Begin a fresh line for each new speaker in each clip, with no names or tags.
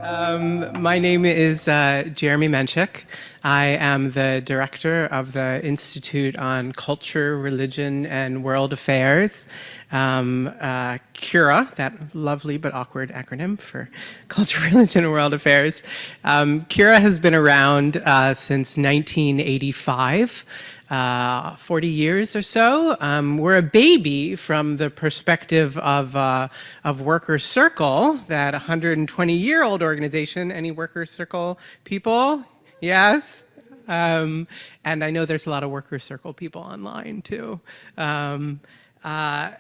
My name is Jeremy Menchik. I am the director of the Institute on Culture, Religion, and World Affairs, CURA, that lovely but awkward acronym for Culture, Religion, and World Affairs. CURA has been around since 1985. 40 years or so. We're a baby from the perspective of Workers' Circle, that 120-year-old organization. Any Workers' Circle people? Yes? And I know there's a lot of Workers' Circle people online too.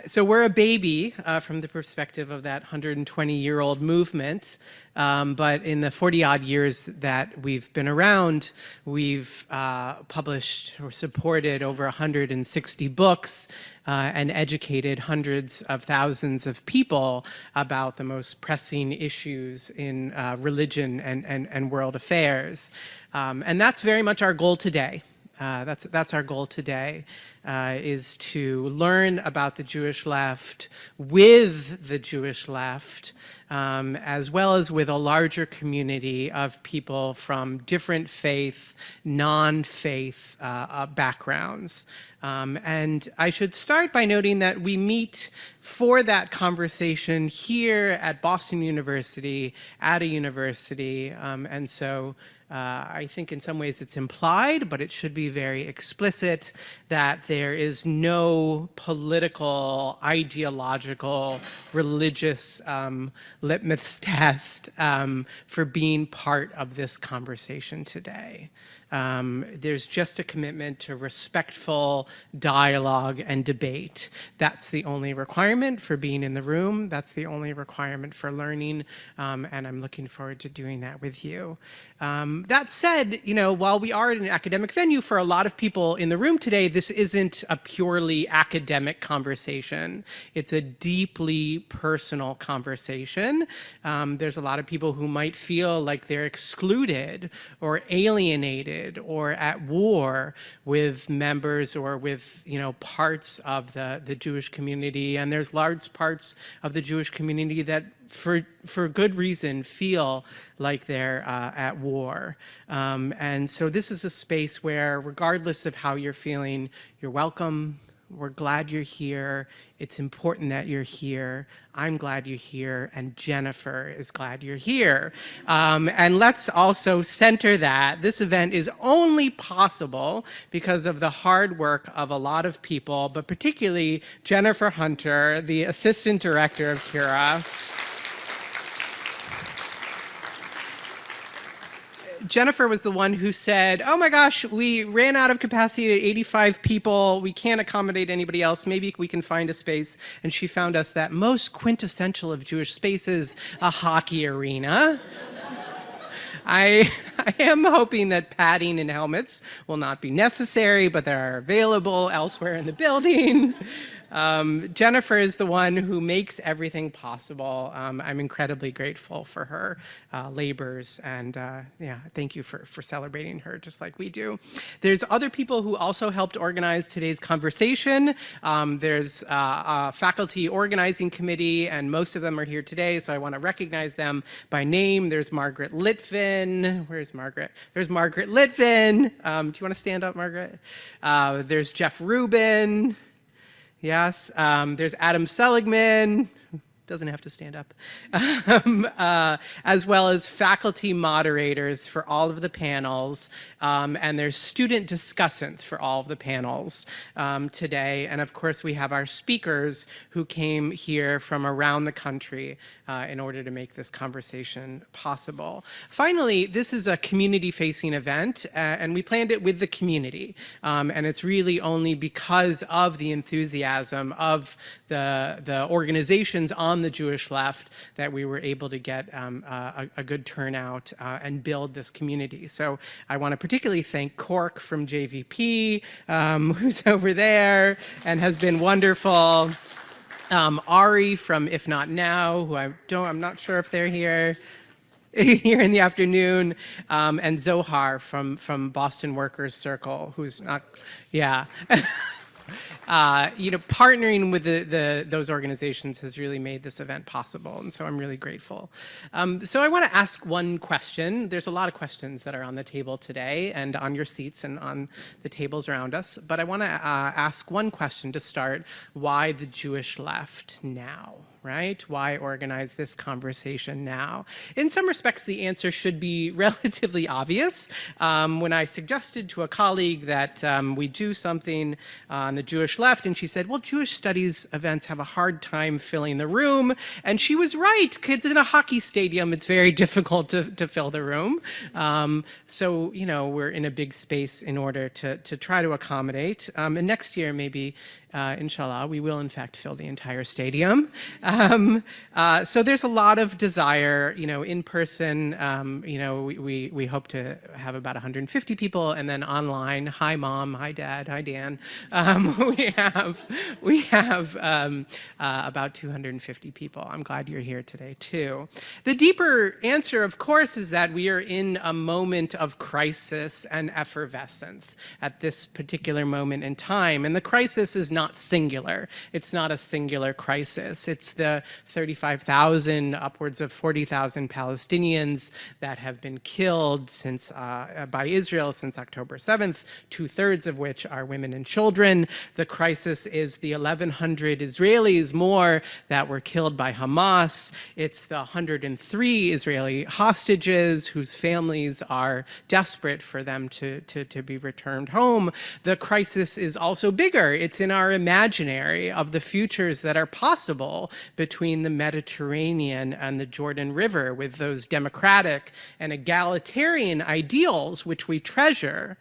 So we're a baby from the perspective of that 120-year-old movement, but in the 40-odd years that we've been around, we've published or supported over 160 books and educated hundreds of thousands of people about the most pressing issues in religion and world affairs. And that's very much our goal today. That's our goal today, is to learn about the Jewish left with the Jewish left, as well as with a larger community of people from different faith, non-faith backgrounds. And I should start by noting that we meet for that conversation here at Boston University, at a university, and so I think in some ways it's implied, but it should be very explicit, that there is no political, ideological, religious litmus test for being part of this conversation today. There's just a commitment to respectful dialogue and debate. That's the only requirement for being in the room. That's the only requirement for learning, and I'm looking forward to doing that with you. That said, you know, while we are in an academic venue, for a lot of people in the room today, this isn't a purely academic conversation. It's a deeply personal conversation. There's a lot of people who might feel like they're excluded or alienated or at war with members or with, you know, parts of the Jewish community. And there's large parts of the Jewish community that for good reason feel like they're at war. And so this is a space where, regardless of how you're feeling, you're welcome. We're glad you're here. It's important that you're here. I'm glad you're here, and Jennifer is glad you're here. And let's also center that this event is only possible because of the hard work of a lot of people, but particularly Jennifer Hunter, the Assistant Director of CURA. Jennifer was the one who said, oh my gosh, we ran out of capacity at 85 people. We can't accommodate anybody else. Maybe we can find a space. And she found us that most quintessential of Jewish spaces, a hockey arena. I am hoping that padding and helmets will not be necessary, but they are available elsewhere in the building. Jennifer is the one who makes everything possible. I'm incredibly grateful for her labors, and yeah, thank you for celebrating her just like we do. There's other people who also helped organize today's conversation. There's a faculty organizing committee, and most of them are here today, so I want to recognize them by name. There's Margaret Litvin. Where's Margaret? There's Margaret Litvin. Do you want to stand up, Margaret? There's Jeff Rubin. Yes, there's Adam Seligman, doesn't have to stand up, as well as faculty moderators for all of the panels, and there's student discussants for all of the panels today. And of course, we have our speakers who came here from around the country in order to make this conversation possible. Finally, this is a community-facing event, and we planned it with the community. And it's really only because of the enthusiasm of the organizations on the Jewish left that we were able to get a good turnout and build this community. So I want to particularly thank Cork from JVP, who's over there and has been wonderful. Ari from If Not Now, who I'm not sure if they're here in the afternoon, and Zohar from Boston Workers Circle, who's not, yeah. partnering with those organizations has really made this event possible, and so I'm really grateful. So I want to ask one question. There's a lot of questions that are on the table today and on your seats and on the tables around us, but I want to ask one question to start. Why the Jewish left now? Right? Why organize this conversation now? In some respects, the answer should be relatively obvious. When I suggested to a colleague that we do something on the Jewish left, and she said, well, Jewish studies events have a hard time filling the room. And she was right. Kids in a hockey stadium, it's very difficult to fill the room. So, we're in a big space in order to try to accommodate. And next year, maybe, inshallah, we will in fact fill the entire stadium. So there's a lot of desire, in person, we hope to have about 150 people, and then online, hi mom, hi dad, hi Dan, we have about 250 people. I'm glad you're here today too. The deeper answer, of course, is that we are in a moment of crisis and effervescence at this particular moment in time, and the crisis is not singular. It's not a singular crisis. It's the 35,000, upwards of 40,000 Palestinians that have been killed by Israel since October 7th, 2/3 of which are women and children. The crisis is the 1,100 Israelis more that were killed by Hamas. It's the 103 Israeli hostages whose families are desperate for them to be returned home. The crisis is also bigger. It's in our imaginary of the futures that are possible between the Mediterranean and the Jordan River, with those democratic and egalitarian ideals which we treasure,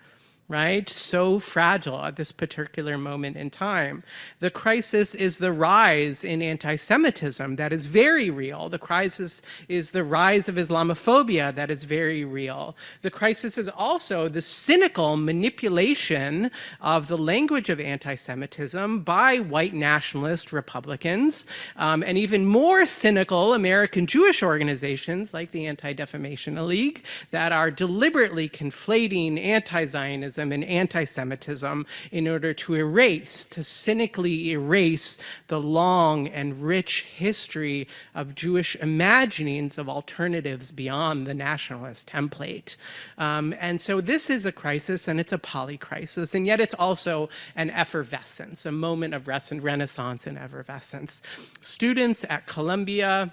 right? So fragile at this particular moment in time. The crisis is the rise in anti-Semitism that is very real. The crisis is the rise of Islamophobia that is very real. The crisis is also the cynical manipulation of the language of anti-Semitism by white nationalist Republicans, and even more cynical American Jewish organizations like the Anti-Defamation League that are deliberately conflating anti-Zionism and anti-Semitism in order to cynically erase the long and rich history of Jewish imaginings of alternatives beyond the nationalist template. And so this is a crisis, and it's a polycrisis, and yet it's also an effervescence, a moment of renaissance and effervescence. Students at Columbia,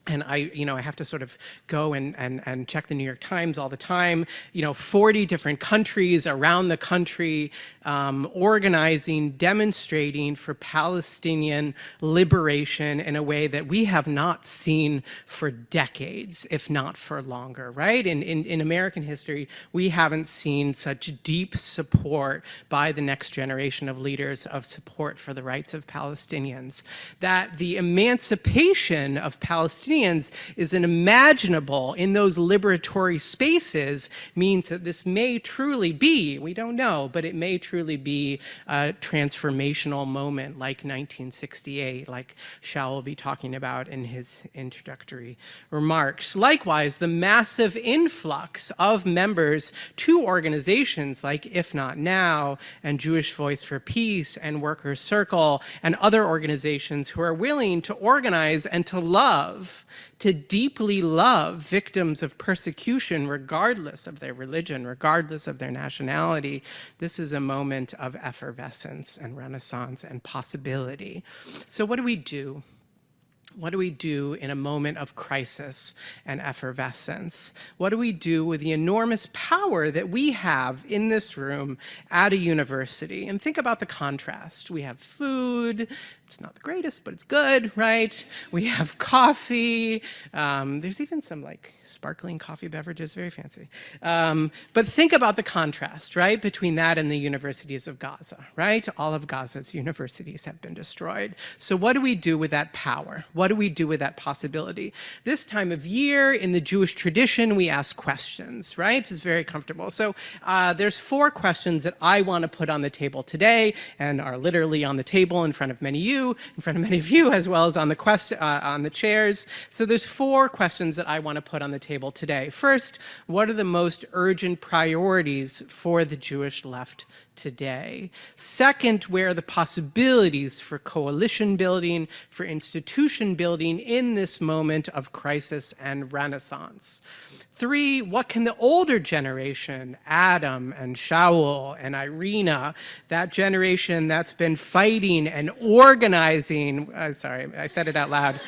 and I have to sort of go and check the New York Times all the time, 40 different countries around the country organizing, demonstrating for Palestinian liberation in a way that we have not seen for decades, if not for longer, right? In American history, we haven't seen such deep support by the next generation of leaders of support for the rights of Palestinians, that the emancipation of Palestinians is unimaginable in those liberatory spaces means that this may truly be, we don't know, but it may truly be a transformational moment like 1968, like Shaul will be talking about in his introductory remarks. Likewise, the massive influx of members to organizations like If Not Now and Jewish Voice for Peace and Workers' Circle and other organizations who are willing to organize and to love, to deeply love victims of persecution regardless of their religion, regardless of their nationality. This is a moment of effervescence and renaissance and possibility. So what do we do? What do we do in a moment of crisis and effervescence? What do we do with the enormous power that we have in this room at a university? And think about the contrast. We have food. It's not the greatest, but it's good, right? We have coffee. There's even some sparkling coffee beverages, very fancy. But think about the contrast, right, between that and the universities of Gaza, right? All of Gaza's universities have been destroyed. So what do we do with that power? What do we do with that possibility? This time of year, in the Jewish tradition, we ask questions, right? It's very comfortable. So there's 4 questions that I want to put on the table today and are literally on the table in front of many of you, as well as on the chairs. So there's 4 questions that I want to put on the table today. First, what are the most urgent priorities for the Jewish left today. Second, where are the possibilities for coalition building, for institution building in this moment of crisis and renaissance? Three, what can the older generation, Adam and Shaul and Irena, that generation that's been fighting and organizing, sorry, I said it out loud.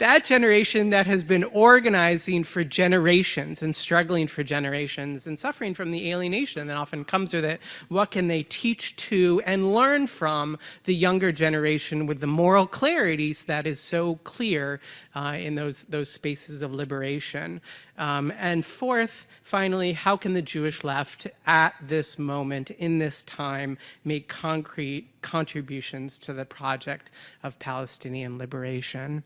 That generation that has been organizing for generations and struggling for generations and suffering from the alienation that often comes with it, what can they teach to and learn from the younger generation with the moral clarities that is so clear in those spaces of liberation? And fourth, finally, how can the Jewish left at this moment, in this time, make concrete contributions to the project of Palestinian liberation?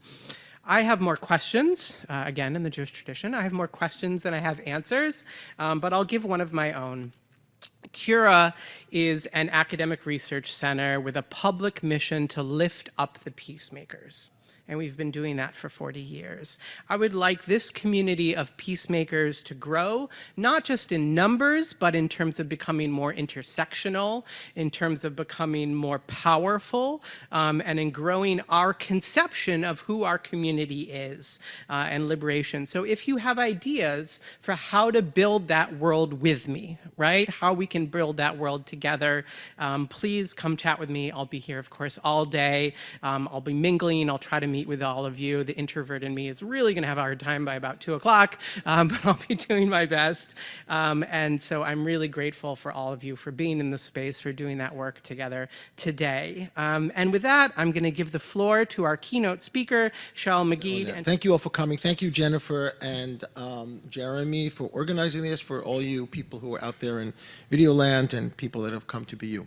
I have more questions, again, in the Jewish tradition. I have more questions than I have answers, but I'll give one of my own. Cura is an academic research center with a public mission to lift up the peacemakers. And we've been doing that for 40 years. I would like this community of peacemakers to grow, not just in numbers, but in terms of becoming more intersectional, in terms of becoming more powerful, and in growing our conception of who our community is and liberation. So if you have ideas for how to build that world with me, right? How we can build that world together, please come chat with me. I'll be here, of course, all day. I'll be mingling. I'll try to meet with all of you. The introvert in me is really going to have a hard time by about 2 o'clock, but I'll be doing my best. And so I'm really grateful for all of you for being in the space, for doing that work together today. And with that, I'm going to give the floor to our keynote speaker, Shaul Magid.
And thank you all for coming. Thank you, Jennifer and Jeremy, for organizing this, for all you people who are out there in video land and people that have come to be you.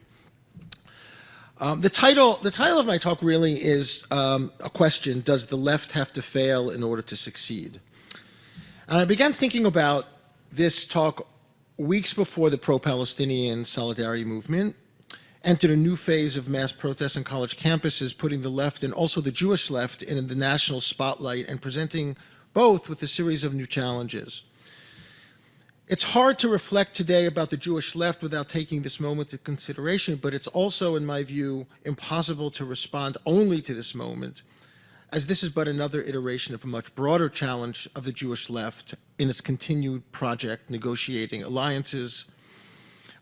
The title of my talk really is a question: does the left have to fail in order to succeed? And I began thinking about this talk weeks before the pro-Palestinian solidarity movement entered a new phase of mass protests on college campuses, putting the left and also the Jewish left in the national spotlight and presenting both with a series of new challenges. It's hard to reflect today about the Jewish left without taking this moment into consideration, but it's also, in my view, impossible to respond only to this moment, as this is but another iteration of a much broader challenge of the Jewish left in its continued project negotiating alliances,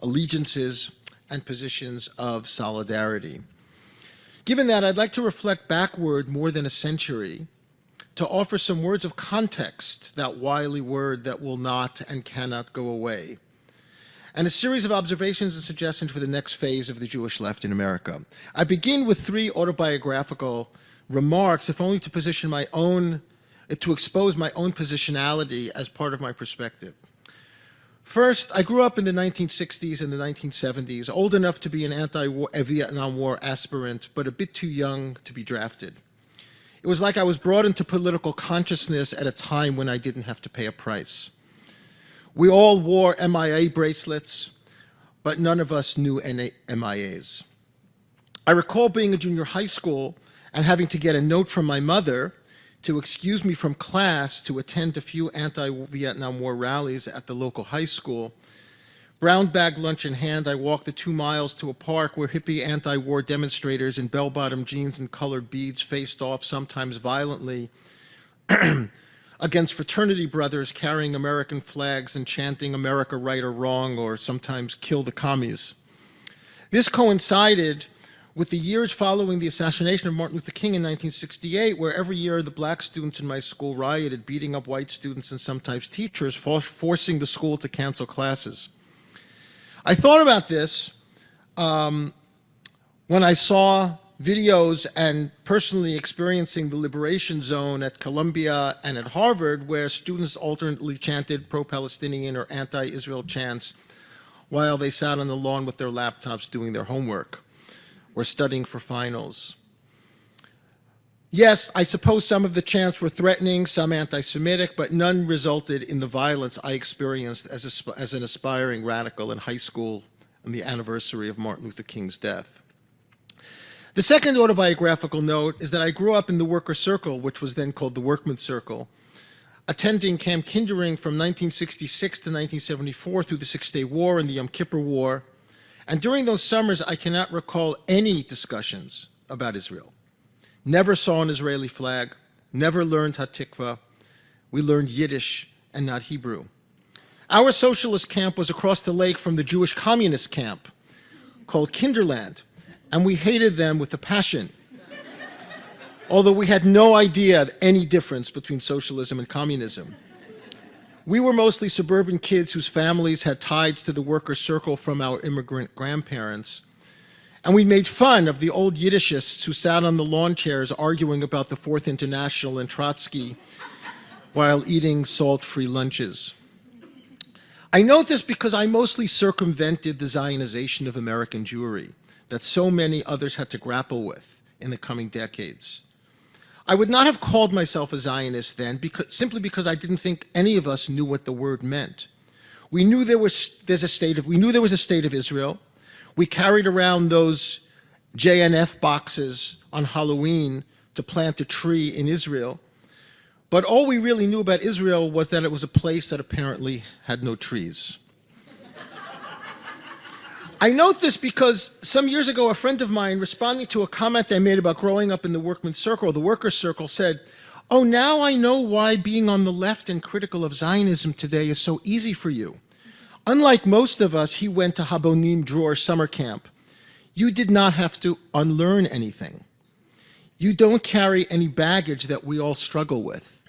allegiances, and positions of solidarity. Given that, I'd like to reflect backward more than a century to offer some words of context, that wily word that will not and cannot go away, and a series of observations and suggestions for the next phase of the Jewish left in America. I begin with 3 autobiographical remarks, if only to position my own, to expose my own positionality as part of my perspective. First, I grew up in the 1960s and the 1970s, old enough to be an anti-Vietnam War aspirant, but a bit too young to be drafted. It was like I was brought into political consciousness at a time when I didn't have to pay a price. We all wore MIA bracelets, but none of us knew MIAs. I recall being in junior high school and having to get a note from my mother to excuse me from class to attend a few anti-Vietnam War rallies at the local high school. Brown bag lunch in hand, I walked the 2 miles to a park where hippie anti-war demonstrators in bell-bottom jeans and colored beads faced off, sometimes violently, against fraternity brothers carrying American flags and chanting "America right or wrong," or sometimes "kill the commies." This coincided with the years following the assassination of Martin Luther King in 1968, where every year the black students in my school rioted, beating up white students and sometimes teachers, forcing the school to cancel classes. I thought about this when I saw videos and personally experiencing the Liberation Zone at Columbia and at Harvard, where students alternately chanted pro-Palestinian or anti-Israel chants while they sat on the lawn with their laptops doing their homework or studying for finals. Yes, I suppose some of the chants were threatening, some anti-Semitic, but none resulted in the violence I experienced as an aspiring radical in high school on the anniversary of Martin Luther King's death. The second autobiographical note is that I grew up in the worker circle, which was then called the workman's circle. attending Camp Kindering from 1966 to 1974 through the Six-Day War and the Yom Kippur War. And during those summers, I cannot recall any discussions about Israel. Never saw an Israeli flag, never learned Hatikva. We learned Yiddish and not Hebrew. Our socialist camp was across the lake from the Jewish communist camp called Kinderland, and we hated them with a passion, although we had no idea any difference between socialism and communism. We were mostly suburban kids whose families had ties to the workers' circle from our immigrant grandparents, and we made fun of the old Yiddishists who sat on the lawn chairs arguing about the Fourth International and Trotsky while eating salt-free lunches. I note this because I mostly circumvented the Zionization of American Jewry that so many others had to grapple with in the coming decades. I would not have called myself a Zionist then, simply because I didn't think any of us knew what the word meant. We knew there was a state of Israel. We carried around those JNF boxes on Halloween to plant a tree in Israel. But all we really knew about Israel was that it was a place that apparently had no trees. I note this because some years ago, a friend of mine, responding to a comment I made about growing up in the workman's circle, the workers' circle, said, "Oh, now I know why being on the left and critical of Zionism today is so easy for you. Unlike most of us, he went to Habonim Dror summer camp. You did not have to unlearn anything. You don't carry any baggage that we all struggle with."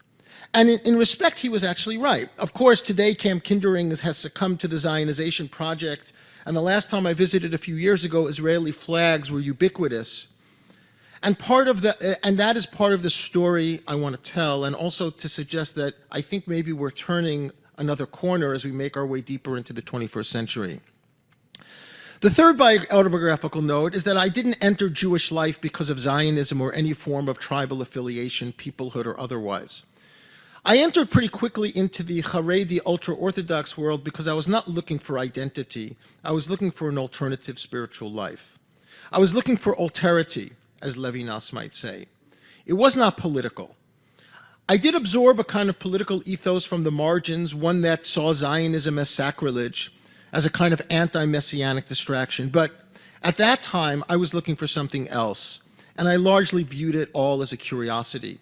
And in respect, he was actually right. Of course, today Camp Kindering has succumbed to the Zionization project, and the last time I visited a few years ago, Israeli flags were ubiquitous. And that is part of the story I want to tell, and also to suggest that I think maybe we're turning another corner as we make our way deeper into the 21st century. The third autobiographical note is that I didn't enter Jewish life because of Zionism or any form of tribal affiliation, peoplehood, or otherwise. I entered pretty quickly into the Haredi ultra-Orthodox world because I was not looking for identity. I was looking for an alternative spiritual life. I was looking for alterity, as Levinas might say. It was not political. I did absorb a kind of political ethos from the margins, one that saw Zionism as sacrilege, as a kind of anti-messianic distraction. But at that time, I was looking for something else, and I largely viewed it all as a curiosity.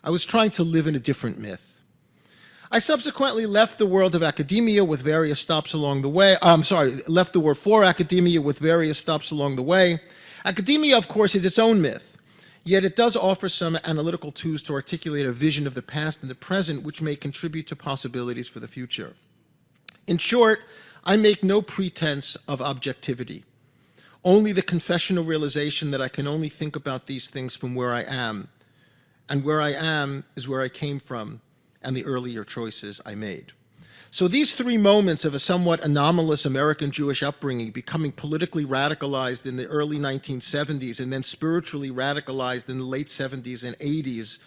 I was trying to live in a different myth. I subsequently left the world of academia with various stops along the way. Left the world for academia with various stops along the way. Academia, of course, is its own myth, yet it does offer some analytical tools to articulate a vision of the past and the present, which may contribute to possibilities for the future. In short, I make no pretense of objectivity, only the confessional realization that I can only think about these things from where I am. And where I am is where I came from and the earlier choices I made. So these three moments of a somewhat anomalous American Jewish upbringing, becoming politically radicalized in the early 1970s and then spiritually radicalized in the late 70s and 80s,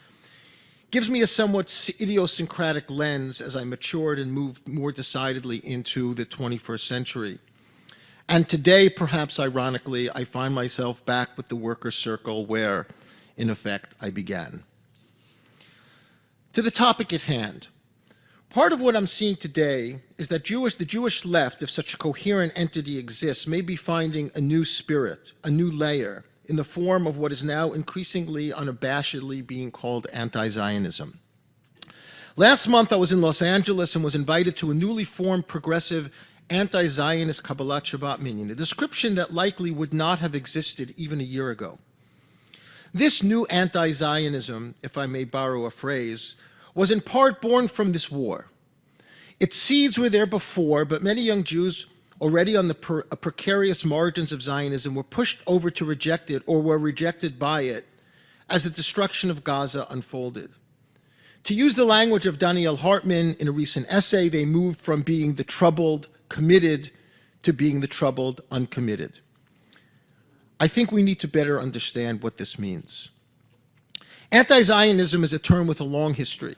gives me a somewhat idiosyncratic lens as I matured and moved more decidedly into the 21st century. And today, perhaps ironically, I find myself back with the workers' circle where, in effect, I began. To the topic at hand. Part of what I'm seeing today is that the Jewish left, if such a coherent entity exists, may be finding a new spirit, a new layer, in the form of what is now increasingly unabashedly being called anti-Zionism. Last month, I was in Los Angeles and was invited to a newly formed progressive anti-Zionist Kabbalat Shabbat minyan, a description that likely would not have existed even a year ago. This new anti-Zionism, if I may borrow a phrase, was in part born from this war. Its seeds were there before, but many young Jews already on the precarious margins of Zionism were pushed over to reject it or were rejected by it as the destruction of Gaza unfolded. To use the language of Daniel Hartman in a recent essay, they moved from being the troubled, committed, to being the troubled, uncommitted. I think we need to better understand what this means. Anti-Zionism is a term with a long history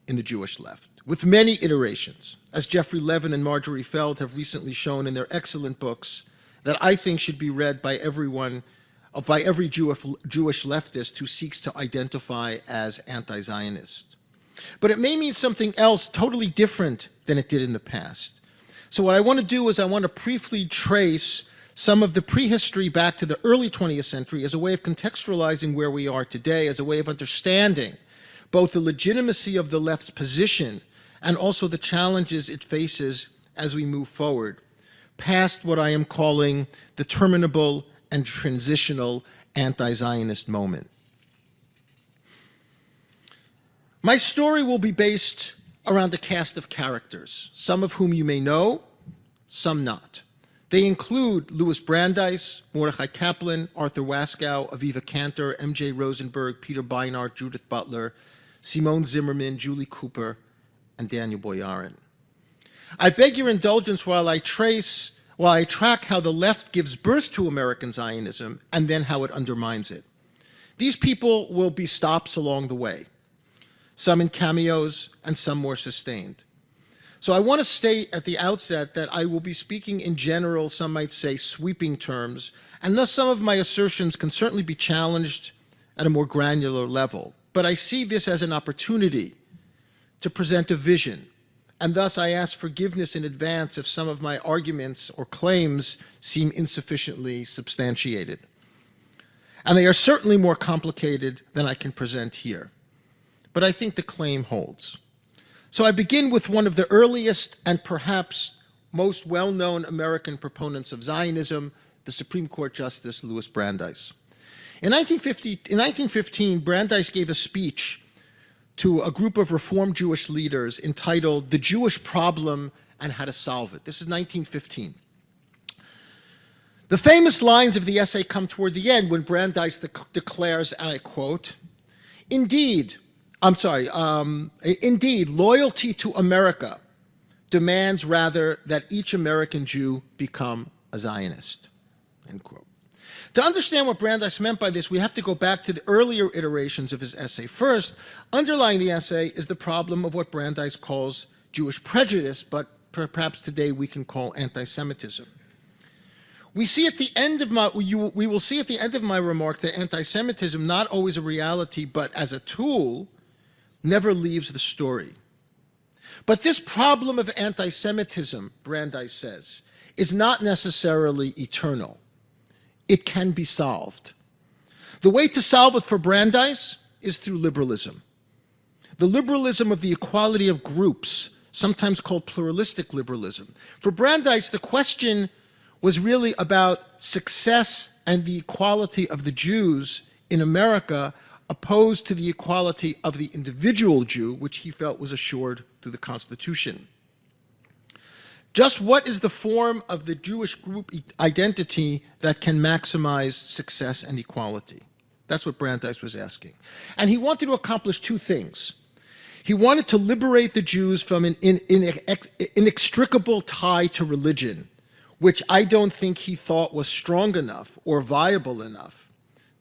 in the Jewish left, with many iterations, as Jeffrey Levin and Marjorie Feld have recently shown in their excellent books that I think should be read by every Jewish leftist who seeks to identify as anti-Zionist. But it may mean something else totally different than it did in the past. So what I want to do is I want to briefly trace some of the prehistory back to the early 20th century as a way of contextualizing where we are today, as a way of understanding both the legitimacy of the left's position and also the challenges it faces as we move forward, past what I am calling the terminable and transitional anti-Zionist moment. My story will be based around a cast of characters, some of whom you may know, some not. They include Louis Brandeis, Mordechai Kaplan, Arthur Waskow, Aviva Cantor, M.J. Rosenberg, Peter Beinart, Judith Butler, Simone Zimmerman, Julie Cooper, and Daniel Boyarin. I beg your indulgence while I track how the left gives birth to American Zionism and then how it undermines it. These people will be stops along the way, some in cameos and some more sustained. So I want to state at the outset that I will be speaking in general, some might say sweeping terms, and thus some of my assertions can certainly be challenged at a more granular level. But I see this as an opportunity to present a vision, and thus I ask forgiveness in advance if some of my arguments or claims seem insufficiently substantiated. And they are certainly more complicated than I can present here. But I think the claim holds. So I begin with one of the earliest and perhaps most well-known American proponents of Zionism, the Supreme Court Justice Louis Brandeis. In 1915, Brandeis gave a speech to a group of Reform Jewish leaders entitled "The Jewish Problem and How to Solve It." This is 1915. The famous lines of the essay come toward the end when Brandeis declares, and I quote, indeed, loyalty to America demands rather that each American Jew become a Zionist, end quote. To understand what Brandeis meant by this, we have to go back to the earlier iterations of his essay. First, underlying the essay is the problem of what Brandeis calls Jewish prejudice, but perhaps today we can call anti-Semitism. We will see at the end of my remark that anti-Semitism, not always a reality, but as a tool, never leaves the story. But this problem of anti-Semitism, Brandeis says, is not necessarily eternal. It can be solved. The way to solve it for Brandeis is through liberalism. The liberalism of the equality of groups, sometimes called pluralistic liberalism. For Brandeis, the question was really about success and the equality of the Jews in America opposed to the equality of the individual Jew, which he felt was assured through the Constitution. Just what is the form of the Jewish group identity that can maximize success and equality? That's what Brandeis was asking. And he wanted to accomplish two things. He wanted to liberate the Jews from an inextricable tie to religion, which I don't think he thought was strong enough or viable enough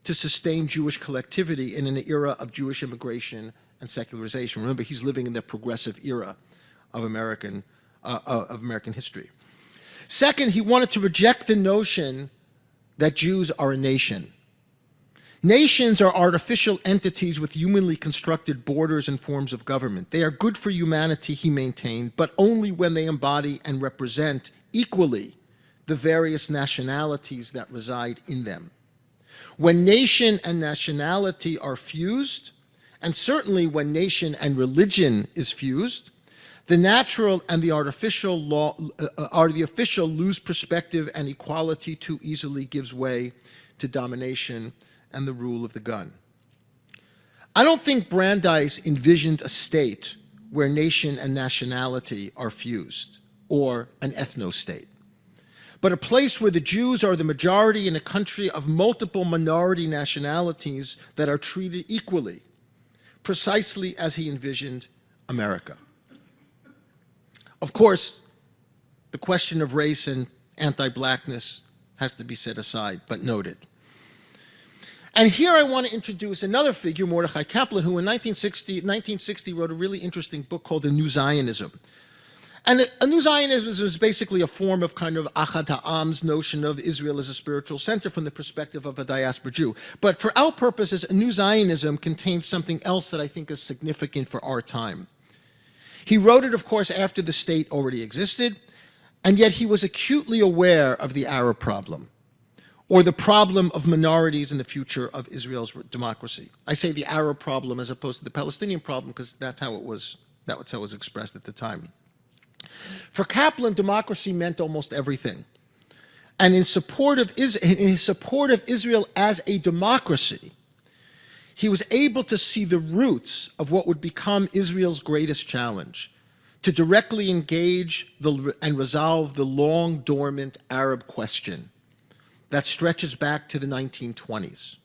to sustain Jewish collectivity in an era of Jewish immigration and secularization. Remember, he's living in the progressive era of American history. Second, he wanted to reject the notion that Jews are a nation. Nations are artificial entities with humanly constructed borders and forms of government. They are good for humanity, he maintained, but only when they embody and represent equally the various nationalities that reside in them. When nation and nationality are fused, and certainly when nation and religion is fused, the natural and the artificial lose perspective, and equality too easily gives way to domination and the rule of the gun. I don't think Brandeis envisioned a state where nation and nationality are fused, or an ethno-state, but a place where the Jews are the majority in a country of multiple minority nationalities that are treated equally, precisely as he envisioned America. Of course, the question of race and anti-blackness has to be set aside, but noted. And here I want to introduce another figure, Mordechai Kaplan, who in 1960 wrote a really interesting book called The New Zionism. And a new Zionism is basically a form of kind of Achad Ha'am's notion of Israel as a spiritual center from the perspective of a diaspora Jew. But for our purposes, a new Zionism contains something else that I think is significant for our time. He wrote it, of course, after the state already existed, and yet he was acutely aware of the Arab problem, or the problem of minorities in the future of Israel's democracy. I say the Arab problem as opposed to the Palestinian problem because that's how it was expressed at the time. For Kaplan, democracy meant almost everything. And in his support of Israel as a democracy, he was able to see the roots of what would become Israel's greatest challenge, to directly engage and resolve the long dormant Arab question that stretches back to the 1920s.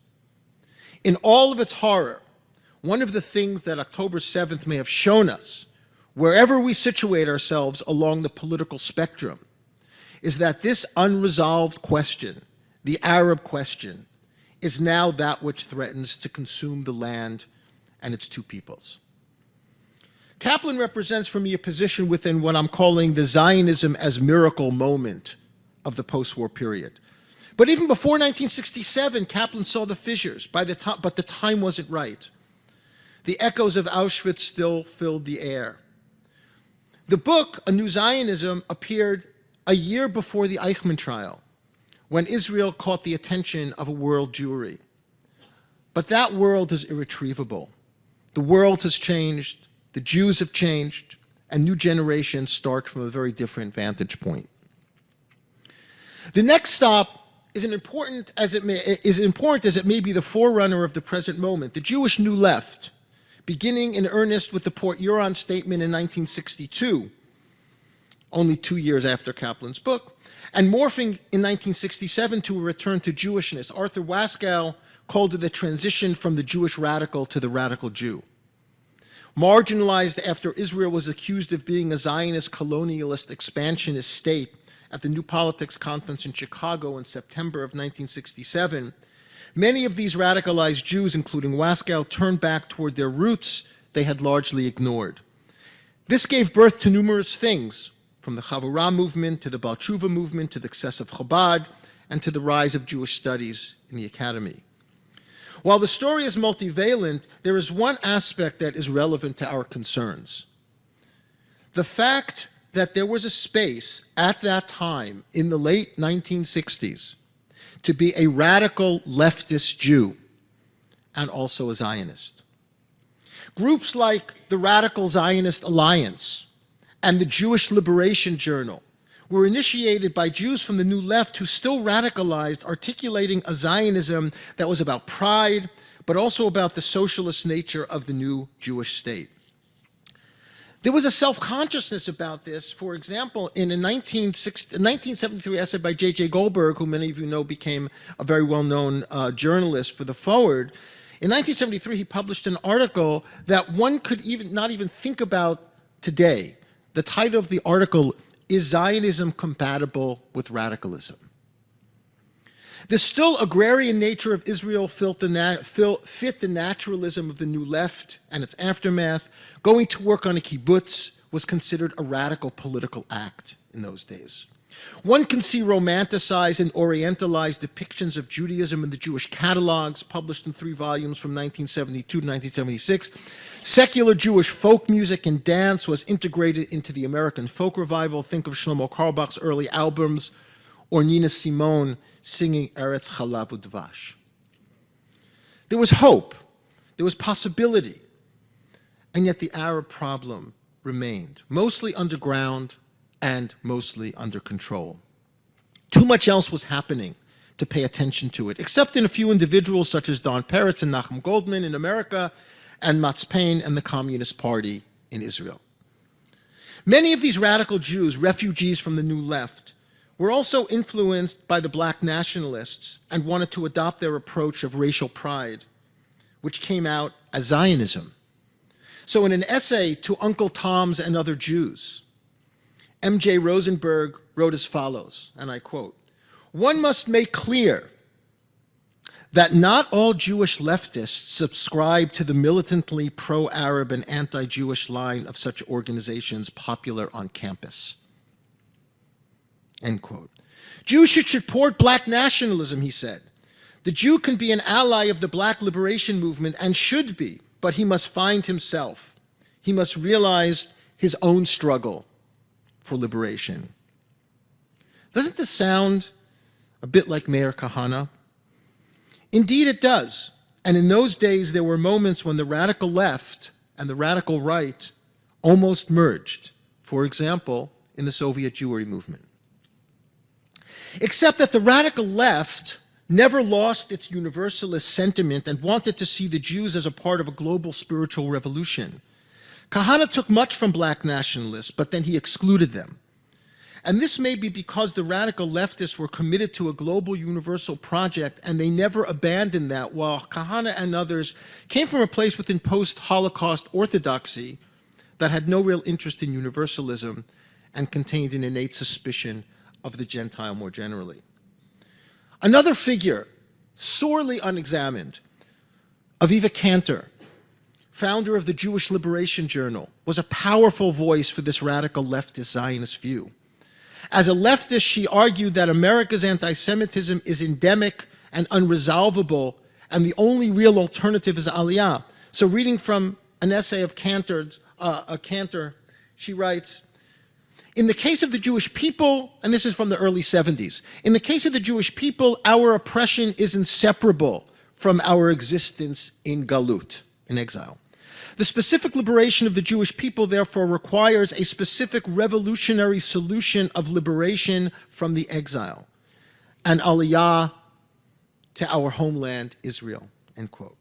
In all of its horror, one of the things that October 7th may have shown us, wherever we situate ourselves along the political spectrum, is that this unresolved question, the Arab question, is now that which threatens to consume the land and its two peoples. Kaplan represents for me a position within what I'm calling the Zionism as miracle moment of the post-war period. But even before 1967, Kaplan saw the fissures, but the time wasn't right. The echoes of Auschwitz still filled the air. The book, A New Zionism, appeared a year before the Eichmann trial, when Israel caught the attention of a world Jewry. But that world is irretrievable. The world has changed, the Jews have changed, and new generations start from a very different vantage point. The next stop is important as it may be the forerunner of the present moment, the Jewish New Left, beginning in earnest with the Port Huron Statement in 1962, only 2 years after Kaplan's book, and morphing in 1967 to a return to Jewishness. Arthur Waskow called it the transition from the Jewish radical to the radical Jew. Marginalized after Israel was accused of being a Zionist, colonialist, expansionist state at the New Politics Conference in Chicago in September of 1967, many of these radicalized Jews, including Waskow, turned back toward their roots they had largely ignored. This gave birth to numerous things, from the Chavurah movement to the Baal Tshuva movement to the success of Chabad and to the rise of Jewish studies in the academy. While the story is multivalent, there is one aspect that is relevant to our concerns. The fact that there was a space at that time in the late 1960s to be a radical leftist Jew and also a Zionist. Groups like the Radical Zionist Alliance and the Jewish Liberation Journal were initiated by Jews from the New Left who still radicalized, articulating a Zionism that was about pride, but also about the socialist nature of the new Jewish state. There was a self-consciousness about this. For example, in a 1973 essay by J.J. Goldberg, who many of you know became a very well-known journalist for The Forward, in 1973 he published an article that one could not even think about today. The title of the article is Zionism Compatible with Radicalism? The still agrarian nature of Israel fit the naturalism of the New Left and its aftermath. Going to work on a kibbutz was considered a radical political act in those days. One can see romanticized and orientalized depictions of Judaism in the Jewish catalogs, published in 3 volumes from 1972 to 1976. Secular Jewish folk music and dance was integrated into the American folk revival. Think of Shlomo Carlebach's early albums, or Nina Simone singing Eretz Chalav Udvash. There was hope, there was possibility, and yet the Arab problem remained, mostly underground and mostly under control. Too much else was happening to pay attention to it, except in a few individuals such as Don Peretz and Nachum Goldman in America, and Matzpein and the Communist Party in Israel. Many of these radical Jews, refugees from the New Left, were also influenced by the black nationalists and wanted to adopt their approach of racial pride, which came out as Zionism. So in an essay to Uncle Tom's and Other Jews, M.J. Rosenberg wrote as follows, and I quote, "One must make clear that not all Jewish leftists subscribe to the militantly pro-Arab and anti-Jewish line of such organizations popular on campus. End quote. Jews should support black nationalism, he said. The Jew can be an ally of the black liberation movement and should be, but he must find himself. He must realize his own struggle for liberation. Doesn't this sound a bit like Meir Kahane? Indeed it does. And in those days there were moments when the radical left and the radical right almost merged. For example, in the Soviet Jewry movement. Except that the radical left never lost its universalist sentiment and wanted to see the Jews as a part of a global spiritual revolution. Kahane took much from black nationalists, but then he excluded them. And this may be because the radical leftists were committed to a global universal project and they never abandoned that, while Kahane and others came from a place within post-Holocaust orthodoxy that had no real interest in universalism and contained an innate suspicion of the Gentile more generally. Another figure, sorely unexamined, Aviva Cantor, founder of the Jewish Liberation Journal, was a powerful voice for this radical leftist Zionist view. As a leftist, she argued that America's anti-Semitism is endemic and unresolvable, and the only real alternative is Aliyah. So reading from an essay of Cantor, she writes, in the case of the Jewish people, and this is from the early 70s, in the case of the Jewish people, our oppression is inseparable from our existence in galut, in exile. The specific liberation of the Jewish people, therefore, requires a specific revolutionary solution of liberation from the exile, an aliyah to our homeland, Israel, end quote.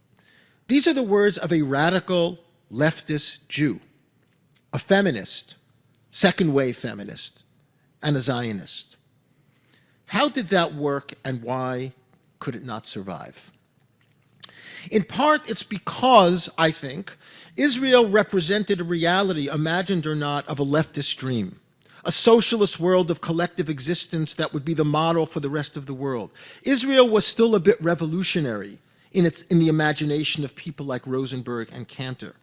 These are the words of a radical leftist Jew, a feminist, second-wave feminist, and a Zionist. How did that work and why could it not survive? In part, it's because, I think, Israel represented a reality, imagined or not, of a leftist dream, a socialist world of collective existence that would be the model for the rest of the world. Israel was still a bit revolutionary in the imagination of people like Rosenberg and Cantor.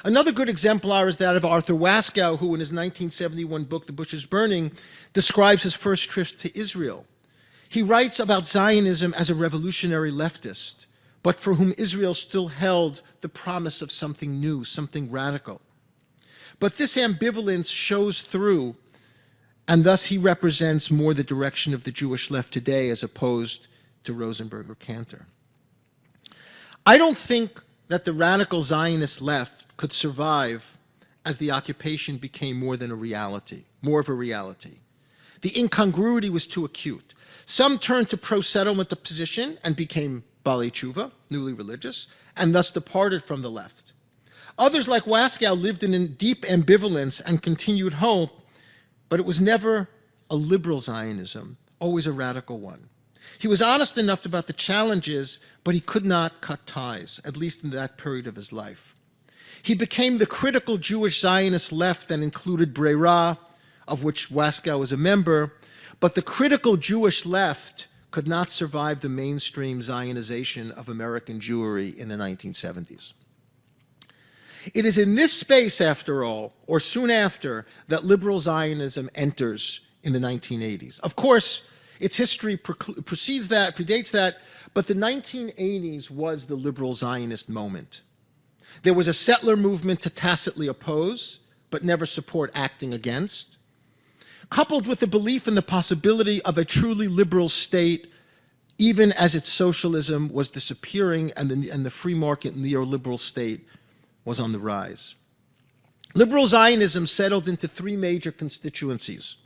Another good exemplar is that of Arthur Waskow, who in his 1971 book, The Bush is Burning, describes his first trips to Israel. He writes about Zionism as a revolutionary leftist, but for whom Israel still held the promise of something new, something radical. But this ambivalence shows through, and thus he represents more the direction of the Jewish left today as opposed to Rosenberg or Cantor. I don't think that the radical Zionist left could survive as the occupation became more of a reality. The incongruity was too acute. Some turned to pro-settlement position and became Balei Tshuva, newly religious, and thus departed from the left. Others, like Waskow, lived in deep ambivalence and continued hope, but it was never a liberal Zionism, always a radical one. He was honest enough about the challenges, but he could not cut ties, at least in that period of his life. He became the critical Jewish Zionist left that included Breira, of which Waskow was a member, but the critical Jewish left could not survive the mainstream Zionization of American Jewry in the 1970s. It is in this space, after all, or soon after, that liberal Zionism enters in the 1980s. Of course, its history predates that, but the 1980s was the liberal Zionist moment. There was a settler movement to tacitly oppose, but never support acting against, coupled with the belief in the possibility of a truly liberal state, even as its socialism was disappearing and the free market neoliberal state was on the rise. Liberal Zionism settled into three major constituencies: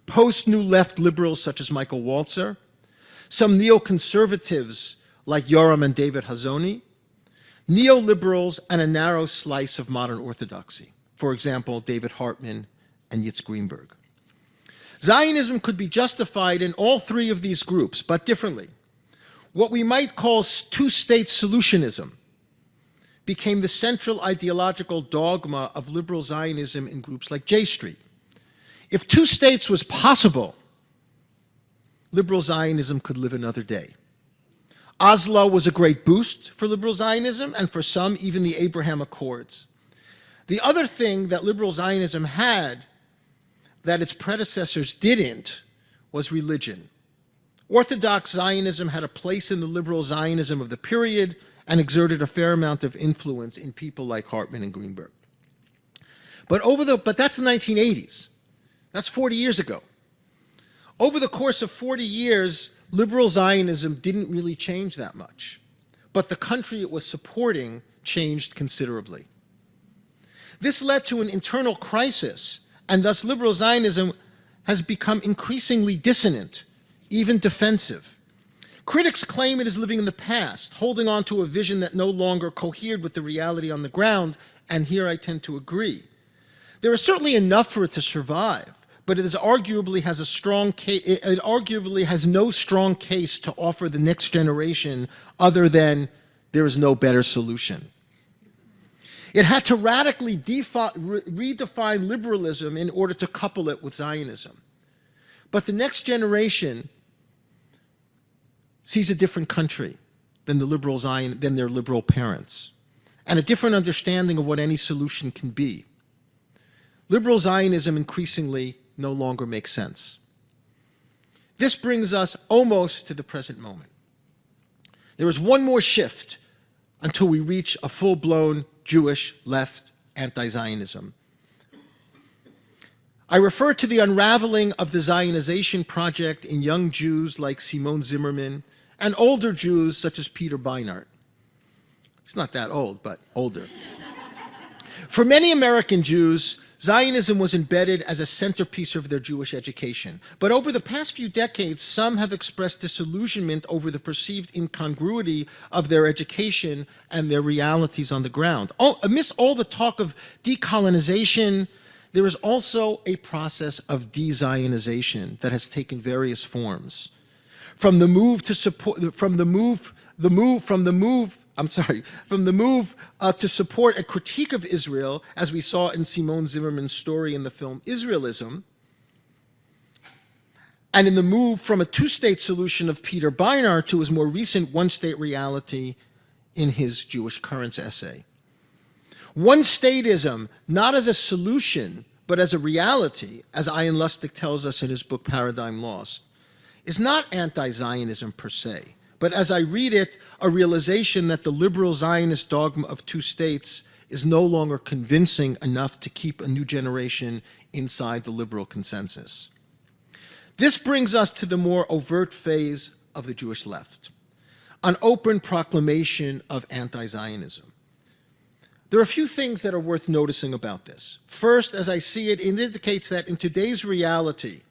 post-New Left liberals such as Michael Walzer, some neoconservatives like Yoram and David Hazony, neoliberals, and a narrow slice of modern orthodoxy, for example, David Hartman and Yitz Greenberg. Zionism could be justified in all three of these groups, but differently. What we might call two-state solutionism became the central ideological dogma of liberal Zionism in groups like J Street. If two states was possible, liberal Zionism could live another day. Oslo was a great boost for liberal Zionism, and for some, even the Abraham Accords. The other thing that liberal Zionism had that its predecessors didn't was religion. Orthodox Zionism had a place in the liberal Zionism of the period and exerted a fair amount of influence in people like Hartman and Greenberg. But that's the 1980s. That's 40 years ago. Over the course of 40 years, liberal Zionism didn't really change that much, but the country it was supporting changed considerably. This led to an internal crisis, and thus liberal Zionism has become increasingly dissonant, even defensive. Critics claim it is living in the past, holding on to a vision that no longer cohered with the reality on the ground, and here I tend to agree. There is certainly enough for it to survive, but it arguably has no strong case to offer the next generation other than there is no better solution. It had to radically redefine liberalism in order to couple it with Zionism. But the next generation sees a different country than their liberal parents, and a different understanding of what any solution can be. Liberal Zionism increasingly no longer makes sense. This brings us almost to the present moment. There is one more shift until we reach a full-blown Jewish left anti-Zionism. I refer to the unraveling of the Zionization project in young Jews like Simone Zimmerman and older Jews such as Peter Beinart. He's not that old, but older. For many American Jews, Zionism was embedded as a centerpiece of their Jewish education. But over the past few decades, some have expressed disillusionment over the perceived incongruity of their education and their realities on the ground. Amidst all the talk of decolonization, there is also a process of de-Zionization that has taken various forms. From the move to support a critique of Israel, as we saw in Simone Zimmerman's story in the film Israelism, and in the move from a two-state solution of Peter Beinart to his more recent one-state reality in his Jewish Currents essay. One-statism, not as a solution, but as a reality, as Ian Lustig tells us in his book Paradigm Lost, is not anti-Zionism per se, but as I read it, a realization that the liberal Zionist dogma of two states is no longer convincing enough to keep a new generation inside the liberal consensus. This brings us to the more overt phase of the Jewish left, an open proclamation of anti-Zionism. There are a few things that are worth noticing about this. First, as I see it, it indicates that in today's reality,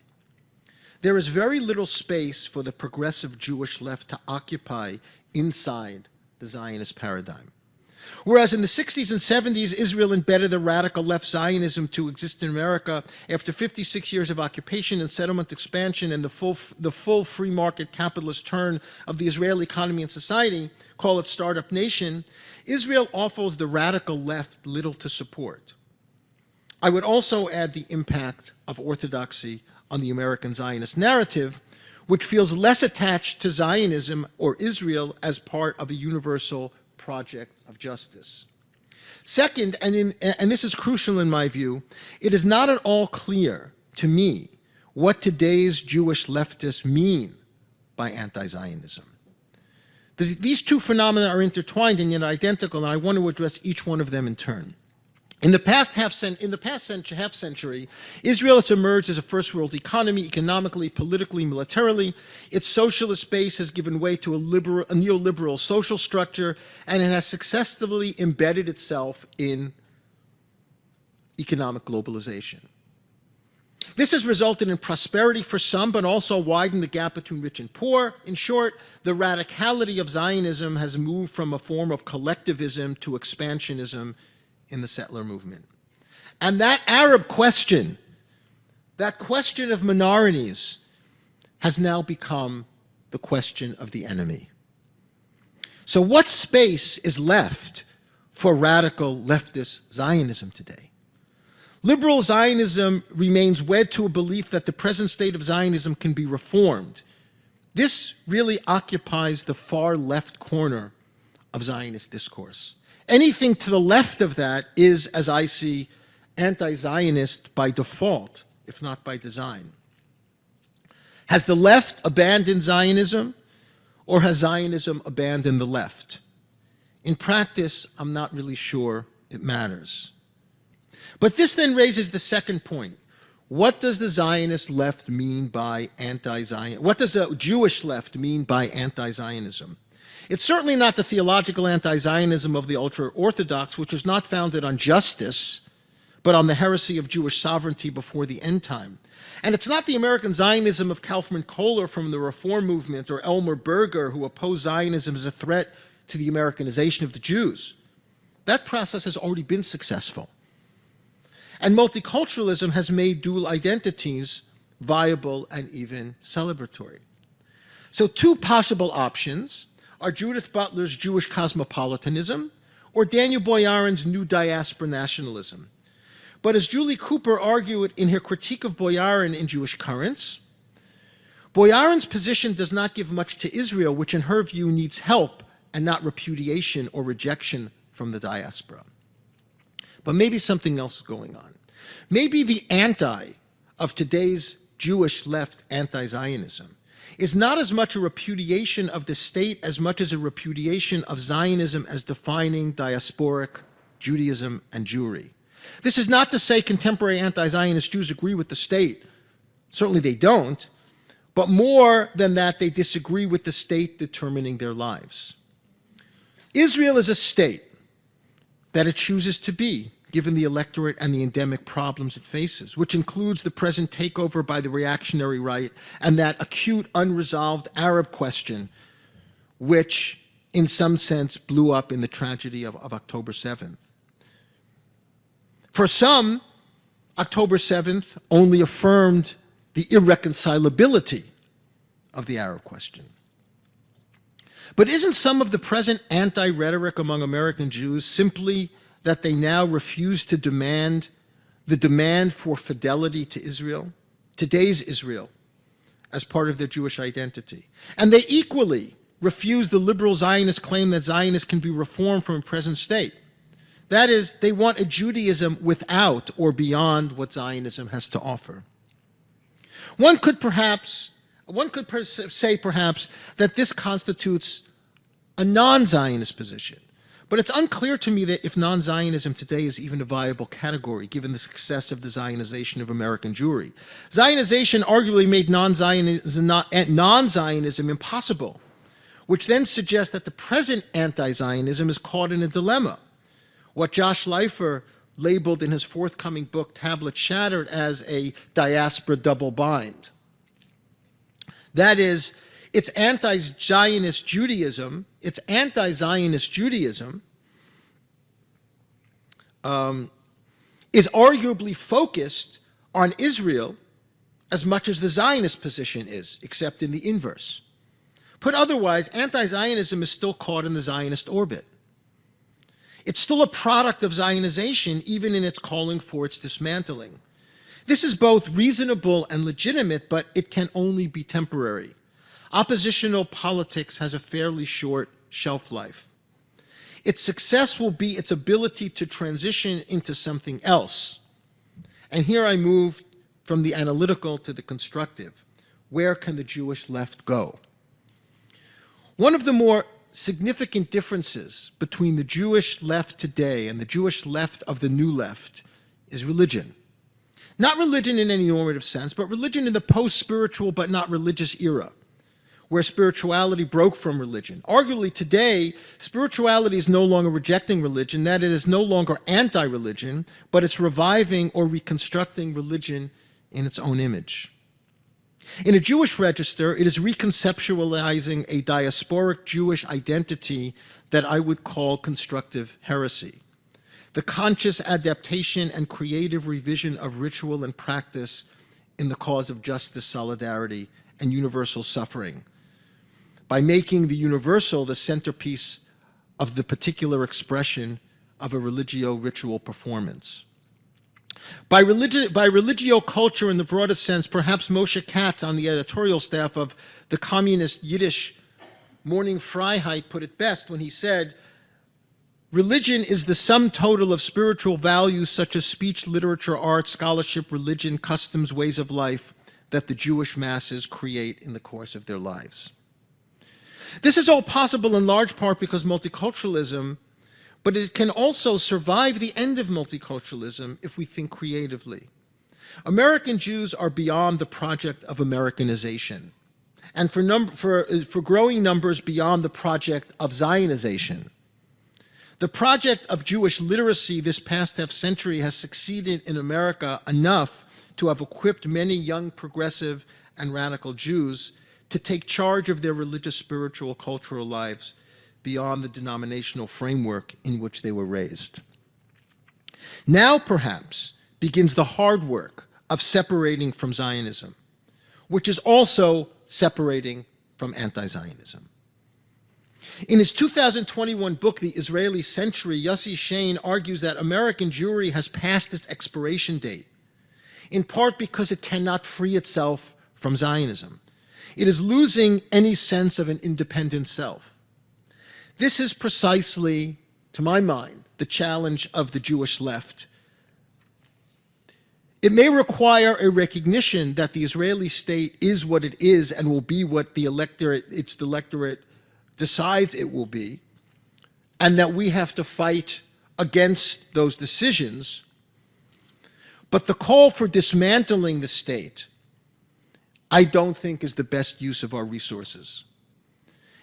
there is very little space for the progressive Jewish left to occupy inside the Zionist paradigm. Whereas in the 60s and 70s, Israel embedded the radical left Zionism to exist in America after 56 years of occupation and settlement expansion and the full free market capitalist turn of the Israeli economy and society, call it startup nation, Israel offers the radical left little to support. I would also add the impact of orthodoxy on the American Zionist narrative, which feels less attached to Zionism or Israel as part of a universal project of justice. Second, and this is crucial in my view, it is not at all clear to me what today's Jewish leftists mean by anti-Zionism. These two phenomena are intertwined and yet identical, and I want to address each one of them in turn. In the past half century, Israel has emerged as a first world economy, economically, politically, militarily. Its socialist base has given way to a neoliberal social structure, and it has successfully embedded itself in economic globalization. This has resulted in prosperity for some, but also widened the gap between rich and poor. In short, the radicality of Zionism has moved from a form of collectivism to expansionism in the settler movement. And that Arab question, that question of minorities, has now become the question of the enemy. So what space is left for radical leftist Zionism today? Liberal Zionism remains wed to a belief that the present state of Zionism can be reformed, This really occupies the far left corner of Zionist discourse. Anything to the left of that is, as I see, anti-Zionist by default, if not by design. Has the left abandoned Zionism, or has Zionism abandoned the left? In practice, I'm not really sure it matters. But this then raises the second point. What does the Zionist left mean by anti-Zionism? What does the Jewish left mean by anti-Zionism? It's certainly not the theological anti-Zionism of the ultra-Orthodox, which is not founded on justice, but on the heresy of Jewish sovereignty before the end time. And it's not the American Zionism of Kaufman Kohler from the Reform movement or Elmer Berger, who opposed Zionism as a threat to the Americanization of the Jews. That process has already been successful. And multiculturalism has made dual identities viable and even celebratory. So two possible options are Judith Butler's Jewish cosmopolitanism or Daniel Boyarin's new diaspora nationalism. But as Julie Cooper argued in her critique of Boyarin in Jewish Currents, Boyarin's position does not give much to Israel, which in her view needs help and not repudiation or rejection from the diaspora. But maybe something else is going on. Maybe the anti of today's Jewish left anti-Zionism is not as much a repudiation of the state as much as a repudiation of Zionism as defining diasporic Judaism and Jewry. This is not to say contemporary anti-Zionist Jews agree with the state. Certainly they don't. But more than that, they disagree with the state determining their lives. Israel is a state that it chooses to be, given the electorate and the endemic problems it faces, which includes the present takeover by the reactionary right and that acute, unresolved Arab question, which in some sense blew up in the tragedy of October 7th. For some, October 7th only affirmed the irreconcilability of the Arab question. But isn't some of the present anti-rhetoric among American Jews simply that they now refuse to demand the demand for fidelity to Israel, today's Israel, as part of their Jewish identity? And they equally refuse the liberal Zionist claim that Zionists can be reformed from a present state. That is, they want a Judaism without or beyond what Zionism has to offer. One could say perhaps that this constitutes a non-Zionist position. But it's unclear to me that if non-Zionism today is even a viable category, given the success of the Zionization of American Jewry. Zionization arguably made non-Zionism impossible, which then suggests that the present anti-Zionism is caught in a dilemma. What Josh Leifer labeled in his forthcoming book, Tablet Shattered, as a diaspora double bind. That is, it's anti-Zionist Judaism is arguably focused on Israel as much as the Zionist position is, except in the inverse. Put otherwise, anti-Zionism is still caught in the Zionist orbit. It's still a product of Zionization, even in its calling for its dismantling. This is both reasonable and legitimate, but it can only be temporary. Oppositional politics has a fairly short shelf life. Its success will be its ability to transition into something else. And here I move from the analytical to the constructive. Where can the Jewish left go? One of the more significant differences between the Jewish left today and the Jewish left of the new left is religion. Not religion in any normative sense, but religion in the post-spiritual but not religious era, where spirituality broke from religion. Arguably today, spirituality is no longer rejecting religion, that it is no longer anti-religion, but it's reviving or reconstructing religion in its own image. In a Jewish register, it is reconceptualizing a diasporic Jewish identity that I would call constructive heresy. The conscious adaptation and creative revision of ritual and practice in the cause of justice, solidarity, and universal suffering, by making the universal the centerpiece of the particular expression of a religio-ritual performance. By religio culture in the broadest sense, perhaps Moshe Katz on the editorial staff of the communist Yiddish Morning Freiheit put it best when he said, religion is the sum total of spiritual values such as speech, literature, art, scholarship, religion, customs, ways of life that the Jewish masses create in the course of their lives. This is all possible in large part because multiculturalism, but it can also survive the end of multiculturalism if we think creatively. American Jews are beyond the project of Americanization, and for growing numbers beyond the project of Zionization. The project of Jewish literacy this past half-century has succeeded in America enough to have equipped many young progressive and radical Jews to take charge of their religious, spiritual, cultural lives beyond the denominational framework in which they were raised. Now, perhaps, begins the hard work of separating from Zionism, which is also separating from anti-Zionism. In his 2021 book, The Israeli Century, Yossi Shane argues that American Jewry has passed its expiration date, in part because it cannot free itself from Zionism. It is losing any sense of an independent self. This is precisely, to my mind, the challenge of the Jewish left. It may require a recognition that the Israeli state is what it is and will be what its electorate decides it will be, and that we have to fight against those decisions. But the call for dismantling the state, I don't think, is the best use of our resources.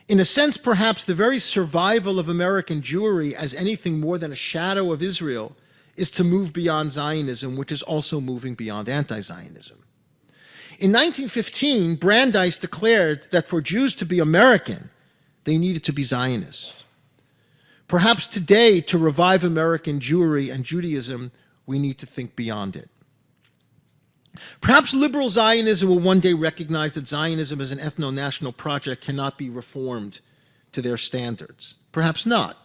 In a sense, perhaps the very survival of American Jewry as anything more than a shadow of Israel is to move beyond Zionism, which is also moving beyond anti-Zionism. In 1915, Brandeis declared that for Jews to be American, they needed to be Zionists. Perhaps today, to revive American Jewry and Judaism, we need to think beyond it. Perhaps liberal Zionism will one day recognize that Zionism as an ethno-national project cannot be reformed to their standards. Perhaps not.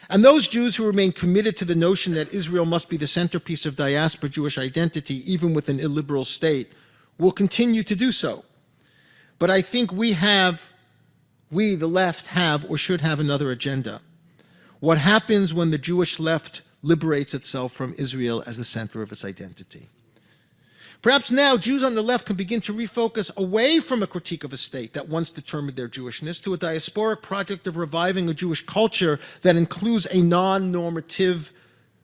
And those Jews who remain committed to the notion that Israel must be the centerpiece of diaspora Jewish identity, even with an illiberal state, will continue to do so. But I think we, the left, have or should have another agenda. What happens when the Jewish left liberates itself from Israel as the center of its identity? Perhaps now Jews on the left can begin to refocus away from a critique of a state that once determined their Jewishness to a diasporic project of reviving a Jewish culture that includes a non-normative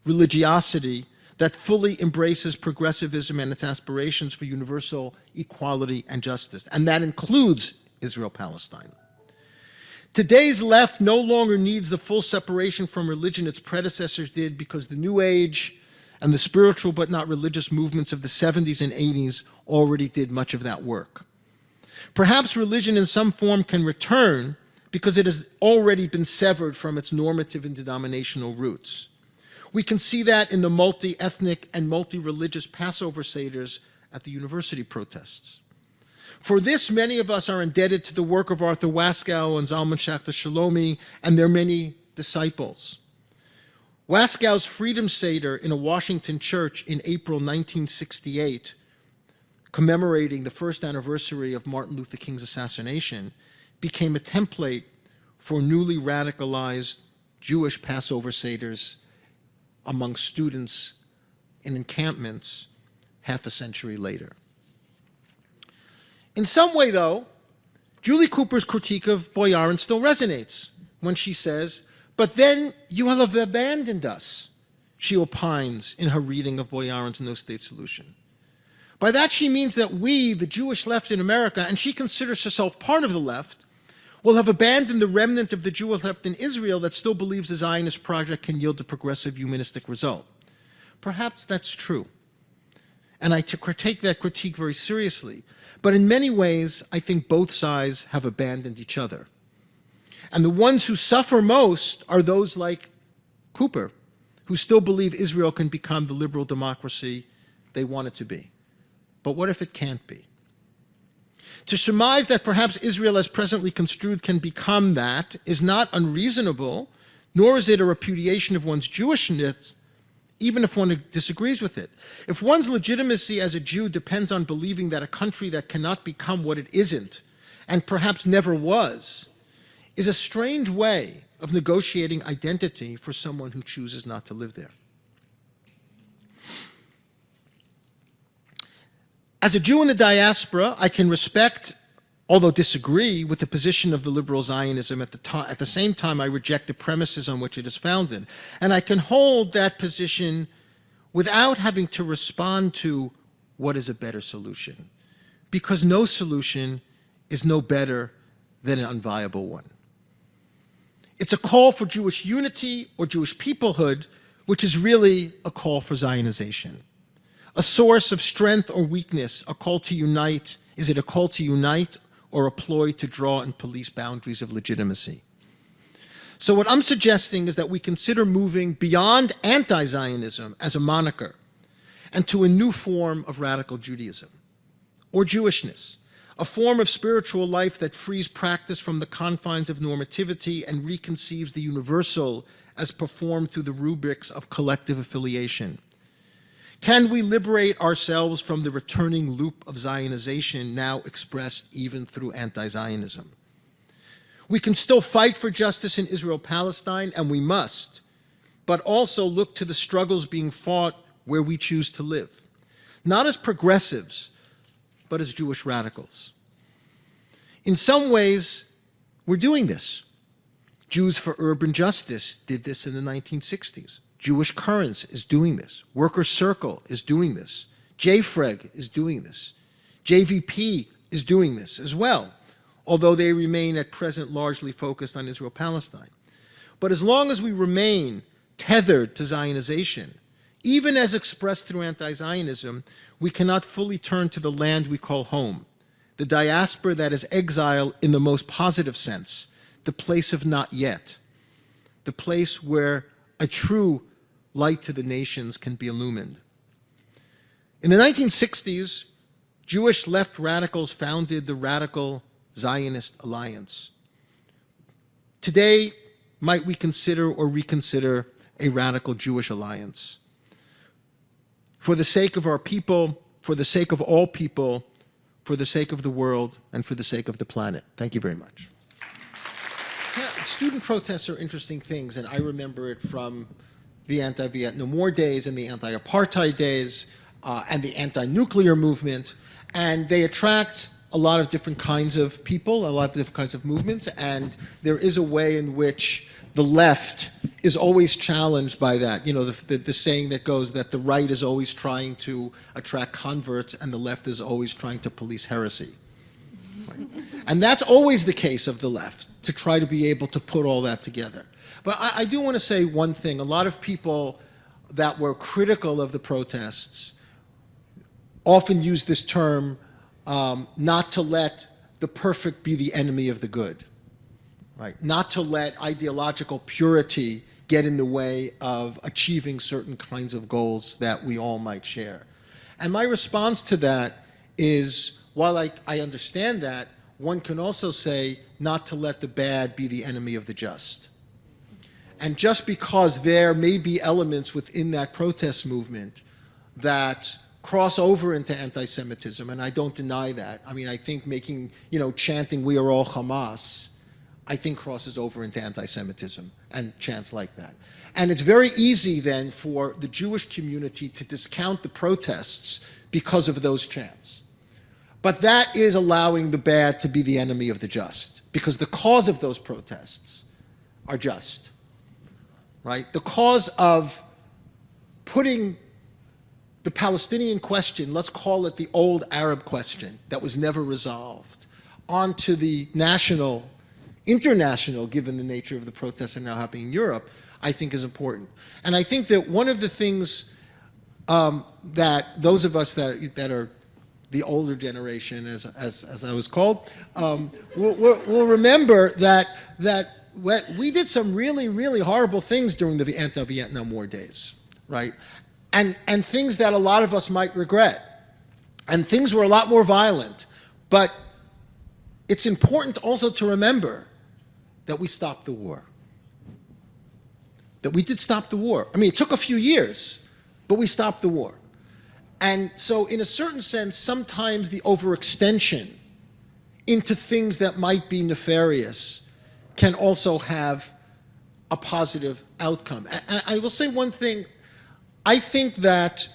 religiosity that fully embraces progressivism and its aspirations for universal equality and justice. And that includes Israel-Palestine. Today's left no longer needs the full separation from religion its predecessors did, because the New Age and the spiritual but not religious movements of the 70s and 80s already did much of that work. Perhaps religion in some form can return because it has already been severed from its normative and denominational roots. We can see that in the multi-ethnic and multi-religious Passover Seders at the university protests. For this, many of us are indebted to the work of Arthur Waskow and Zalman Schachter Shalomi and their many disciples. Waskow's Freedom Seder in a Washington church in April 1968, commemorating the first anniversary of Martin Luther King's assassination, became a template for newly radicalized Jewish Passover Seders among students in encampments half a century later. In some way, though, Julie Cooper's critique of Boyarin still resonates when she says, "But then you have abandoned us," she opines in her reading of Boyarin's No State Solution. By that she means that we, the Jewish left in America, and she considers herself part of the left, will have abandoned the remnant of the Jewish left in Israel that still believes the Zionist project can yield a progressive humanistic result. Perhaps that's true, and I take that critique very seriously. But in many ways, I think both sides have abandoned each other. And the ones who suffer most are those like Cooper, who still believe Israel can become the liberal democracy they want it to be. But what if it can't be? To surmise that perhaps Israel as presently construed can become that is not unreasonable, nor is it a repudiation of one's Jewishness. even if one disagrees with it. If one's legitimacy as a Jew depends on believing that a country that cannot become what it isn't, and perhaps never was, is a strange way of negotiating identity for someone who chooses not to live there. As a Jew in the diaspora, I can respect, although disagree, with the position of the liberal Zionism. At the same time, I reject the premises on which it is founded. And I can hold that position without having to respond to what is a better solution, because no solution is no better than an unviable one. It's a call for Jewish unity or Jewish peoplehood, which is really a call for Zionization. A source of strength or weakness, a call to unite. Is it a call to unite or a ploy to draw and police boundaries of legitimacy? So what I'm suggesting is that we consider moving beyond anti-Zionism as a moniker and to a new form of radical Judaism or Jewishness, a form of spiritual life that frees practice from the confines of normativity and reconceives the universal as performed through the rubrics of collective affiliation. Can we liberate ourselves from the returning loop of Zionization now expressed even through anti-Zionism? We can still fight for justice in Israel-Palestine, and we must, but also look to the struggles being fought where we choose to live, not as progressives, but as Jewish radicals. In some ways, we're doing this. Jews for Urban Justice did this in the 1960s. Jewish Currents is doing this. Workers' Circle is doing this. JFREG is doing this. JVP is doing this as well, although they remain at present largely focused on Israel-Palestine. But as long as we remain tethered to Zionization, even as expressed through anti-Zionism, we cannot fully turn to the land we call home, the diaspora that is exile in the most positive sense, the place of not yet, the place where a true light to the nations can be illumined. In the 1960s, Jewish left radicals founded the Radical Zionist Alliance. Today, might we consider or reconsider a radical Jewish alliance? For the sake of our people, for the sake of all people, for the sake of the world, and for the sake of the planet. Thank you very much. Yeah, student protests are interesting things, and I remember it from the anti-Vietnam War days and the anti-apartheid days and the anti-nuclear movement, and they attract a lot of different kinds of people, a lot of different kinds of movements, and there is a way in which the left is always challenged by that. You know, the saying that goes that the right is always trying to attract converts and the left is always trying to police heresy. Right? And that's always the case of the left, to try to be able to put all that together. But I do want to say one thing. A lot of people that were critical of the protests often use this term, not to let the perfect be the enemy of the good, right? Not to let ideological purity get in the way of achieving certain kinds of goals that we all might share. And my response to that is, while I understand that, one can also say not to let the bad be the enemy of the just. And just because there may be elements within that protest movement that cross over into anti-Semitism, and I don't deny that. I mean, I think chanting, "We are all Hamas," I think crosses over into anti-Semitism and chants like that. And it's very easy then for the Jewish community to discount the protests because of those chants. But that is allowing the bad to be the enemy of the just, because the cause of those protests are just. Right? The cause of putting the Palestinian question, let's call it the old Arab question that was never resolved, onto the national, international, given the nature of the protests that are now happening in Europe, I think is important. And I think that one of the things that those of us that are the older generation, as I was called, will remember that we did some really, really horrible things during the anti-Vietnam War days, right? And things that a lot of us might regret. And things were a lot more violent. But it's important also to remember that we stopped the war. That we did stop the war. I mean, it took a few years, but we stopped the war. And so in a certain sense, sometimes the overextension into things that might be nefarious can also have a positive outcome. And I will say one thing. I think that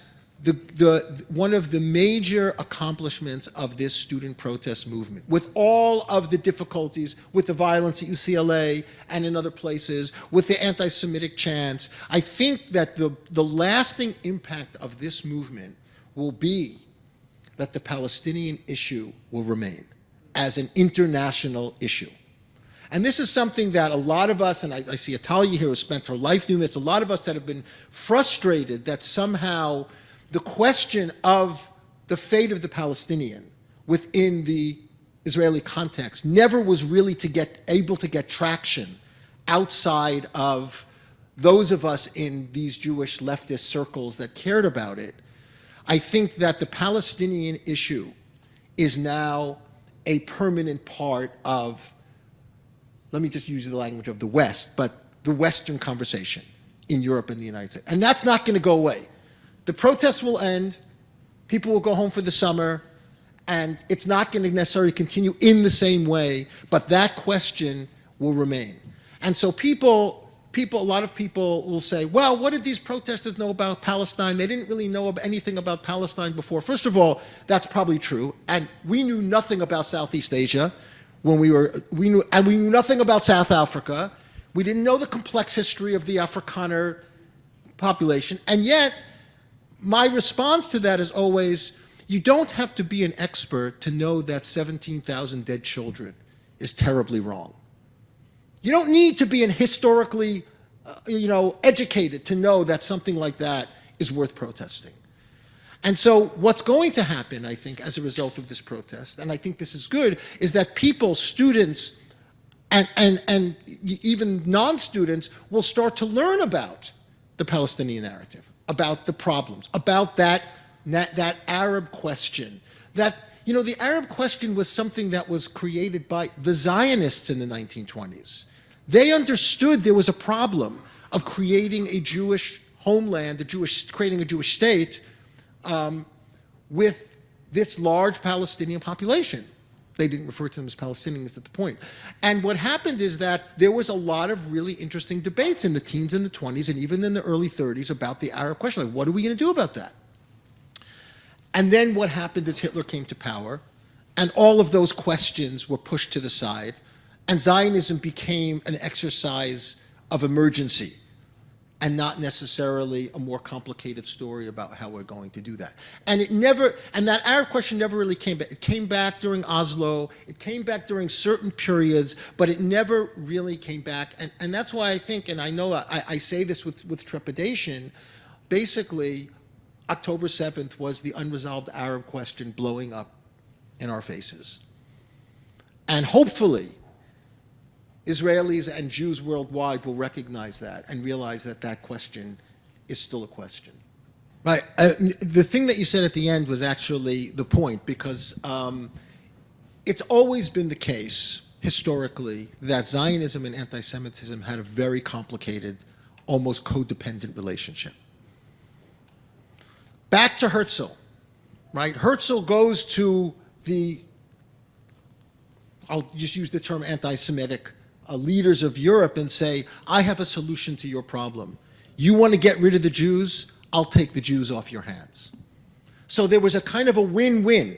one of the major accomplishments of this student protest movement, with all of the difficulties, with the violence at UCLA and in other places, with the anti-Semitic chants, I think that the lasting impact of this movement will be that the Palestinian issue will remain as an international issue. And this is something that a lot of us, and I see Atalia here who spent her life doing this, a lot of us that have been frustrated that somehow the question of the fate of the Palestinian within the Israeli context never was really able to get traction outside of those of us in these Jewish leftist circles that cared about it. I think that the Palestinian issue is now a permanent part of, let me just use the language of the West, but the Western conversation in Europe and the United States. And that's not going to go away. The protests will end, people will go home for the summer, and it's not going to necessarily continue in the same way, but that question will remain. And so a lot of people will say, well, what did these protesters know about Palestine? They didn't really know anything about Palestine before. First of all, that's probably true, and we knew nothing about Southeast Asia when we knew nothing about South Africa. We didn't know the complex history of the Afrikaner population, and yet my response to that is always, you don't have to be an expert to know that 17,000 dead children is terribly wrong. You don't need to be an historically, educated to know that something like that is worth protesting. And so what's going to happen, I think, as a result of this protest, and I think this is good, is that people, students, and even non-students will start to learn about the Palestinian narrative, about the problems, about that Arab question. That, the Arab question was something that was created by the Zionists in the 1920s. They understood there was a problem of creating a Jewish homeland, creating a Jewish state with this large Palestinian population. They didn't refer to them as Palestinians at the point. And what happened is that there was a lot of really interesting debates in the teens and the 20s and even in the early 30s about the Arab question. Like, what are we going to do about that? And then what happened is Hitler came to power, and all of those questions were pushed to the side, and Zionism became an exercise of emergency and not necessarily a more complicated story about how we're going to do that. And that Arab question never really came back. It came back during Oslo, it came back during certain periods, but it never really came back. And that's why I think, and I know I say this with trepidation, basically, October 7th was the unresolved Arab question blowing up in our faces. And hopefully, Israelis and Jews worldwide will recognize that and realize that that question is still a question. Right. The thing that you said at the end was actually the point, because it's always been the case, historically, that Zionism and anti-Semitism had a very complicated, almost codependent relationship. Back to Herzl, right? Herzl goes to I'll just use the term anti-Semitic leaders of Europe and say, I have a solution to your problem. You want to get rid of the Jews? I'll take the Jews off your hands. So there was a kind of a win-win,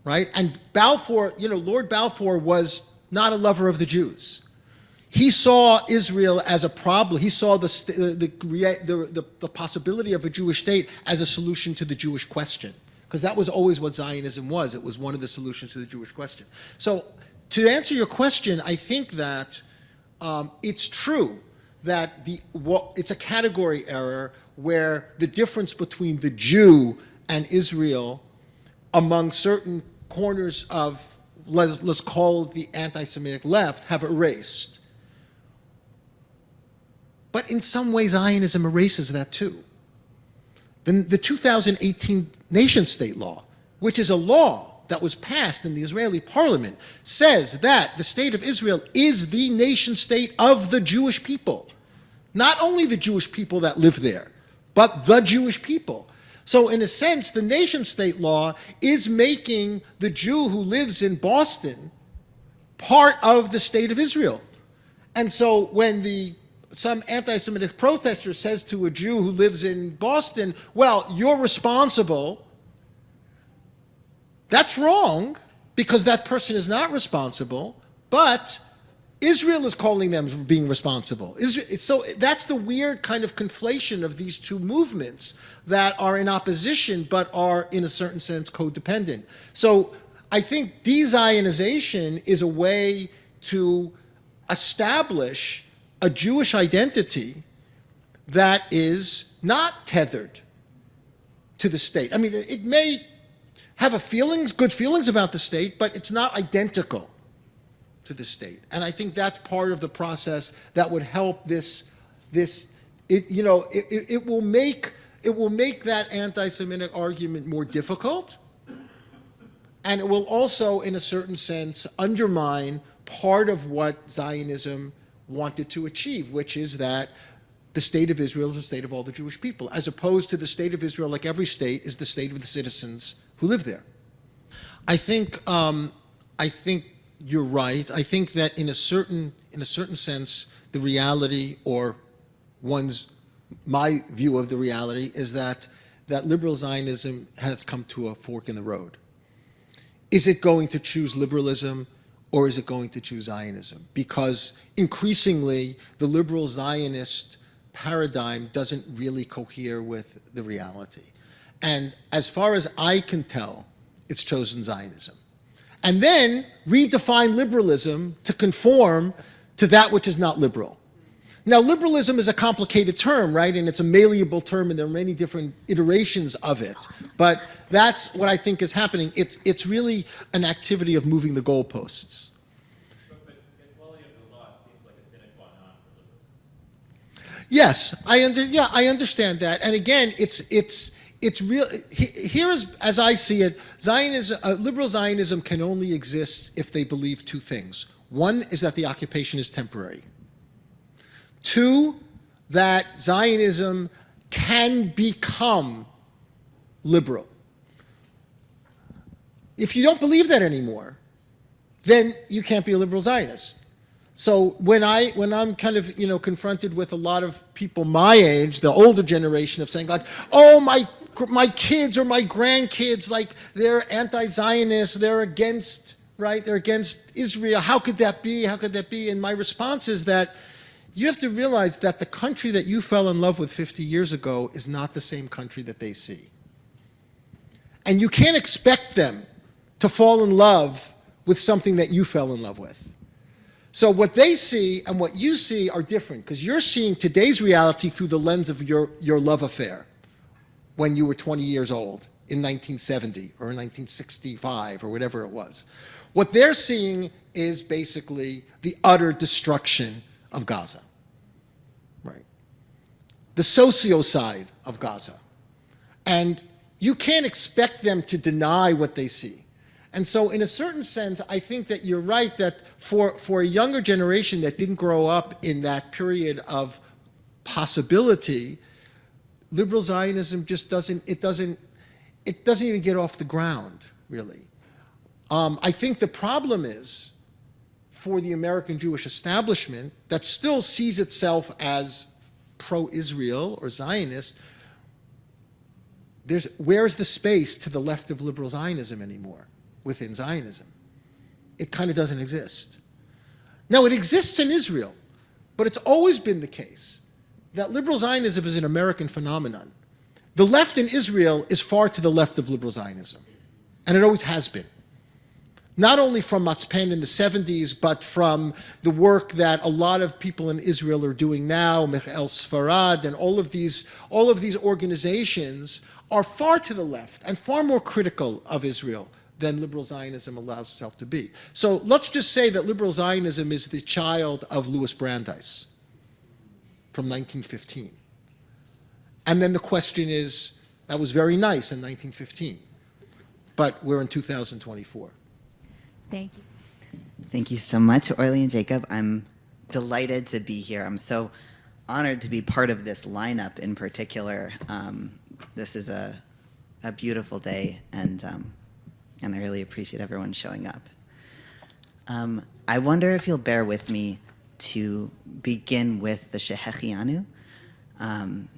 right? And Balfour, Lord Balfour was not a lover of the Jews. He saw Israel as a problem. He saw the possibility of a Jewish state as a solution to the Jewish question, because that was always what Zionism was. It was one of the solutions to the Jewish question. So to answer your question, I think that it's true that it's a category error where the difference between the Jew and Israel among certain corners of, let's call it the anti-Semitic left, have erased. But in some ways, Zionism erases that too. The 2018 nation-state law, which is a law that was passed in the Israeli parliament, says that the state of Israel is the nation-state of the Jewish people. Not only the Jewish people that live there, but the Jewish people. So in a sense, the nation-state law is making the Jew who lives in Boston part of the state of Israel. And so when some anti-Semitic protester says to a Jew who lives in Boston, well, you're responsible, that's wrong, because that person is not responsible, but Israel is calling them being responsible. So that's the weird kind of conflation of these two movements that are in opposition but are, in a certain sense, codependent. So I think de-Zionization is a way to establish a Jewish identity that is not tethered to the state. I mean, it may have good feelings about the state, but it's not identical to the state. And I think that's part of the process that would help it will make that anti-Semitic argument more difficult, and it will also, in a certain sense, undermine part of what Zionism wanted to achieve, which is that the state of Israel is the state of all the Jewish people, as opposed to the state of Israel, like every state, is the state of the citizens who live there. I think you're right. I think that in a certain sense, the reality, or my view of the reality, is that liberal Zionism has come to a fork in the road. Is it going to choose liberalism, or is it going to choose Zionism? Because increasingly, the liberal Zionist paradigm doesn't really cohere with the reality. And as far as I can tell, it's chosen Zionism. And then redefine liberalism to conform to that which is not liberal. Now, liberalism is a complicated term, right? And it's a malleable term, and there are many different iterations of it. But that's what I think is happening. It's really an activity of moving the goalposts.
But equality of the law seems like a sine qua non for liberalism.
Yes, I understand that. And again, it's real. Here is, as I see it, liberal Zionism can only exist if they believe two things. One is that the occupation is temporary. Two, that Zionism can become liberal. If you don't believe that anymore, then you can't be a liberal Zionist. So when I'm kind of confronted with a lot of people my age, the older generation, of saying like, oh, my kids or my grandkids, like, they're anti-Zionists, they're against, right? They're against Israel. How could that be? How could that be? And my response is that you have to realize that the country that you fell in love with 50 years ago is not the same country that they see. And you can't expect them to fall in love with something that you fell in love with. So what they see and what you see are different, because you're seeing today's reality through the lens of your love affair when you were 20 years old in 1970 or in 1965 or whatever it was. What they're seeing is basically the utter destruction of Gaza, right? The socio-side of Gaza. And you can't expect them to deny what they see. And so in a certain sense, I think that you're right that for a younger generation that didn't grow up in that period of possibility, liberal Zionism just doesn't even get off the ground, really. I think the problem is, for the American Jewish establishment that still sees itself as pro-Israel or Zionist, where's the space to the left of liberal Zionism anymore within Zionism? It kind of doesn't exist. Now, it exists in Israel, but it's always been the case that liberal Zionism is an American phenomenon. The left in Israel is far to the left of liberal Zionism, and it always has been. Not only from Matzpen in the 70s, but from the work that a lot of people in Israel are doing now, Michael Sfarad, and all of these organizations are far to the left and far more critical of Israel than liberal Zionism allows itself to be. So let's just say that liberal Zionism is the child of Louis Brandeis from 1915. And then the question is, that was very nice in 1915, but we're in 2024.
Thank you. Thank you so much, Orly and Jacob. I'm delighted to be here. I'm so honored to be part of this lineup in particular. This is a beautiful day, and I really appreciate everyone showing up. I wonder if you'll bear with me to begin with the Shehechianu.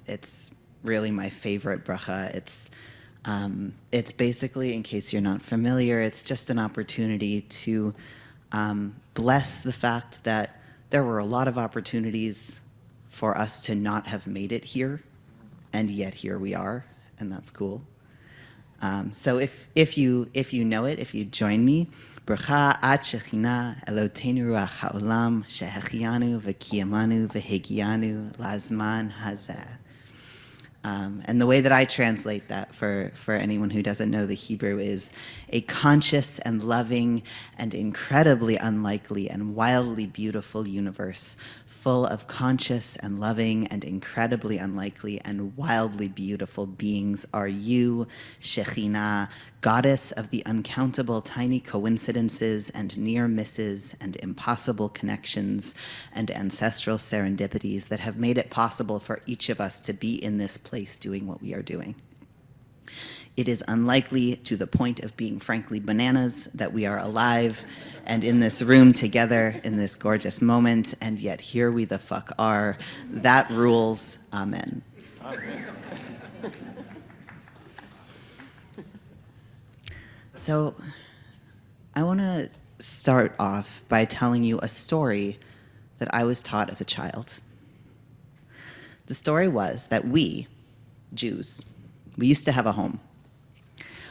It's really my favorite bracha. It's basically, in case you're not familiar, it's just an opportunity to bless the fact that there were a lot of opportunities for us to not have made it here, and yet here we are, and that's cool. So if you know it, if you join me, bracha at shechina eloteinu ruach haolam shehechianu v'kiyamanu v'hegianu lazman hazeh. And the way that I translate that for anyone who doesn't know the Hebrew is a conscious and loving and incredibly unlikely and wildly beautiful universe full of conscious and loving and incredibly unlikely and wildly beautiful beings are you, Shekhinah, goddess of the uncountable tiny coincidences and near misses and impossible connections and ancestral serendipities that have made it possible for each of us to be in this place doing what we are doing. It is unlikely to the point of being frankly bananas that we are alive and in this room together in this gorgeous moment, and yet here we the fuck are. That rules. Amen. Amen. So I want to start off by telling you a story that I was taught as a child. The story was that we, Jews, we used to have a home.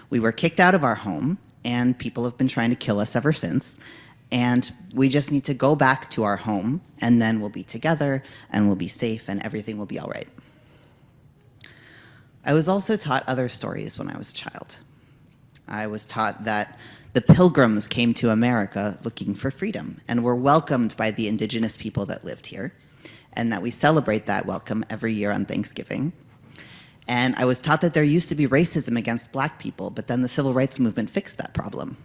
We were kicked out of our home, and people have been trying to kill us ever since, and we just need to go back to our home, and then we'll be together, and we'll be safe, and everything will be all right. I was also taught other stories when I was a child. I was taught that the pilgrims came to America looking for freedom and were welcomed by the indigenous people that lived here, and that we celebrate that welcome every year on Thanksgiving. And I was taught that there used to be racism against black people, but then the civil rights movement fixed that problem.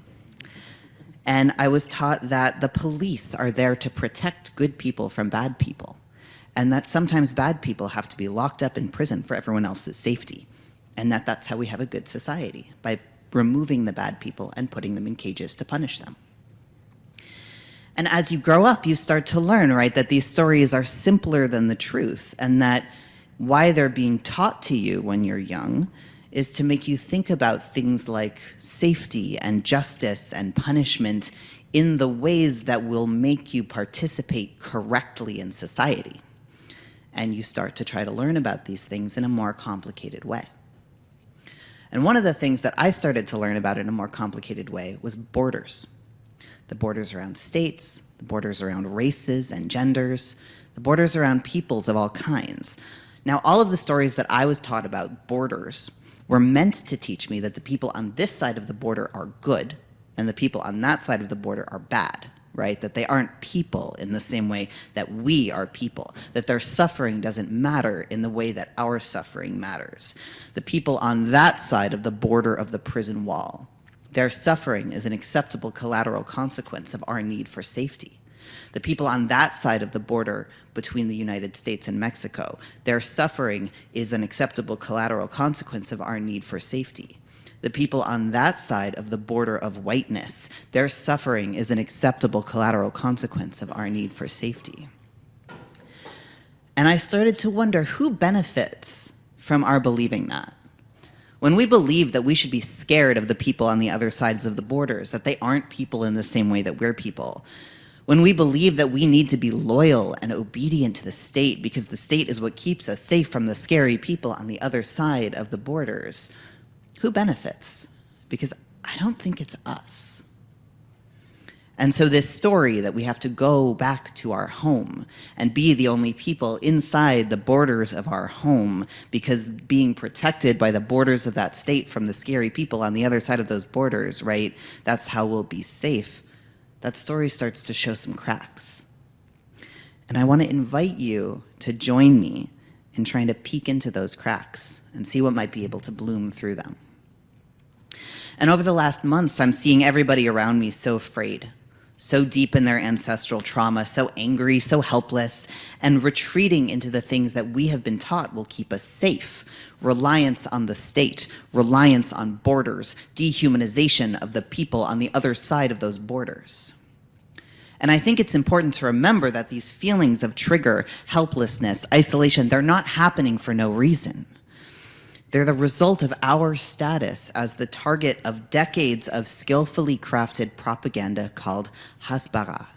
And I was taught that the police are there to protect good people from bad people, and that sometimes bad people have to be locked up in prison for everyone else's safety, and that that's how we have a good society, by removing the bad people and putting them in cages to punish them. And as you grow up, you start to learn, right, that these stories are simpler than the truth, and that why they're being taught to you when you're young is to make you think about things like safety and justice and punishment in the ways that will make you participate correctly in society. And you start to try to learn about these things in a more complicated way. And one of the things that I started to learn about in a more complicated way was borders. The borders around states, the borders around races and genders, the borders around peoples of all kinds. Now, all of the stories that I was taught about borders were meant to teach me that the people on this side of the border are good and the people on that side of the border are bad, right? That they aren't people in the same way that we are people, that their suffering doesn't matter in the way that our suffering matters. The people on that side of the border of the prison wall, their suffering is an acceptable collateral consequence of our need for safety. The people on that side of the border between the United States and Mexico, their suffering is an acceptable collateral consequence of our need for safety. The people on that side of the border of whiteness, their suffering is an acceptable collateral consequence of our need for safety. And I started to wonder, who benefits from our believing that? When we believe that we should be scared of the people on the other sides of the borders, that they aren't people in the same way that we're people, when we believe that we need to be loyal and obedient to the state because the state is what keeps us safe from the scary people on the other side of the borders, who benefits? Because I don't think it's us. And so this story that we have to go back to our home and be the only people inside the borders of our home because being protected by the borders of that state from the scary people on the other side of those borders, right? That's how we'll be safe. That story starts to show some cracks. And I want to invite you to join me in trying to peek into those cracks and see what might be able to bloom through them. And over the last months, I'm seeing everybody around me so afraid so deep in their ancestral trauma, so angry, so helpless, and retreating into the things that we have been taught will keep us safe. Reliance on the state, reliance on borders, dehumanization of the people on the other side of those borders. And I think it's important to remember that these feelings of trigger, helplessness, isolation, they're not happening for no reason. They're the result of our status as the target of decades of skillfully crafted propaganda called hasbara,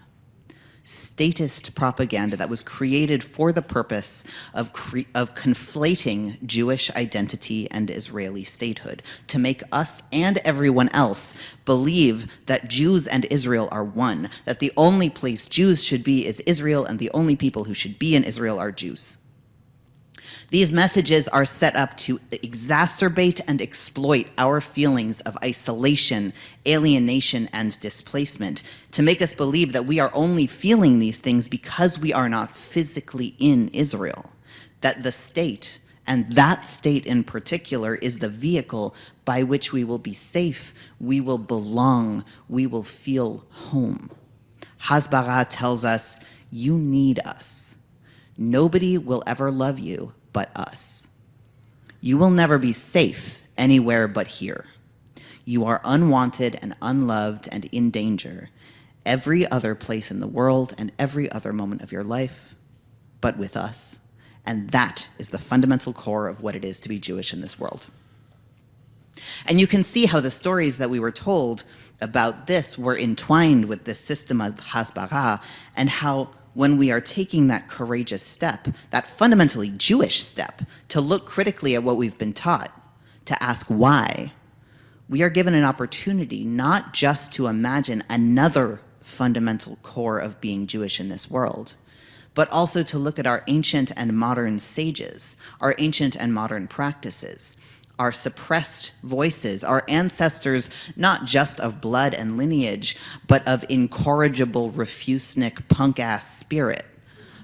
statist propaganda that was created for the purpose of conflating Jewish identity and Israeli statehood, to make us and everyone else believe that Jews and Israel are one, that the only place Jews should be is Israel, and the only people who should be in Israel are Jews. These messages are set up to exacerbate and exploit our feelings of isolation, alienation, and displacement, to make us believe that we are only feeling these things because we are not physically in Israel, that the state, and that state in particular, is the vehicle by which we will be safe, we will belong, we will feel home. Hasbara tells us, you need us. Nobody will ever love you but us. You will never be safe anywhere but here. You are unwanted and unloved and in danger every other place in the world and every other moment of your life, but with us. And that is the fundamental core of what it is to be Jewish in this world. And you can see how the stories that we were told about this were entwined with this system of hasbara, and how when we are taking that courageous step, that fundamentally Jewish step, to look critically at what we've been taught, to ask why, we are given an opportunity not just to imagine another fundamental core of being Jewish in this world, but also to look at our ancient and modern sages, our ancient and modern practices, our suppressed voices, our ancestors, not just of blood and lineage, but of incorrigible, refusnik, punk-ass spirit.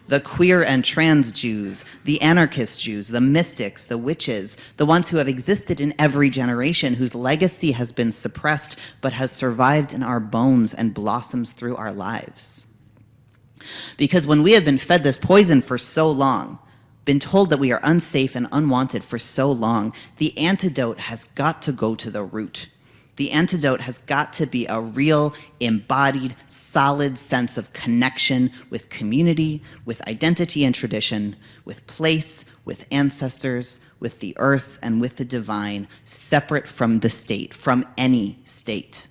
The queer and trans Jews, the anarchist Jews, the mystics, the witches, the ones who have existed in every generation, whose legacy has been suppressed, but has survived in our bones and blossoms through our lives. Because when we have been fed this poison for so long, been told that we are unsafe and unwanted for so long, the antidote has got to go to the root. The antidote has got to be a real, embodied, solid sense of connection with community, with identity and tradition, with place, with ancestors, with the earth, and with the divine, separate from the state, from any state.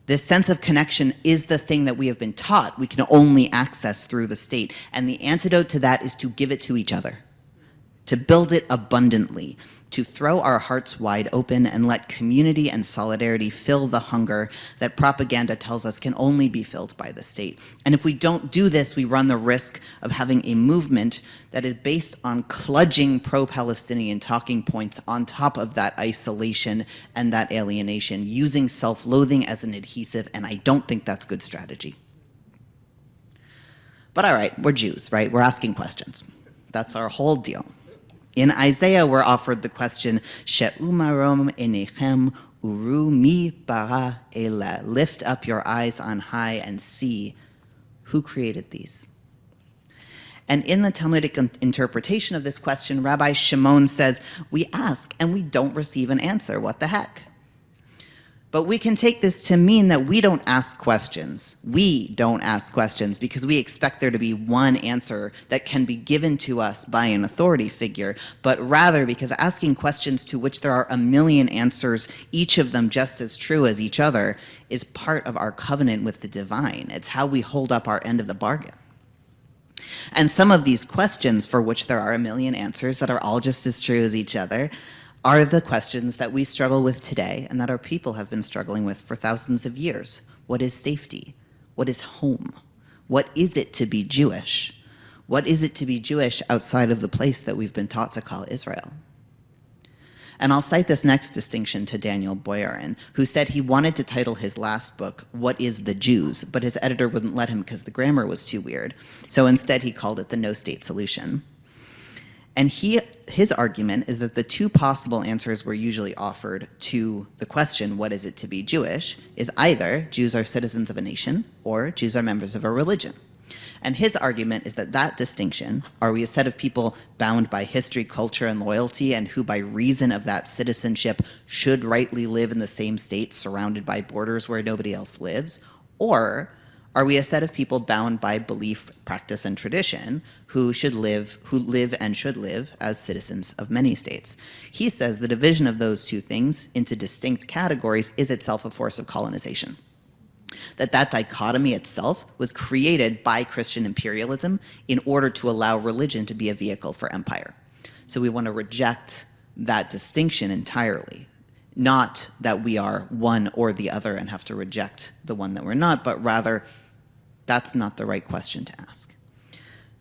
This sense of connection is the thing that we have been taught we can only access through the state. And the antidote to that is to give it to each other, to build it abundantly, to throw our hearts wide open and let community and solidarity fill the hunger that propaganda tells us can only be filled by the state. And if we don't do this, we run the risk of having a movement that is based on kludging pro-Palestinian talking points on top of that isolation and that alienation, using self-loathing as an adhesive, and I don't think that's good strategy. But all right, we're Jews, right? We're asking questions. That's our whole deal. In Isaiah, we're offered the question, She'u marom enechem uru mi bara elah. Lift up your eyes on high and see who created these. And in the Talmudic interpretation of this question, Rabbi Shimon says, we ask and we don't receive an answer. What the heck? But we can take this to mean that we don't ask questions. We don't ask questions because we expect there to be one answer that can be given to us by an authority figure, but rather because asking questions to which there are a million answers, each of them just as true as each other, is part of our covenant with the divine. It's how we hold up our end of the bargain. And some of these questions for which there are a million answers that are all just as true as each other are the questions that we struggle with today and that our people have been struggling with for thousands of years. What is safety? What is home? What is it to be Jewish? What is it to be Jewish outside of the place that we've been taught to call Israel? And I'll cite this next distinction to Daniel Boyarin, who said he wanted to title his last book, What is the Jews? But his editor wouldn't let him because the grammar was too weird. So instead he called it The No State Solution. And his argument is that the two possible answers we're usually offered to the question, what is it to be Jewish, is either Jews are citizens of a nation or Jews are members of a religion. And his argument is that that distinction, are we a set of people bound by history, culture, and loyalty, and who by reason of that citizenship should rightly live in the same state surrounded by borders where nobody else lives, or are we a set of people bound by belief, practice, and tradition who live and should live as citizens of many states? He says the division of those two things into distinct categories is itself a force of colonization. That dichotomy itself was created by Christian imperialism in order to allow religion to be a vehicle for empire. So we want to reject that distinction entirely. Not that we are one or the other and have to reject the one that we're not, but rather that's not the right question to ask.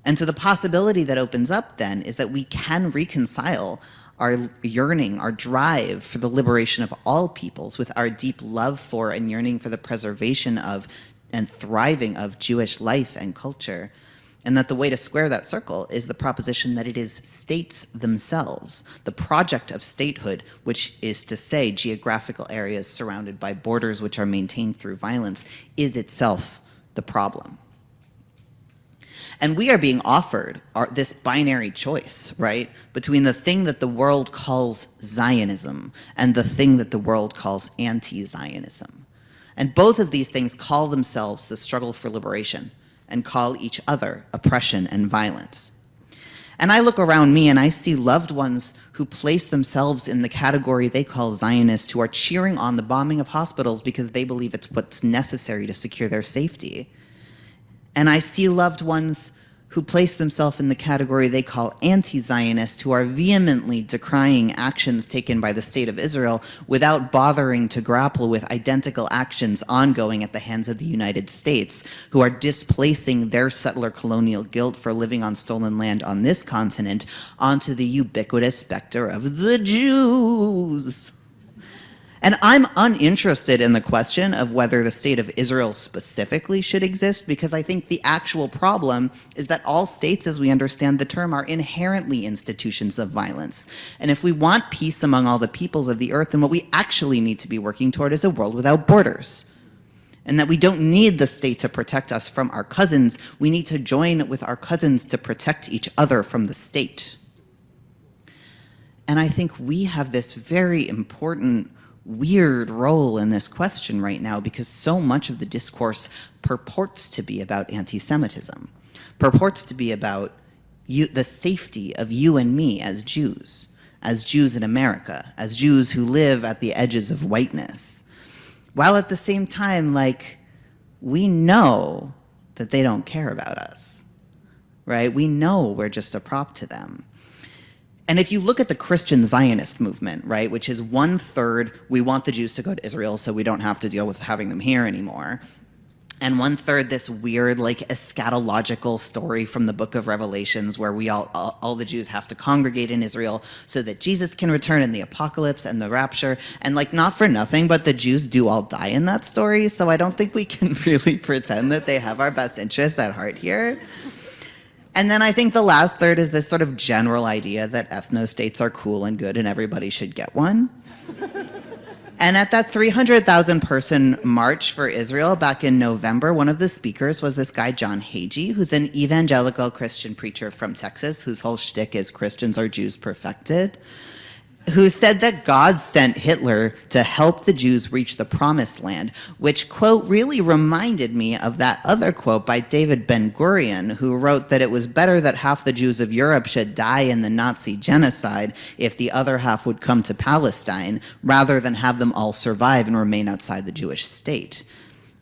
And so the possibility that opens up then is that we can reconcile our yearning, our drive for the liberation of all peoples with our deep love for and yearning for the preservation of and thriving of Jewish life and culture. And that the way to square that circle is the proposition that it is states themselves, the project of statehood, which is to say geographical areas surrounded by borders which are maintained through violence, is itself the problem. And we are being offered this binary choice, right, between the thing that the world calls Zionism and the thing that the world calls anti-Zionism. And both of these things call themselves the struggle for liberation and call each other oppression and violence. And I look around me and I see loved ones who place themselves in the category they call Zionists, who are cheering on the bombing of hospitals because they believe it's what's necessary to secure their safety. And I see loved ones who place themselves in the category they call anti-Zionist, who are vehemently decrying actions taken by the State of Israel without bothering to grapple with identical actions ongoing at the hands of the United States, who are displacing their settler colonial guilt for living on stolen land on this continent onto the ubiquitous specter of the Jews. And I'm uninterested in the question of whether the state of Israel specifically should exist, because I think the actual problem is that all states, as we understand the term, are inherently institutions of violence. And if we want peace among all the peoples of the earth, then what we actually need to be working toward is a world without borders. And that we don't need the state to protect us from our cousins. We need to join with our cousins to protect each other from the state. And I think we have this very important weird role in this question right now, because so much of the discourse purports to be about anti-Semitism, purports to be about the safety of you and me as Jews in America, as Jews who live at the edges of whiteness. While at the same time, like, we know that they don't care about us, right? We know we're just a prop to them. And if you look at the Christian Zionist movement, right, which is 1/3, we want the Jews to go to Israel so we don't have to deal with having them here anymore, and 1/3 this weird, like, eschatological story from the book of Revelations where we all the Jews have to congregate in Israel so that Jesus can return in the apocalypse and the rapture. And, like, not for nothing, but the Jews do all die in that story, so I don't think we can really pretend that they have our best interests at heart here. And then I think the last third is this sort of general idea that ethno-states are cool and good and everybody should get one. And at that 300,000 person march for Israel back in November, one of the speakers was this guy, John Hagee, who's an evangelical Christian preacher from Texas, whose whole shtick is Christians are Jews perfected, who said that God sent Hitler to help the Jews reach the promised land, which, quote, really reminded me of that other quote by David Ben-Gurion, who wrote that it was better that half the Jews of Europe should die in the Nazi genocide if the other half would come to Palestine, rather than have them all survive and remain outside the Jewish state.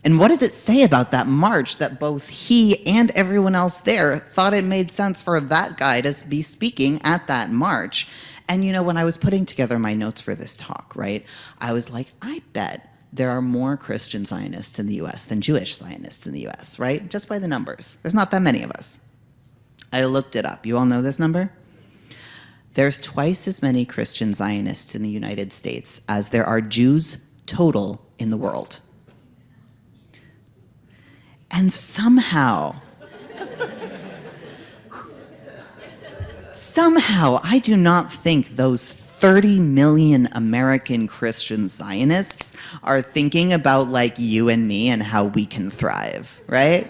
And what does it say about that march that both he and everyone else there thought it made sense for that guy to be speaking at that march? And, you know, when I was putting together my notes for this talk, right, I was like, I bet there are more Christian Zionists in the US than Jewish Zionists in the US, right? Just by the numbers. There's not that many of us. I looked it up. You all know this number? There's twice as many Christian Zionists in the United States as there are Jews total in the world. And somehow, Somehow, I do not think those 30 million American Christian Zionists are thinking about like you and me and how we can thrive, right?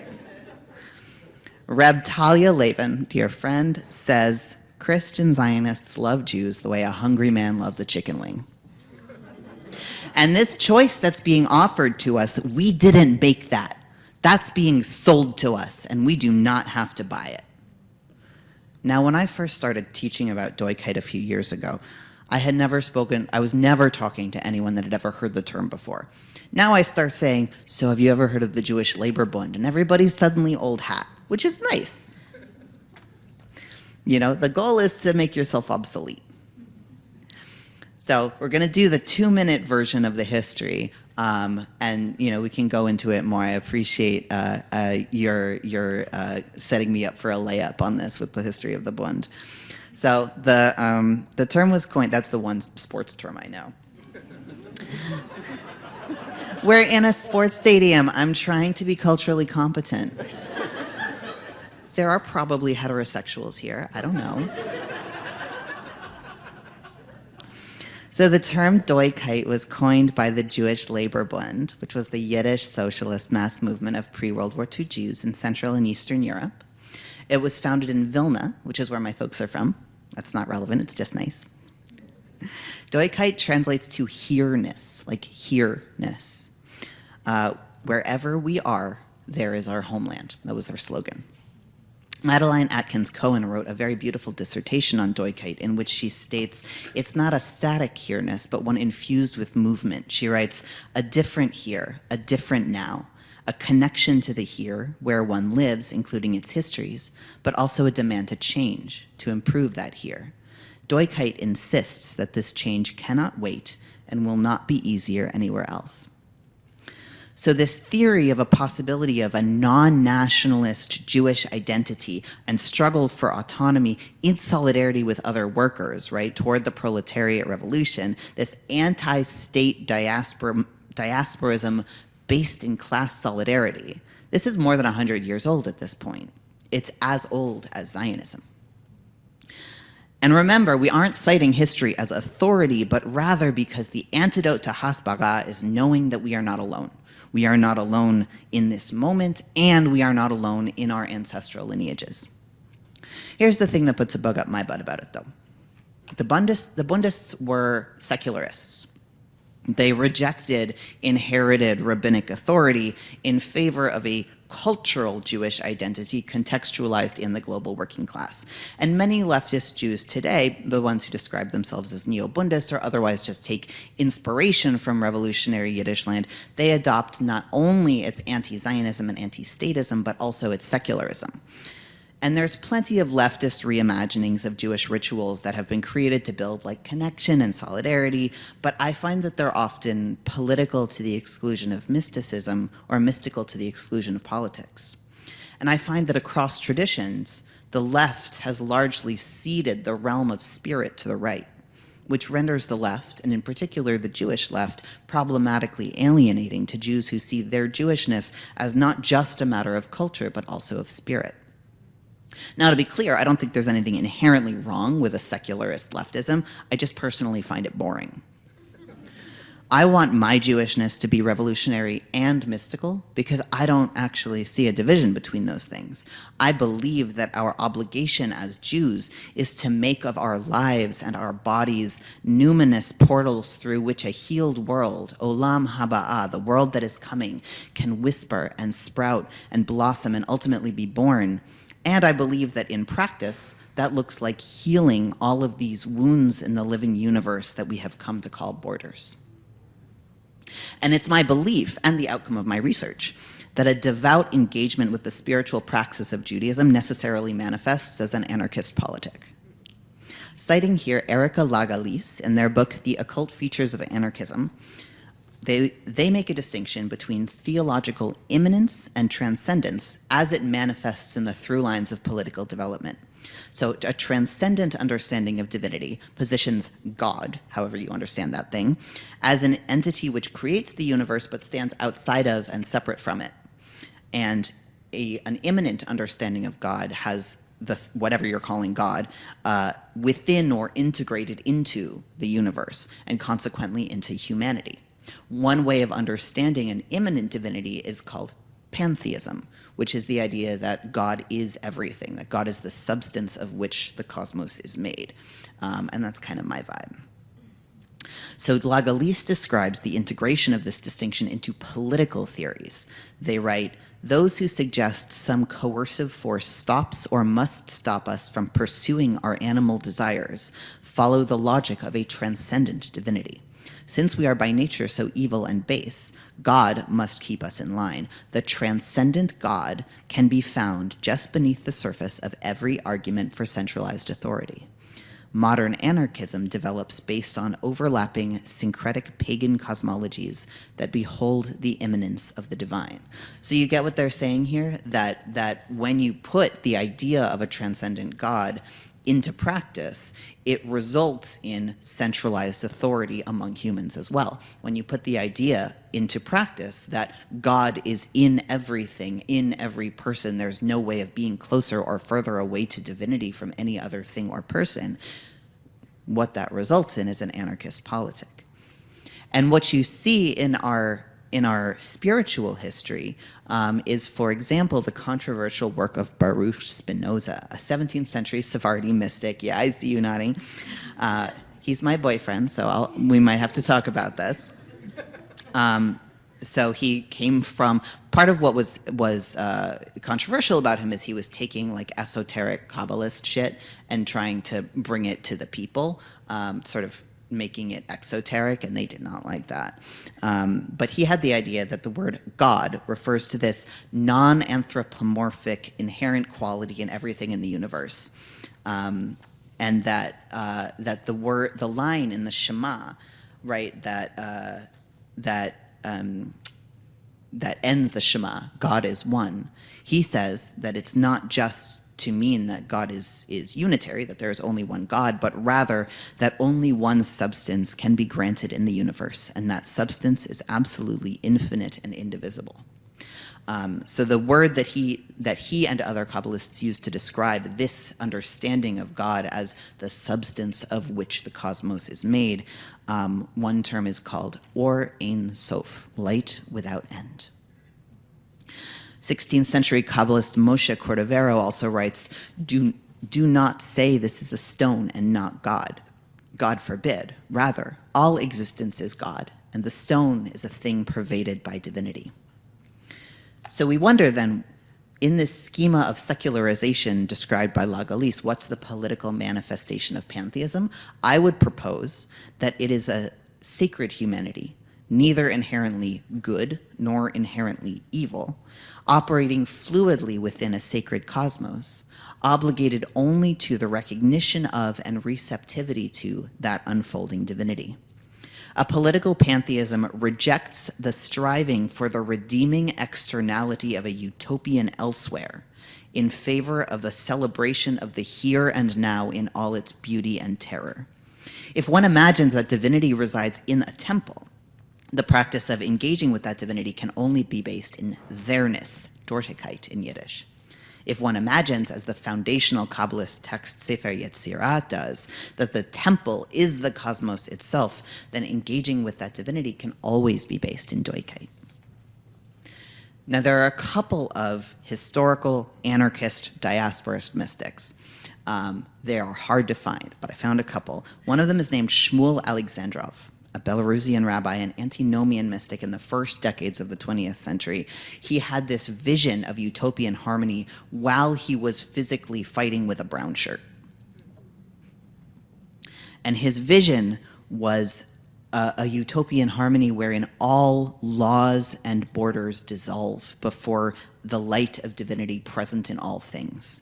Reb Talia Levin, dear friend, says, Christian Zionists love Jews the way a hungry man loves a chicken wing. And this choice that's being offered to us, we didn't make that. That's being sold to us, and we do not have to buy it. Now, when I first started teaching about Doikite a few years ago, I was never talking to anyone that had ever heard the term before. Now I start saying, so have you ever heard of the Jewish Labor Bund? And everybody's suddenly old hat, which is nice. You know, the goal is to make yourself obsolete. So we're going to do the 2-minute version of the history, and you know we can go into it more. I appreciate your setting me up for a layup on this with the history of the Bund. So the term was coined. That's the one sports term I know. We're in a sports stadium. I'm trying to be culturally competent. There are probably heterosexuals here. I don't know. So the term Doikite was coined by the Jewish Labor Bund, which was the Yiddish socialist mass movement of pre-World War II Jews in Central and Eastern Europe. It was founded in Vilna, which is where my folks are from. That's not relevant, it's just nice. Doikite translates to here-ness, like here-ness. Wherever we are, there is our homeland. That was their slogan. Madeline Atkins Cohen wrote a very beautiful dissertation on Doikite in which she states, it's not a static here-ness, but one infused with movement. She writes, a different here, a different now, a connection to the here where one lives, including its histories, but also a demand to change, to improve that here. Doikite insists that this change cannot wait and will not be easier anywhere else. So this theory of a possibility of a non-nationalist Jewish identity and struggle for autonomy in solidarity with other workers, right, toward the proletariat revolution, this anti-state diasporism based in class solidarity, this is more than 100 years old at this point. It's as old as Zionism. And remember, we aren't citing history as authority, but rather because the antidote to Hasbara is knowing that we are not alone. We are not alone in this moment, and we are not alone in our ancestral lineages. Here's the thing that puts a bug up my butt about it, though. The Bundists were secularists. They rejected inherited rabbinic authority in favor of a cultural Jewish identity contextualized in the global working class. And many leftist Jews today, the ones who describe themselves as neo-Bundist or otherwise just take inspiration from revolutionary Yiddish land, they adopt not only its anti-Zionism and anti-statism, but also its secularism. And there's plenty of leftist reimaginings of Jewish rituals that have been created to build like connection and solidarity, but I find that they're often political to the exclusion of mysticism or mystical to the exclusion of politics. And I find that across traditions, the left has largely ceded the realm of spirit to the right, which renders the left, and in particular the Jewish left, problematically alienating to Jews who see their Jewishness as not just a matter of culture, but also of spirit. Now, to be clear, I don't think there's anything inherently wrong with a secularist leftism. I just personally find it boring. I want my Jewishness to be revolutionary and mystical because I don't actually see a division between those things. I believe that our obligation as Jews is to make of our lives and our bodies numinous portals through which a healed world, Olam Haba'ah, the world that is coming, can whisper and sprout and blossom and ultimately be born. And I believe that in practice, that looks like healing all of these wounds in the living universe that we have come to call borders. And it's my belief, and the outcome of my research, that a devout engagement with the spiritual praxis of Judaism necessarily manifests as an anarchist politic. Citing here Erica Lagalis in their book, The Occult Features of Anarchism, they make a distinction between theological immanence and transcendence as it manifests in the through lines of political development. So a transcendent understanding of divinity positions God, however you understand that thing, as an entity which creates the universe but stands outside of and separate from it. And an immanent understanding of God has whatever you're calling God, within or integrated into the universe, and consequently into humanity. One way of understanding an immanent divinity is called pantheism, which is the idea that God is everything, that God is the substance of which the cosmos is made. And that's kind of my vibe. So Lagalis describes the integration of this distinction into political theories. They write, "Those who suggest some coercive force stops or must stop us from pursuing our animal desires follow the logic of a transcendent divinity. Since we are by nature so evil and base, God must keep us in line. The transcendent God can be found just beneath the surface of every argument for centralized authority. Modern anarchism develops based on overlapping syncretic pagan cosmologies that behold the immanence of the divine." So you get what they're saying here? That when you put the idea of a transcendent God into practice, it results in centralized authority among humans as well. When you put the idea into practice that God is in everything, in every person, there's no way of being closer or further away to divinity from any other thing or person, what that results in is an anarchist politic. And what you see in our spiritual history is, for example, the controversial work of Baruch Spinoza, a 17th century Sephardi mystic. Yeah, I see you nodding. He's my boyfriend, so we might have to talk about this. So he came from, part of what was controversial about him is he was taking like esoteric Kabbalist shit and trying to bring it to the people, sort of making it exoteric, and they did not like that. But he had the idea that the word God refers to this non-anthropomorphic inherent quality in everything in the universe. And that the line in the Shema, right, that ends the Shema, God is one, he says that it's not just to mean that God is unitary, that there is only one God, but rather that only one substance can be granted in the universe, and that substance is absolutely infinite and indivisible. So the word that he and other Kabbalists use to describe this understanding of God as the substance of which the cosmos is made, one term is called Or Ein Sof, light without end. 16th century Kabbalist Moshe Cordovero also writes, do not say this is a stone and not God. God forbid. Rather, all existence is God, and the stone is a thing pervaded by divinity. So we wonder then, in this schema of secularization described by Lagalis, what's the political manifestation of pantheism? I would propose that it is a sacred humanity, neither inherently good nor inherently evil, operating fluidly within a sacred cosmos, obligated only to the recognition of and receptivity to that unfolding divinity. A political pantheism rejects the striving for the redeeming externality of a utopian elsewhere in favor of the celebration of the here and now in all its beauty and terror. If one imagines that divinity resides in a temple, the practice of engaging with that divinity can only be based in there-ness, Dortigkeit in Yiddish. If one imagines, as the foundational Kabbalist text Sefer Yetzirah does, that the temple is the cosmos itself, then engaging with that divinity can always be based in Doigkeit. Now, there are a couple of historical anarchist diasporist mystics. They are hard to find, but I found a couple. One of them is named Shmuel Alexandrov, a Belarusian rabbi, an antinomian mystic in the first decades of the 20th century. He had this vision of utopian harmony while he was physically fighting with a brown shirt. And his vision was a utopian harmony wherein all laws and borders dissolve before the light of divinity present in all things.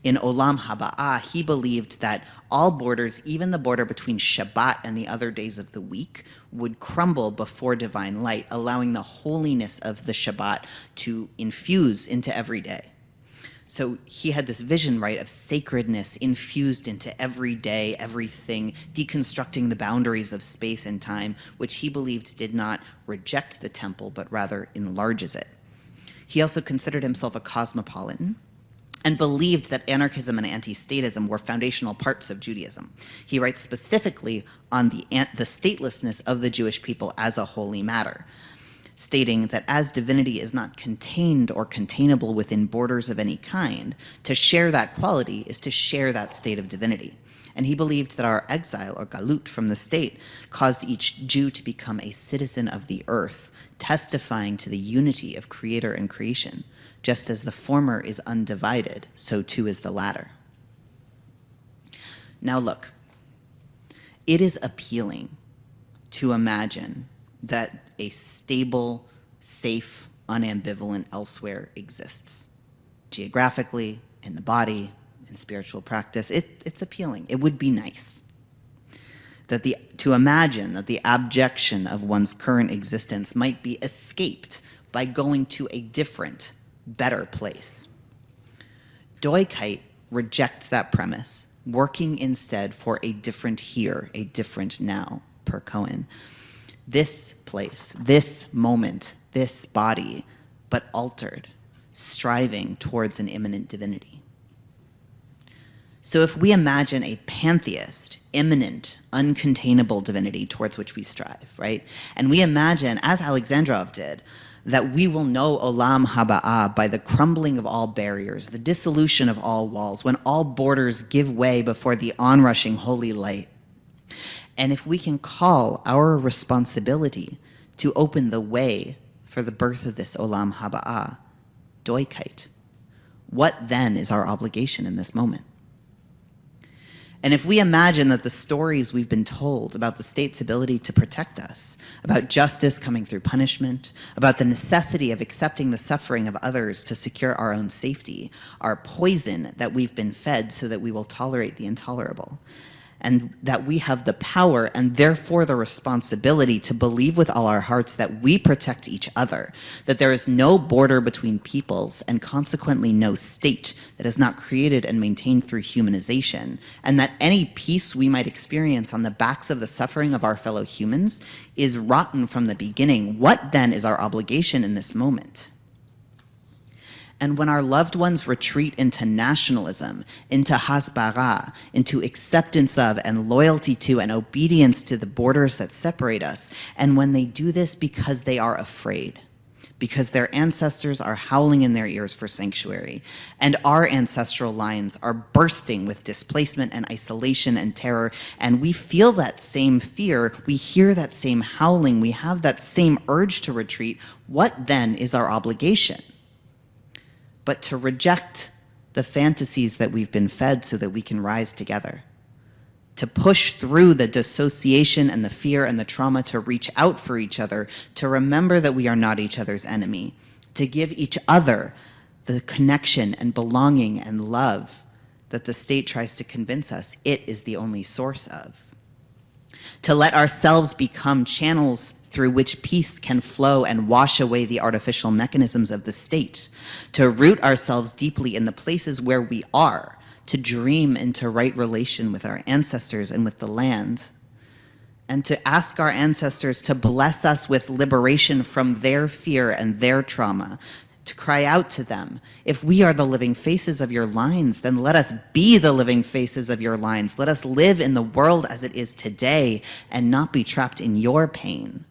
In Olam Haba'ah, he believed that all borders, even the border between Shabbat and the other days of the week, would crumble before divine light, allowing the holiness of the Shabbat to infuse into every day. So he had this vision, right, of sacredness infused into every day, everything, deconstructing the boundaries of space and time, which he believed did not reject the temple, but rather enlarges it. He also considered himself a cosmopolitan, and believed that anarchism and anti-statism were foundational parts of Judaism. He writes specifically on the statelessness of the Jewish people as a holy matter, stating that as divinity is not contained or containable within borders of any kind, to share that quality is to share that state of divinity. And he believed that our exile, or galut, from the state caused each Jew to become a citizen of the earth, testifying to the unity of creator and creation. Just as the former is undivided, so too is the latter. Now look, it is appealing to imagine that a stable, safe, unambivalent elsewhere exists. Geographically, in the body, in spiritual practice, it's appealing. It would be nice to imagine that the abjection of one's current existence might be escaped by going to a different, better place. Doikite rejects that premise, working instead for a different here, a different now, per Cohen. This place, this moment, this body, but altered, striving towards an immanent divinity. So if we imagine a pantheist, immanent, uncontainable divinity towards which we strive, right? And we imagine, as Alexandrov did, that we will know Olam Haba'ah by the crumbling of all barriers, the dissolution of all walls, when all borders give way before the onrushing holy light. And if we can call our responsibility to open the way for the birth of this Olam Haba'ah, Doikite, what then is our obligation in this moment? And if we imagine that the stories we've been told about the state's ability to protect us, about justice coming through punishment, about the necessity of accepting the suffering of others to secure our own safety, are poison that we've been fed so that we will tolerate the intolerable, and that we have the power and therefore the responsibility to believe with all our hearts that we protect each other, that there is no border between peoples and consequently no state that is not created and maintained through humanization, and that any peace we might experience on the backs of the suffering of our fellow humans is rotten from the beginning. What then is our obligation in this moment? And when our loved ones retreat into nationalism, into hasbara, into acceptance of and loyalty to and obedience to the borders that separate us, and when they do this because they are afraid, because their ancestors are howling in their ears for sanctuary, and our ancestral lines are bursting with displacement and isolation and terror, and we feel that same fear, we hear that same howling, we have that same urge to retreat, what then is our obligation? But to reject the fantasies that we've been fed so that we can rise together, to push through the dissociation and the fear and the trauma, to reach out for each other, to remember that we are not each other's enemy, to give each other the connection and belonging and love that the state tries to convince us it is the only source of. To let ourselves become channels through which peace can flow and wash away the artificial mechanisms of the state, to root ourselves deeply in the places where we are, to dream into right relation with our ancestors and with the land, and to ask our ancestors to bless us with liberation from their fear and their trauma, to cry out to them, if we are the living faces of your lines, then let us be the living faces of your lines. Let us live in the world as it is today and not be trapped in your pain.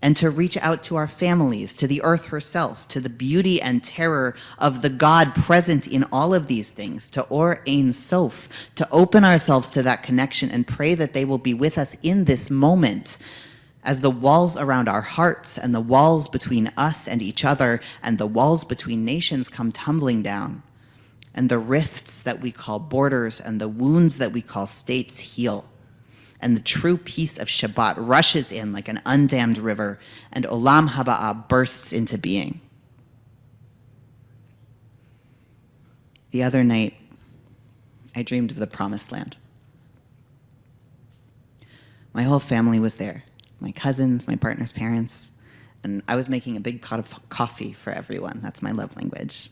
And to reach out to our families, to the earth herself, to the beauty and terror of the God present in all of these things, to Or Ein Sof, to open ourselves to that connection and pray that they will be with us in this moment as the walls around our hearts and the walls between us and each other and the walls between nations come tumbling down, and the rifts that we call borders and the wounds that we call states heal. And the true peace of Shabbat rushes in like an undammed river, and Olam Haba'ah bursts into being. The other night, I dreamed of the Promised Land. My whole family was there, my cousins, my partner's parents, and I was making a big pot of coffee for everyone. That's my love language.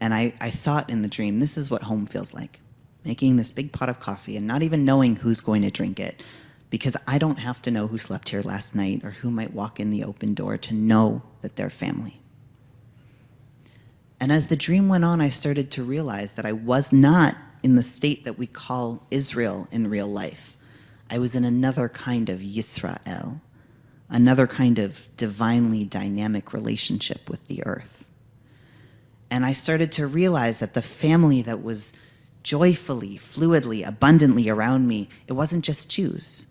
And I thought in the dream, this is what home feels like. Making this big pot of coffee and not even knowing who's going to drink it, because I don't have to know who slept here last night or who might walk in the open door to know that they're family. And as the dream went on, I started to realize that I was not in the state that we call Israel in real life. I was in another kind of Yisrael, another kind of divinely dynamic relationship with the earth. And I started to realize that the family that was joyfully, fluidly, abundantly around me, it wasn't just Jews.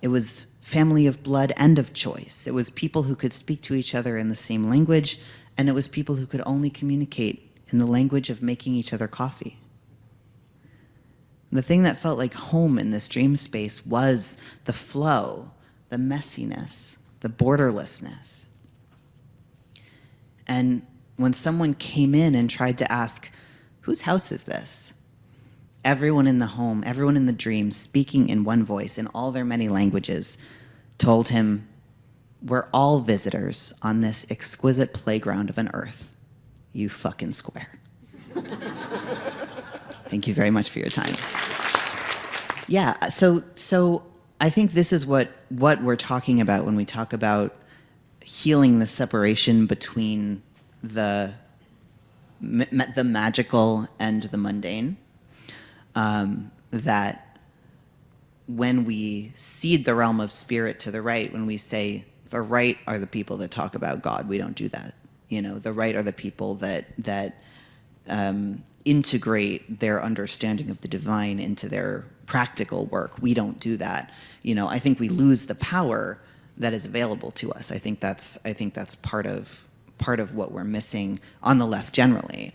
It was family of blood and of choice. It was people who could speak to each other in the same language, and it was people who could only communicate in the language of making each other coffee. The thing that felt like home in this dream space was the flow, the messiness, the borderlessness. And when someone came in and tried to ask, whose house is this? Everyone in the home, everyone in the dream, speaking in one voice in all their many languages, told him, we're all visitors on this exquisite playground of an earth. You fucking square. Thank you very much for your time. Yeah, so I think this is what we're talking about when we talk about healing the separation between the magical and the mundane. That when we cede the realm of spirit to the right, when we say the right are the people that talk about God, we don't do that. You know, the right are the people that integrate their understanding of the divine into their practical work. We don't do that. You know, I think we lose the power that is available to us. I think that's part of what we're missing on the left generally.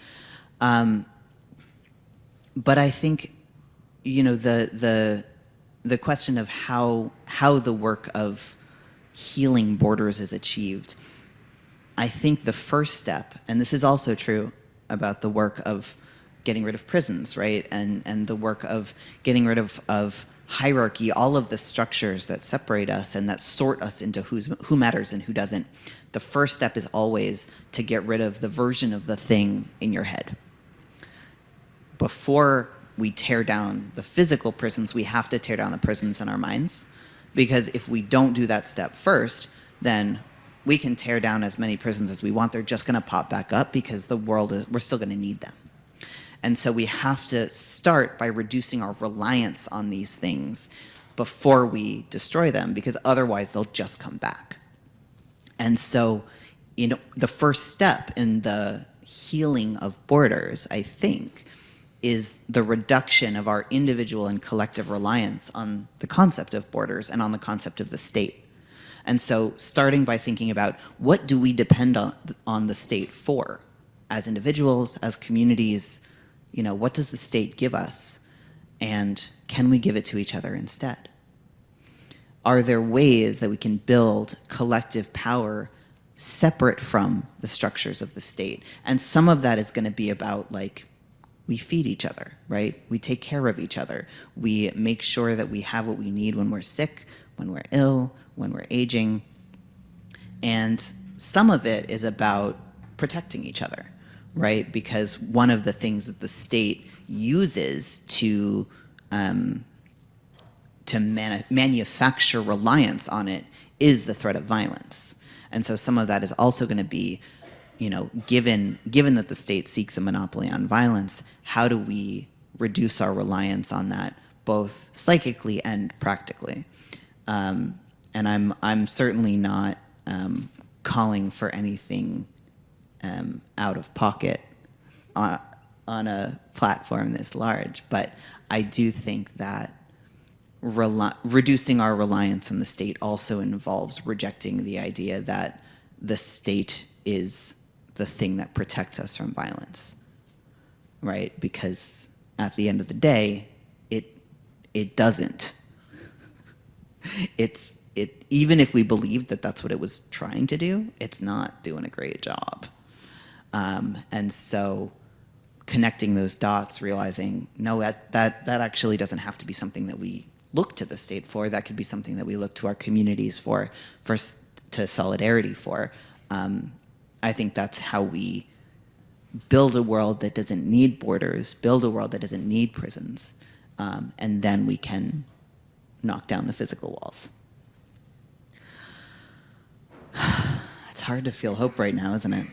But I think, you know, the question of how the work of healing borders is achieved, I think the first step, and this is also true about the work of getting rid of prisons, right? And the work of getting rid of hierarchy, all of the structures that separate us and that sort us into who matters and who doesn't. The first step is always to get rid of the version of the thing in your head. Before we tear down the physical prisons, we have to tear down the prisons in our minds. Because if we don't do that step first, then we can tear down as many prisons as we want. They're just going to pop back up because we're still going to need them. And so we have to start by reducing our reliance on these things before we destroy them, because otherwise they'll just come back. And so, you know, the first step in the healing of borders, I think, is the reduction of our individual and collective reliance on the concept of borders and on the concept of the state. And so starting by thinking about what do we depend on the state for as individuals, as communities, you know, what does the state give us? And can we give it to each other instead? Are there ways that we can build collective power separate from the structures of the state? And some of that is going to be about, like, we feed each other, right? We take care of each other. We make sure that we have what we need when we're sick, when we're ill, when we're aging. And some of it is about protecting each other, right? Because one of the things that the state uses to manufacture reliance on it is the threat of violence. And so some of that is also going to be, you know, given that the state seeks a monopoly on violence, how do we reduce our reliance on that, both psychically and practically? And I'm certainly not calling for anything out of pocket on a platform this large, but I do think that reducing our reliance on the state also involves rejecting the idea that the state is the thing that protects us from violence, right? Because at the end of the day, it doesn't. Even if we believed that that's what it was trying to do, it's not doing a great job. And so connecting those dots, realizing, no, that actually doesn't have to be something that we look to the state for. That could be something that we look to our communities for to solidarity for. I think that's how we build a world that doesn't need borders, build a world that doesn't need prisons, and then we can knock down the physical walls. It's hard to feel hope right now, isn't it?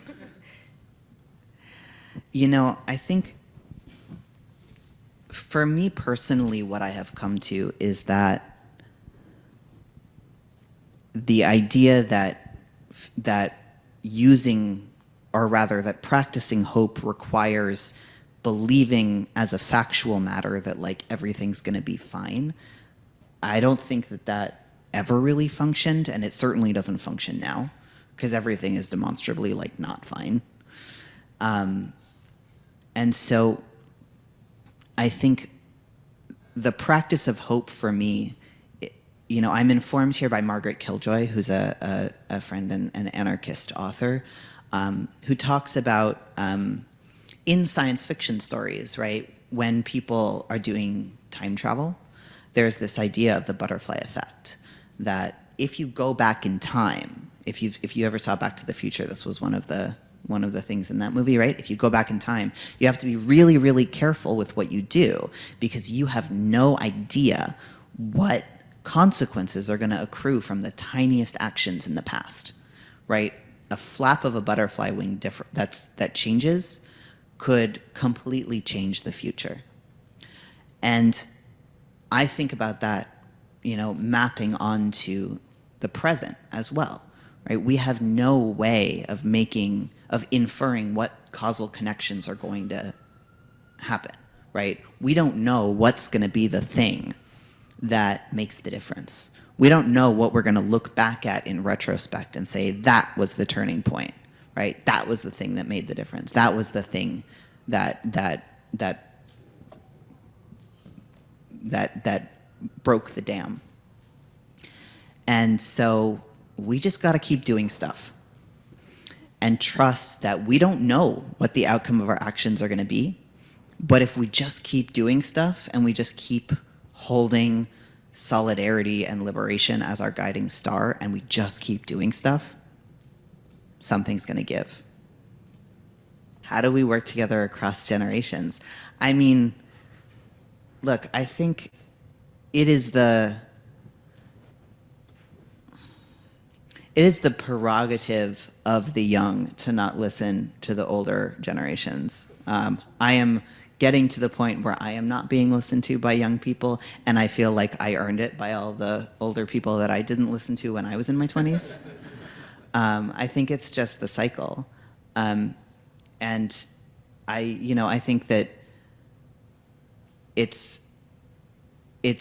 I think for me personally, what I have come to is that the idea that using, or rather that practicing hope requires believing as a factual matter that like everything's going to be fine. I don't think that ever really functioned, and it certainly doesn't function now because everything is demonstrably like not fine. And so I think the practice of hope for me, I'm informed here by Margaret Killjoy, who's a friend and an anarchist author, who talks about in science fiction stories, right, when people are doing time travel, there's this idea of the butterfly effect, that if you go back in time, if you ever saw Back to the Future, this was one of the things in that movie, right? If you go back in time, you have to be really, really careful with what you do because you have no idea what consequences are going to accrue from the tiniest actions in the past, right? A flap of a butterfly wing that changes could completely change the future. And I think about that, mapping onto the present as well, right? We have no way of inferring what causal connections are going to happen, right? We don't know what's going to be the thing that makes the difference. We don't know what we're going to look back at in retrospect and say, that was the turning point, right? That was the thing that made the difference. That was the thing that broke the dam. And so we just got to keep doing stuff and trust that we don't know what the outcome of our actions are going to be. But if we just keep doing stuff and we just keep holding solidarity and liberation as our guiding star and we just keep doing stuff, something's going to give. How do we work together across generations? I mean, look, I think it is the prerogative of the young to not listen to the older generations. I am getting to the point where I am not being listened to by young people, and I feel like I earned it by all the older people that I didn't listen to when I was in my 20s. I think it's just the cycle. And I think that it's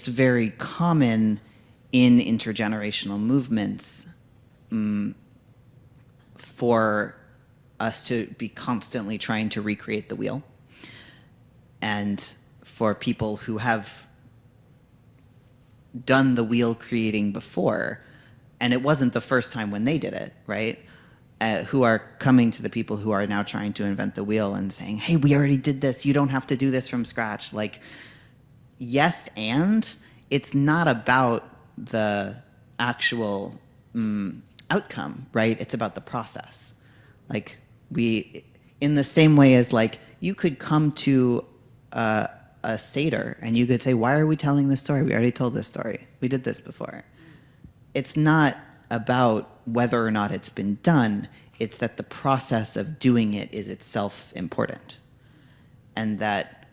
very common in intergenerational movements for us to be constantly trying to recreate the wheel. And for people who have done the wheel creating before, and it wasn't the first time when they did it, right? Who are coming to the people who are now trying to invent the wheel and saying, hey, we already did this. You don't have to do this from scratch. Like, yes, and it's not about the actual outcome, right? It's about the process. Like, in the same way as like, you could come to a Seder and you could say, why are we telling this story? We already told this story. We did this before. It's not about whether or not it's been done. It's that the process of doing it is itself important. And that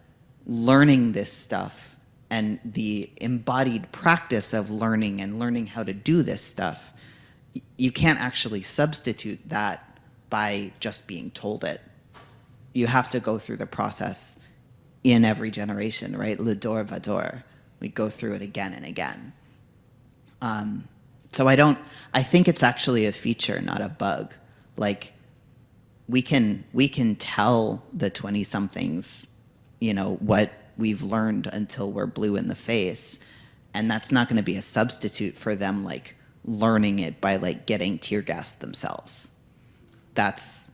learning this stuff and the embodied practice of learning and learning how to do this stuff, you can't actually substitute that by just being told it. You have to go through the process in every generation, right? L'dor vador. We go through it again and again. So I think it's actually a feature, not a bug. Like, we can tell the 20-somethings, what we've learned until we're blue in the face, and that's not going to be a substitute for them, like, learning it by, like, getting tear gassed themselves. That's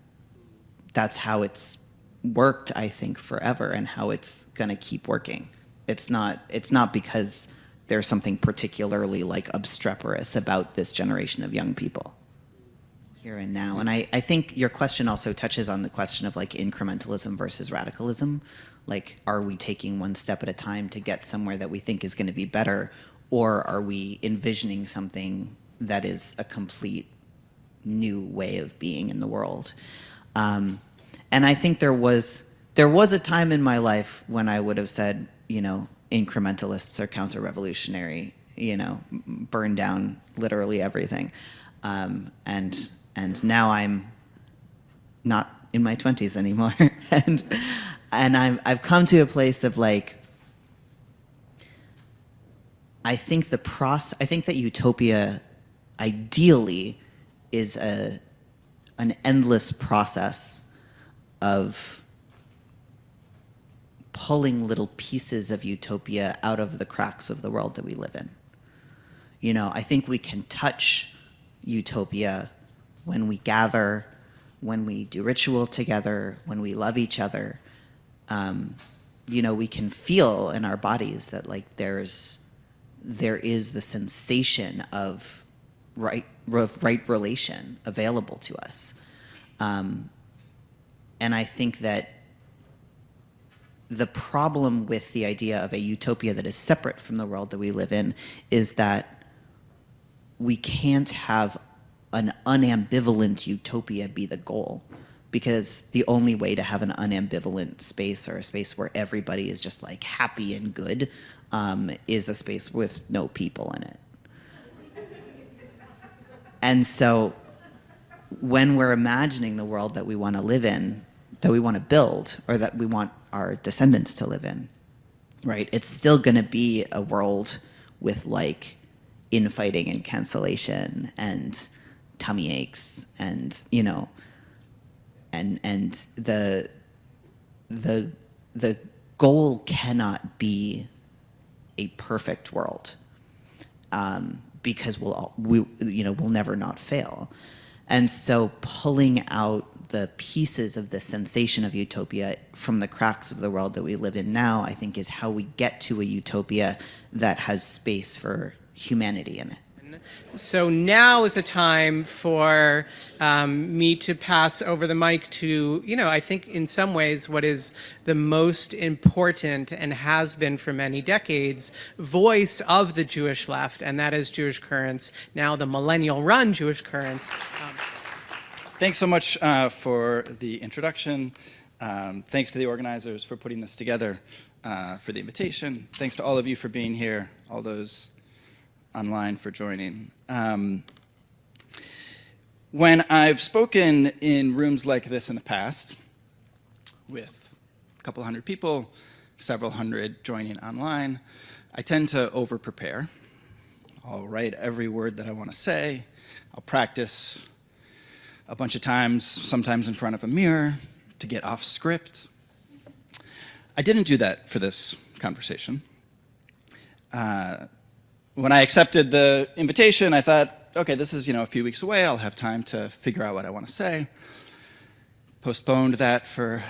how it's worked, I think, forever, and how it's going to keep working. It's not because there's something particularly like obstreperous about this generation of young people here and now. And I think your question also touches on the question of like incrementalism versus radicalism. Like, are we taking one step at a time to get somewhere that we think is going to be better, or are we envisioning something that is a complete new way of being in the world? And I think there was there was a time in my life when I would have said, incrementalists are counter-revolutionary, burn down literally everything. And now I'm not in my 20s anymore. and I've come to a place of like, I think that utopia ideally is an endless process of pulling little pieces of utopia out of the cracks of the world that we live in. I think we can touch utopia when we gather, when we do ritual together, when we love each other. We can feel in our bodies that like there is the sensation of right relation available to us. And I think that the problem with the idea of a utopia that is separate from the world that we live in is that we can't have an unambivalent utopia be the goal, because the only way to have an unambivalent space, or a space where everybody is just like happy and good, is a space with no people in it. And so when we're imagining the world that we want to live in, that we want to build, or that we want our descendants to live in, right? It's still going to be a world with like infighting and cancellation and tummy aches and, and the goal cannot be a perfect world, because we'll never not fail. And so pulling out the pieces of the sensation of utopia from the cracks of the world that we live in now, I think, is how we get to a utopia that has space for humanity in it.
So now is a time for me to pass over the mic to, I think in some ways what is the most important and has been for many decades voice of the Jewish left, and that is Jewish Currents, now the millennial-run Jewish Currents.
Thanks so much for the introduction. Thanks to the organizers for putting this together, for the invitation. Thanks to all of you for being here, all those online for joining. When I've spoken in rooms like this in the past, with a couple hundred people, several hundred joining online, I tend to over-prepare. I'll write every word that I want to say. I'll practice a bunch of times, sometimes in front of a mirror, to get off script. I didn't do that for this conversation. When I accepted the invitation, I thought, okay, this is a few weeks away. I'll have time to figure out what I want to say. Postponed that for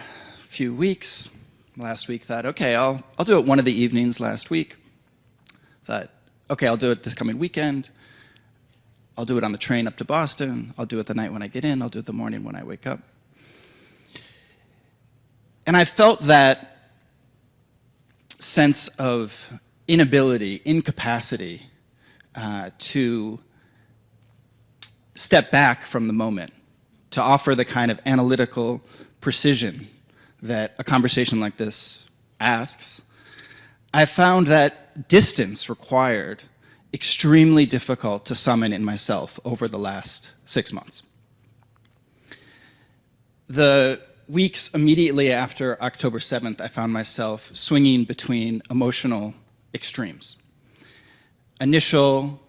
a few weeks. Last week, thought, okay, I'll do it one of the evenings last week. Thought, okay, I'll do it this coming weekend. I'll do it on the train up to Boston. I'll do it the night when I get in. I'll do it the morning when I wake up. And I felt that sense of inability, incapacity to step back from the moment, to offer the kind of analytical precision that a conversation like this asks. I found that distance required extremely difficult to summon in myself over the last 6 months. The weeks immediately after October 7th, I found myself swinging between emotional extremes. Initial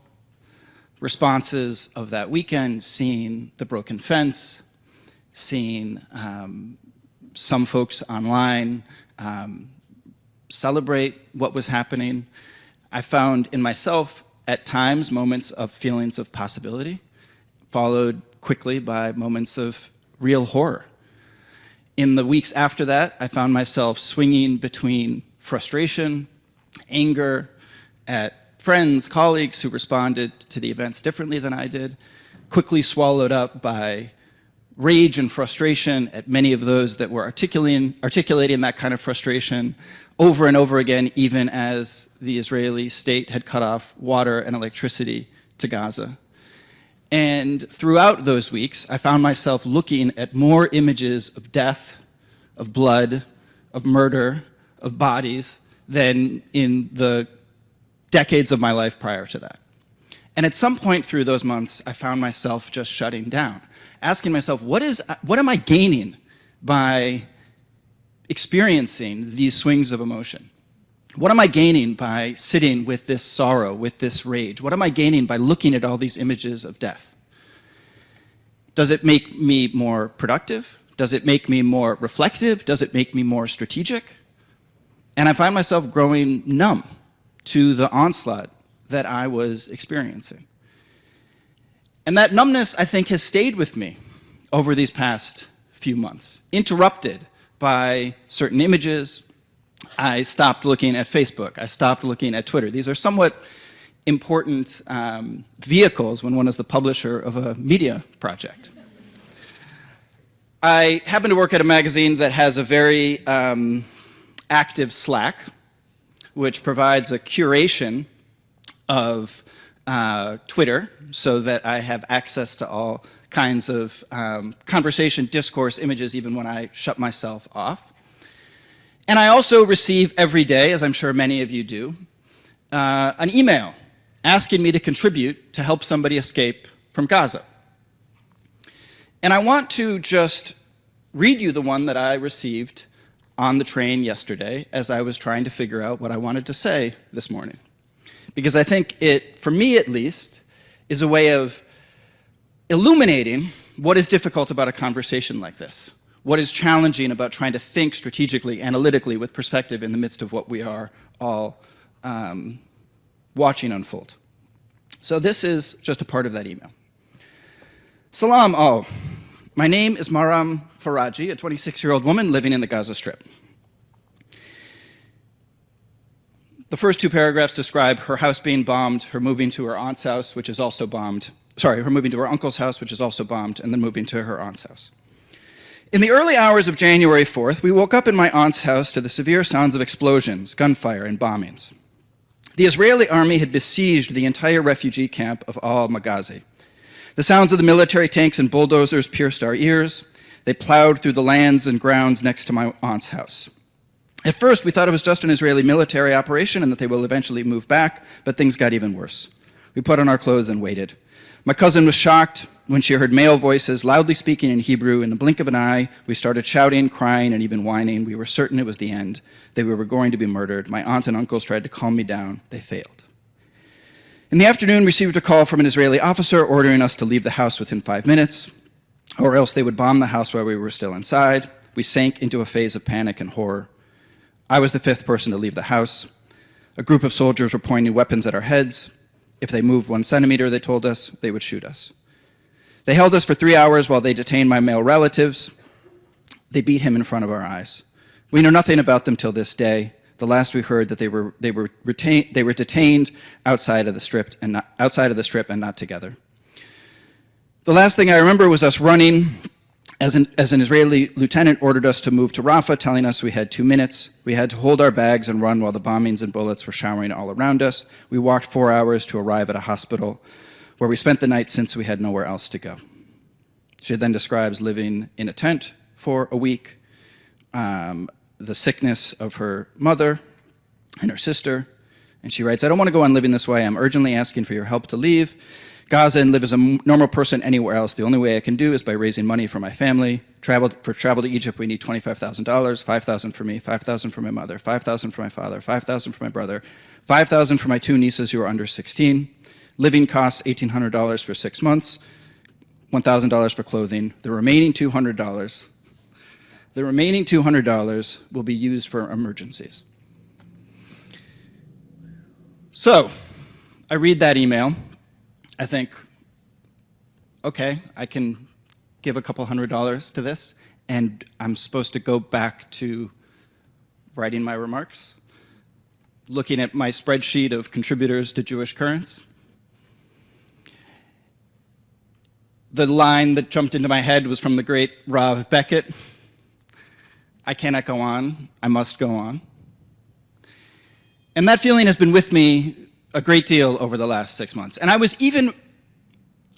responses of that weekend, seeing the broken fence, seeing some folks online celebrate what was happening. I found in myself at times moments of feelings of possibility, followed quickly by moments of real horror. In the weeks after that, I found myself swinging between frustration, anger at friends, colleagues who responded to the events differently than I did, quickly swallowed up by rage and frustration at many of those that were articulating that kind of frustration over and over again, even as the Israeli state had cut off water and electricity to Gaza. And throughout those weeks, I found myself looking at more images of death, of blood, of murder, of bodies, than in the decades of my life prior to that. And at some point through those months, I found myself just shutting down, asking myself, what am I gaining by experiencing these swings of emotion? What am I gaining by sitting with this sorrow, with this rage? What am I gaining by looking at all these images of death? Does it make me more productive? Does it make me more reflective? Does it make me more strategic? And I find myself growing numb to the onslaught that I was experiencing. And that numbness, I think, has stayed with me over these past few months, interrupted by certain images. I stopped looking at Facebook. I stopped looking at Twitter. These are somewhat important vehicles when one is the publisher of a media project. I happen to work at a magazine that has a very active Slack, which provides a curation of Twitter so that I have access to all kinds of conversation, discourse, images, even when I shut myself off. And I also receive every day, as I'm sure many of you do, an email asking me to contribute to help somebody escape from Gaza. And I want to just read you the one that I received on the train yesterday as I was trying to figure out what I wanted to say this morning. Because I think it, for me at least, is a way of illuminating what is difficult about a conversation like this, what is challenging about trying to think strategically, analytically, with perspective in the midst of what we are all watching unfold. So this is just a part of that email. Salam all. My name is Maram Faraji, a 26-year-old woman living in the Gaza Strip. The first two paragraphs describe her house being bombed, her moving to her aunt's house, which is also bombed. Sorry, her moving to her uncle's house, which is also bombed, and then moving to her aunt's house. In the early hours of January 4th, we woke up in my aunt's house to the severe sounds of explosions, gunfire, and bombings. The Israeli army had besieged the entire refugee camp of al-Maghazi. The sounds of the military tanks and bulldozers pierced our ears. They plowed through the lands and grounds next to my aunt's house. At first, we thought it was just an Israeli military operation and that they will eventually move back, but things got even worse. We put on our clothes and waited. My cousin was shocked when she heard male voices loudly speaking in Hebrew. In the blink of an eye, we started shouting, crying, and even whining. We were certain it was the end, that we were going to be murdered. My aunts and uncles tried to calm me down. They failed. In the afternoon, we received a call from an Israeli officer ordering us to leave the house within 5 minutes, or else they would bomb the house while we were still inside. We sank into a phase of panic and horror. I was the fifth person to leave the house. A group of soldiers were pointing weapons at our heads. If they moved 1 centimeter, they told us, they would shoot us. They held us for 3 hours while they detained my male relatives. They beat him in front of our eyes. We know nothing about them till this day. The last we heard that they were detained outside of the strip and not together. The last thing I remember was us running as an Israeli lieutenant ordered us to move to Rafah, telling us we had 2 minutes. We had to hold our bags and run while the bombings and bullets were showering all around us. We walked 4 hours to arrive at a hospital where we spent the night since we had nowhere else to go. She then describes living in a tent for a week, the sickness of her mother and her sister. And she writes, I don't want to go on living this way. I'm urgently asking for your help to leave Gaza and live as a normal person anywhere else. The only way I can do is by raising money for my family. For travel to Egypt, we need $25,000, $5,000 for me, $5,000 for my mother, $5,000 for my father, $5,000 for my brother, $5,000 for my 2 nieces who are under 16. Living costs $1,800 for 6 months, $1,000 for clothing. The remaining $200 will be used for emergencies. So, I read that email. I think, okay, I can give a couple $100 to this, and I'm supposed to go back to writing my remarks, looking at my spreadsheet of contributors to Jewish Currents. The line that jumped into my head was from the great Rav Beckett. I cannot go on, I must go on. And that feeling has been with me a great deal over the last 6 months. And I was even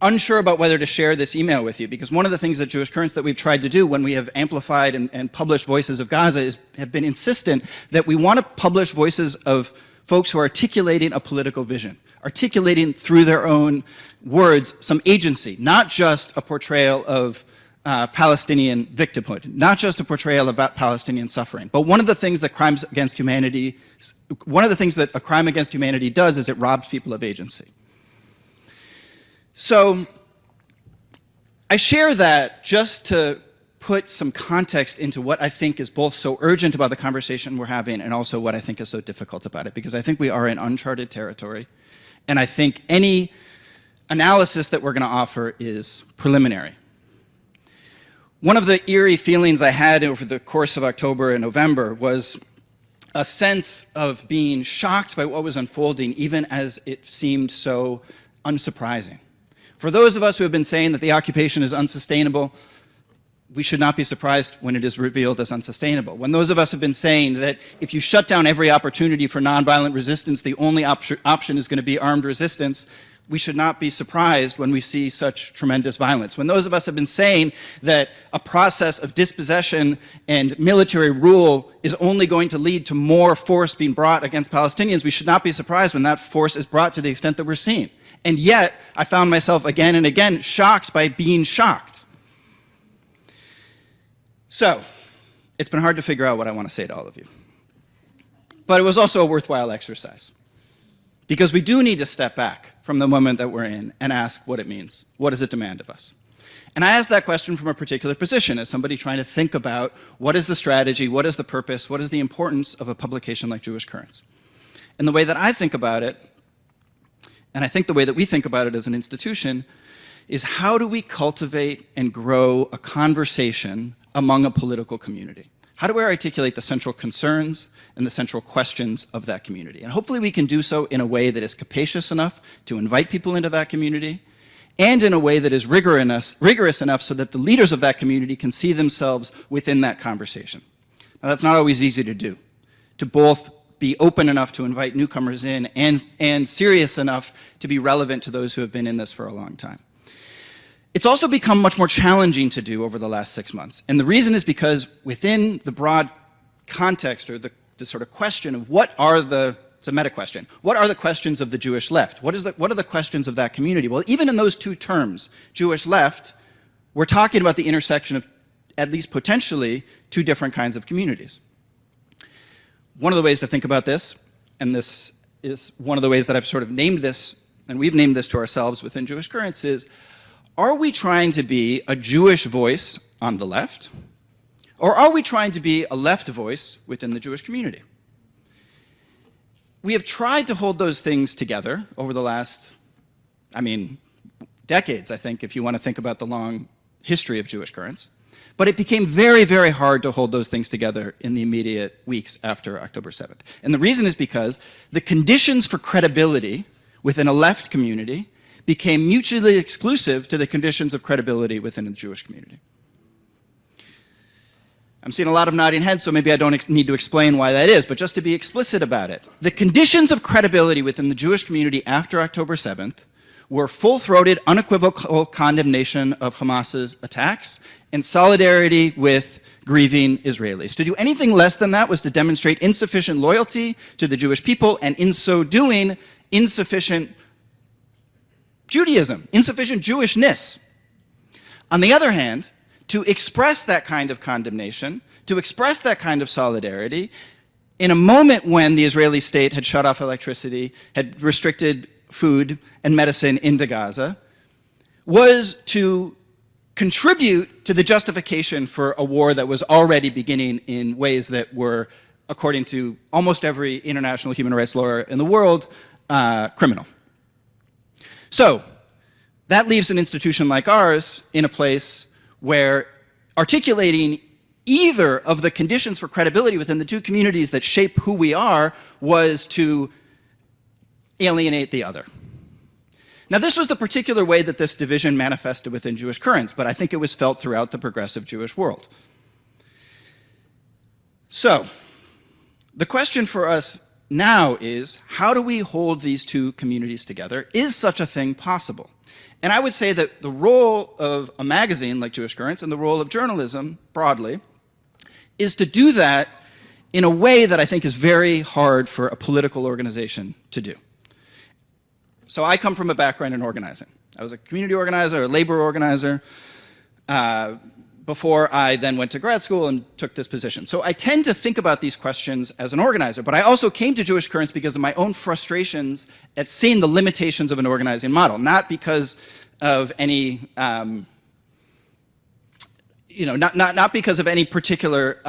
unsure about whether to share this email with you, because one of the things that Jewish Currents that we've tried to do when we have amplified and published Voices of Gaza have been insistent that we want to publish voices of folks who are articulating a political vision, articulating through their own words some agency, not just a portrayal of Palestinian victimhood, not just a portrayal of Palestinian suffering. But one of the things that a crime against humanity does is it robs people of agency. So I share that just to put some context into what I think is both so urgent about the conversation we're having and also what I think is so difficult about it, because I think we are in uncharted territory, and I think any analysis that we're going to offer is preliminary. One of the eerie feelings I had over the course of October and November was a sense of being shocked by what was unfolding, even as it seemed so unsurprising. For those of us who have been saying that the occupation is unsustainable, we should not be surprised when it is revealed as unsustainable. When those of us have been saying that if you shut down every opportunity for nonviolent resistance, the only option is going to be armed resistance, we should not be surprised when we see such tremendous violence. When those of us have been saying that a process of dispossession and military rule is only going to lead to more force being brought against Palestinians, we should not be surprised when that force is brought to the extent that we're seeing. And yet, I found myself again and again shocked by being shocked. So, it's been hard to figure out what I want to say to all of you. But it was also a worthwhile exercise. Because we do need to step back from the moment that we're in and ask what it means. What does it demand of us? And I ask that question from a particular position, as somebody trying to think about what is the strategy, what is the purpose, what is the importance of a publication like Jewish Currents. And the way that I think about it, and I think the way that we think about it as an institution, is how do we cultivate and grow a conversation among a political community? How do we articulate the central concerns and the central questions of that community? And hopefully we can do so in a way that is capacious enough to invite people into that community, and in a way that is rigorous enough so that the leaders of that community can see themselves within that conversation. Now, that's not always easy to do, to both be open enough to invite newcomers in and serious enough to be relevant to those who have been in this for a long time. It's also become much more challenging to do over the last 6 months. And the reason is because within the broad context, or the sort of question of it's a meta question, what are the questions of the Jewish left? What are the questions of that community? Well, even in those two terms, Jewish left, we're talking about the intersection of at least potentially two different kinds of communities. One of the ways to think about this, and this is one of the ways that I've sort of named this, and we've named this to ourselves within Jewish Currents, is, are we trying to be a Jewish voice on the left, or are we trying to be a left voice within the Jewish community? We have tried to hold those things together over the last, decades, I think, if you want to think about the long history of Jewish Currents. But it became very, very hard to hold those things together in the immediate weeks after October 7th. And the reason is because the conditions for credibility within a left community became mutually exclusive to the conditions of credibility within the Jewish community. I'm seeing a lot of nodding heads, so maybe I don't need to explain why that is, but just to be explicit about it. The conditions of credibility within the Jewish community after October 7th were full-throated, unequivocal condemnation of Hamas's attacks and solidarity with grieving Israelis. To do anything less than that was to demonstrate insufficient loyalty to the Jewish people, and in so doing, insufficient Judaism, insufficient Jewishness. On the other hand, to express that kind of condemnation, to express that kind of solidarity, in a moment when the Israeli state had shut off electricity, had restricted food and medicine into Gaza, was to contribute to the justification for a war that was already beginning in ways that were, according to almost every international human rights lawyer in the world, criminal. So that leaves an institution like ours in a place where articulating either of the conditions for credibility within the two communities that shape who we are was to alienate the other. Now, this was the particular way that this division manifested within Jewish Currents, but I think it was felt throughout the progressive Jewish world. So, the question for us now is, how do we hold these two communities together? Is such a thing possible? And I would say that the role of a magazine like Jewish Currents and the role of journalism broadly is to do that in a way that I think is very hard for a political organization to do. So I come from a background in organizing. I was a community organizer, a labor organizer, before I then went to grad school and took this position. So I tend to think about these questions as an organizer, but I also came to Jewish Currents because of my own frustrations at seeing the limitations of an organizing model, not because of any, not because of any particular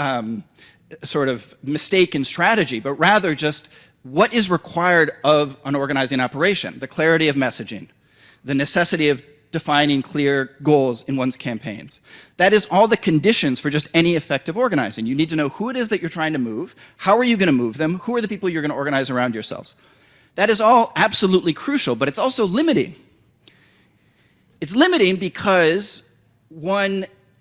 sort of mistake in strategy, but rather just what is required of an organizing operation, the clarity of messaging, the necessity of defining clear goals in one's campaigns. That is all the conditions for just any effective organizing. You need to know who it is that you're trying to move, how are you going to move them, who are the people you're going to organize around yourselves. That is all absolutely crucial, but it's also limiting. It's limiting because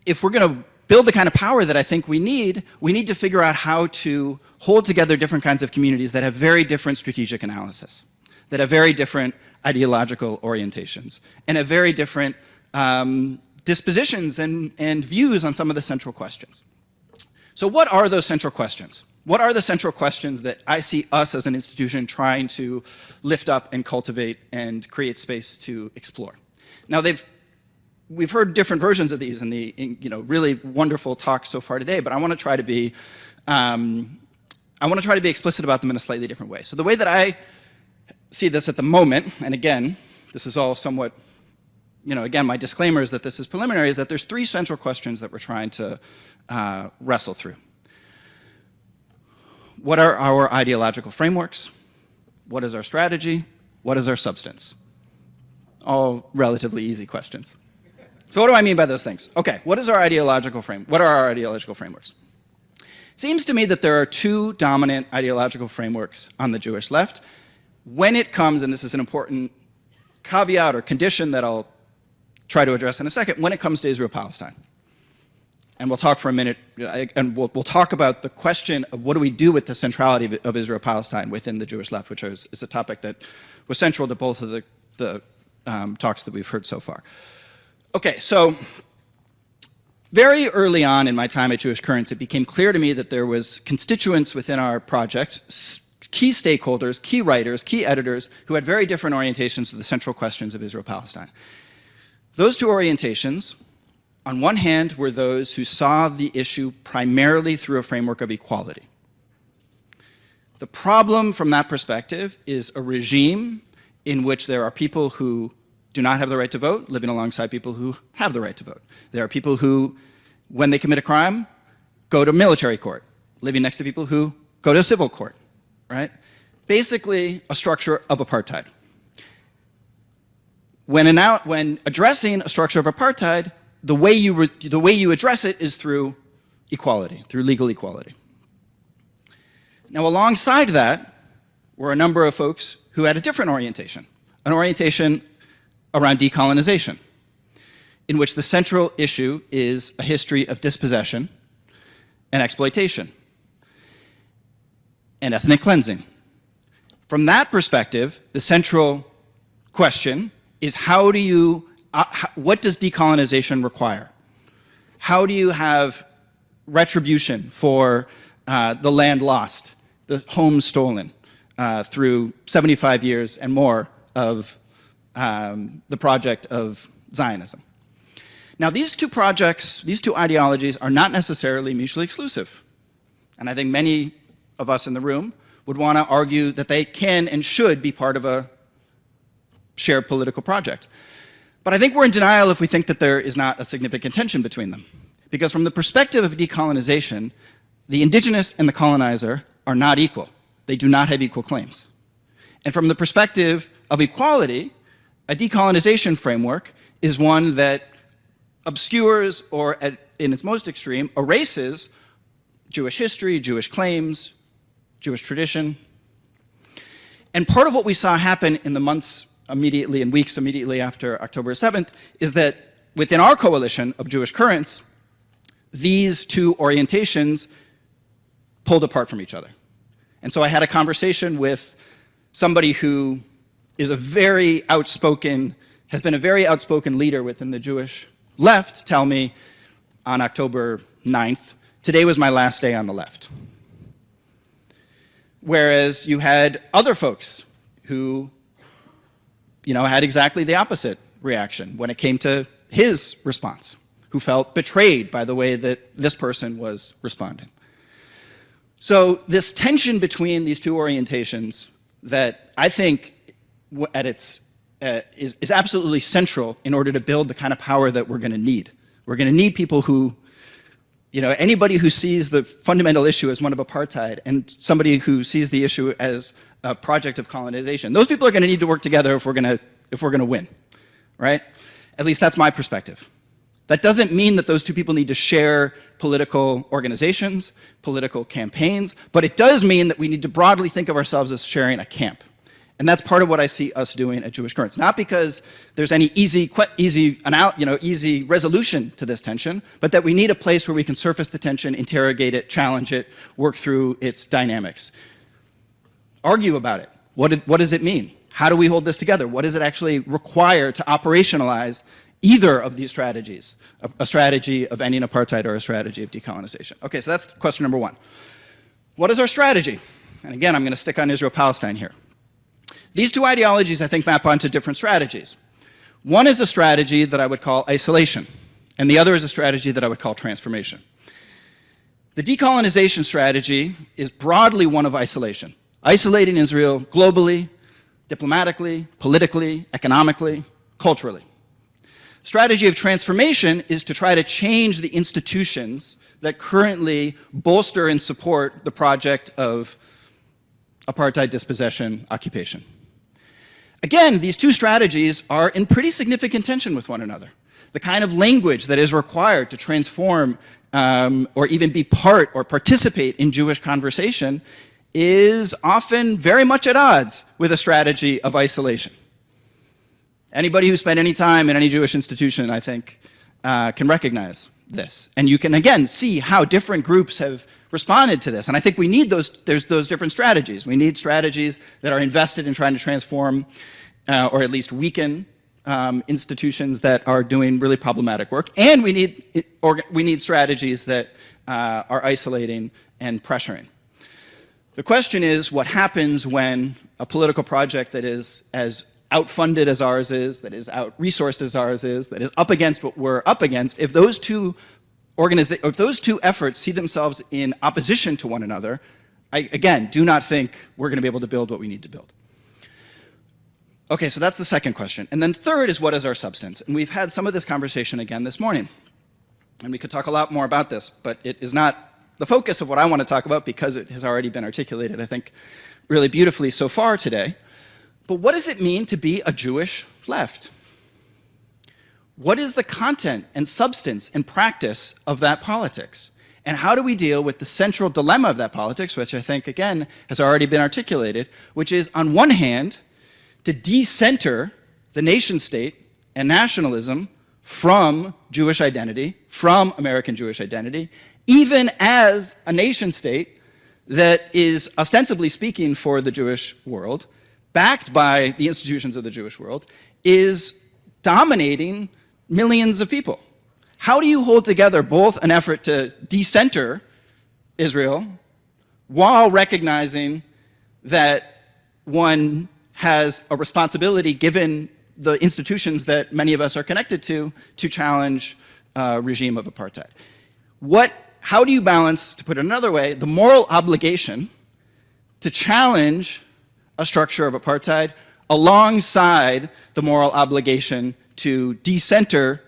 if we're going to build the kind of power that I think we need to figure out how to hold together different kinds of communities that have very different strategic analysis, that have very different ideological orientations, and have very different dispositions and views on some of the central questions. So what are those central questions? What are the central questions that I see us as an institution trying to lift up and cultivate and create space to explore? Now we've heard different versions of these in the really wonderful talks so far today, but I want to try to be explicit about them in a slightly different way. So the way that I see this at the moment, and again, this is all somewhat, again, my disclaimer is that this is preliminary, is that there's three central questions that we're trying to wrestle through. What are our ideological frameworks? What is our strategy? What is our substance? All relatively easy questions. So what do I mean by those things? Okay, what are our ideological frameworks? It seems to me that there are two dominant ideological frameworks on the Jewish left when it comes, and this is an important caveat or condition that I'll try to address in a second, when it comes to Israel-Palestine. And we'll talk for a minute, and we'll talk about the question of what do we do with the centrality of Israel-Palestine within the Jewish left, which is a topic that was central to both of the talks that we've heard so far. Okay, so very early on in my time at Jewish Currents, it became clear to me that there was constituents within our project, key stakeholders, key writers, key editors, who had very different orientations to the central questions of Israel-Palestine. Those two orientations, on one hand, were those who saw the issue primarily through a framework of equality. The problem from that perspective is a regime in which there are people who do not have the right to vote living alongside people who have the right to vote. There are people who, when they commit a crime, go to military court, living next to people who go to civil court. Right? Basically, a structure of apartheid. When addressing a structure of apartheid, the way you address it is through equality, through legal equality. Now, alongside that were a number of folks who had a different orientation, an orientation around decolonization, in which the central issue is a history of dispossession and exploitation and ethnic cleansing. From that perspective, the central question is what does decolonization require? How do you have retribution for the land lost, the homes stolen through 75 years and more of the project of Zionism? Now, these two projects, these two ideologies are not necessarily mutually exclusive. And I think many of us in the room would want to argue that they can and should be part of a shared political project. But I think we're in denial if we think that there is not a significant tension between them. Because from the perspective of decolonization, the indigenous and the colonizer are not equal. They do not have equal claims. And from the perspective of equality, a decolonization framework is one that obscures or, in its most extreme, erases Jewish history, Jewish claims, Jewish tradition. And part of what we saw happen in the months immediately and weeks immediately after October 7th is that within our coalition of Jewish Currents, these two orientations pulled apart from each other. And so I had a conversation with somebody who is a very outspoken, has been a very outspoken leader within the Jewish left, tell me on October 9th, today was my last day on the left. Whereas you had other folks who, had exactly the opposite reaction when it came to his response, who felt betrayed by the way that this person was responding. So this tension between these two orientations that I think at its is absolutely central in order to build the kind of power that we're going to need. We're going to need people who, anybody who sees the fundamental issue as one of apartheid and somebody who sees the issue as a project of colonization. Those people are going to need to work together if we're going to win, right? At least that's my perspective. That doesn't mean that those two people need to share political organizations, political campaigns, but it does mean that we need to broadly think of ourselves as sharing a camp. And that's part of what I see us doing at Jewish Currents. Not because there's any easy resolution to this tension, but that we need a place where we can surface the tension, interrogate it, challenge it, work through its dynamics. Argue about it. What does it mean? How do we hold this together? What does it actually require to operationalize either of these strategies, a strategy of ending apartheid or a strategy of decolonization? Okay, so that's question number one. What is our strategy? And again, I'm going to stick on Israel-Palestine here. These two ideologies, I think, map onto different strategies. One is a strategy that I would call isolation, and the other is a strategy that I would call transformation. The decolonization strategy is broadly one of isolation, isolating Israel globally, diplomatically, politically, economically, culturally. Strategy of transformation is to try to change the institutions that currently bolster and support the project of apartheid, dispossession, occupation. Again, these two strategies are in pretty significant tension with one another. The kind of language that is required to transform or even be part or participate in Jewish conversation is often very much at odds with a strategy of isolation. Anybody who spent any time in any Jewish institution, I think, can recognize this. And you can, again, see how different groups have responded to this. And I think we need those different strategies. We need strategies that are invested in trying to transform or at least weaken institutions that are doing really problematic work. And we need strategies that are isolating and pressuring. The question is, what happens when a political project that is as outfunded as ours is, that is out-resourced as ours is, that is up against what we're up against, if those two efforts see themselves in opposition to one another, I, again, do not think we're going to be able to build what we need to build. Okay, so that's the second question. And then third is, what is our substance? And we've had some of this conversation again this morning. And we could talk a lot more about this, but it is not the focus of what I want to talk about because it has already been articulated, I think, really beautifully so far today. But what does it mean to be a Jewish left? What is the content and substance and practice of that politics? And how do we deal with the central dilemma of that politics, which I think, again, has already been articulated, which is, on one hand, to decenter the nation state and nationalism from Jewish identity, from American Jewish identity, even as a nation state that is ostensibly speaking for the Jewish world, backed by the institutions of the Jewish world, is dominating millions of people. How do you hold together both an effort to decenter Israel while recognizing that one has a responsibility, given the institutions that many of us are connected to challenge a regime of apartheid? How do you balance, to put it another way, the moral obligation to challenge a structure of apartheid alongside the moral obligation to decenter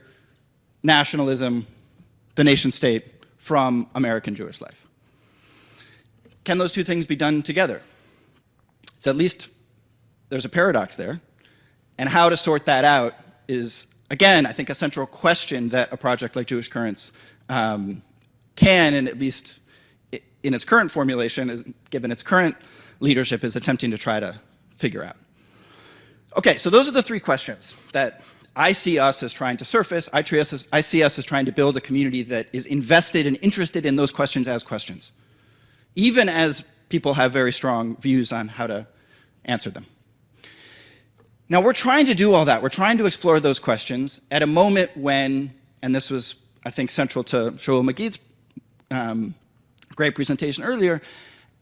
nationalism, the nation state, from American Jewish life? Can those two things be done together? It's at least, there's a paradox there. And how to sort that out is, again, I think a central question that a project like Jewish Currents can, and at least in its current formulation, given its current leadership, is attempting to try to figure out. Okay, so those are the three questions that I see us as trying to surface. I see us as trying to build a community that is invested and interested in those questions as questions. Even as people have very strong views on how to answer them. Now, we're trying to do all that. We're trying to explore those questions at a moment when, and this was, I think, central to Shaul Magid's great presentation earlier,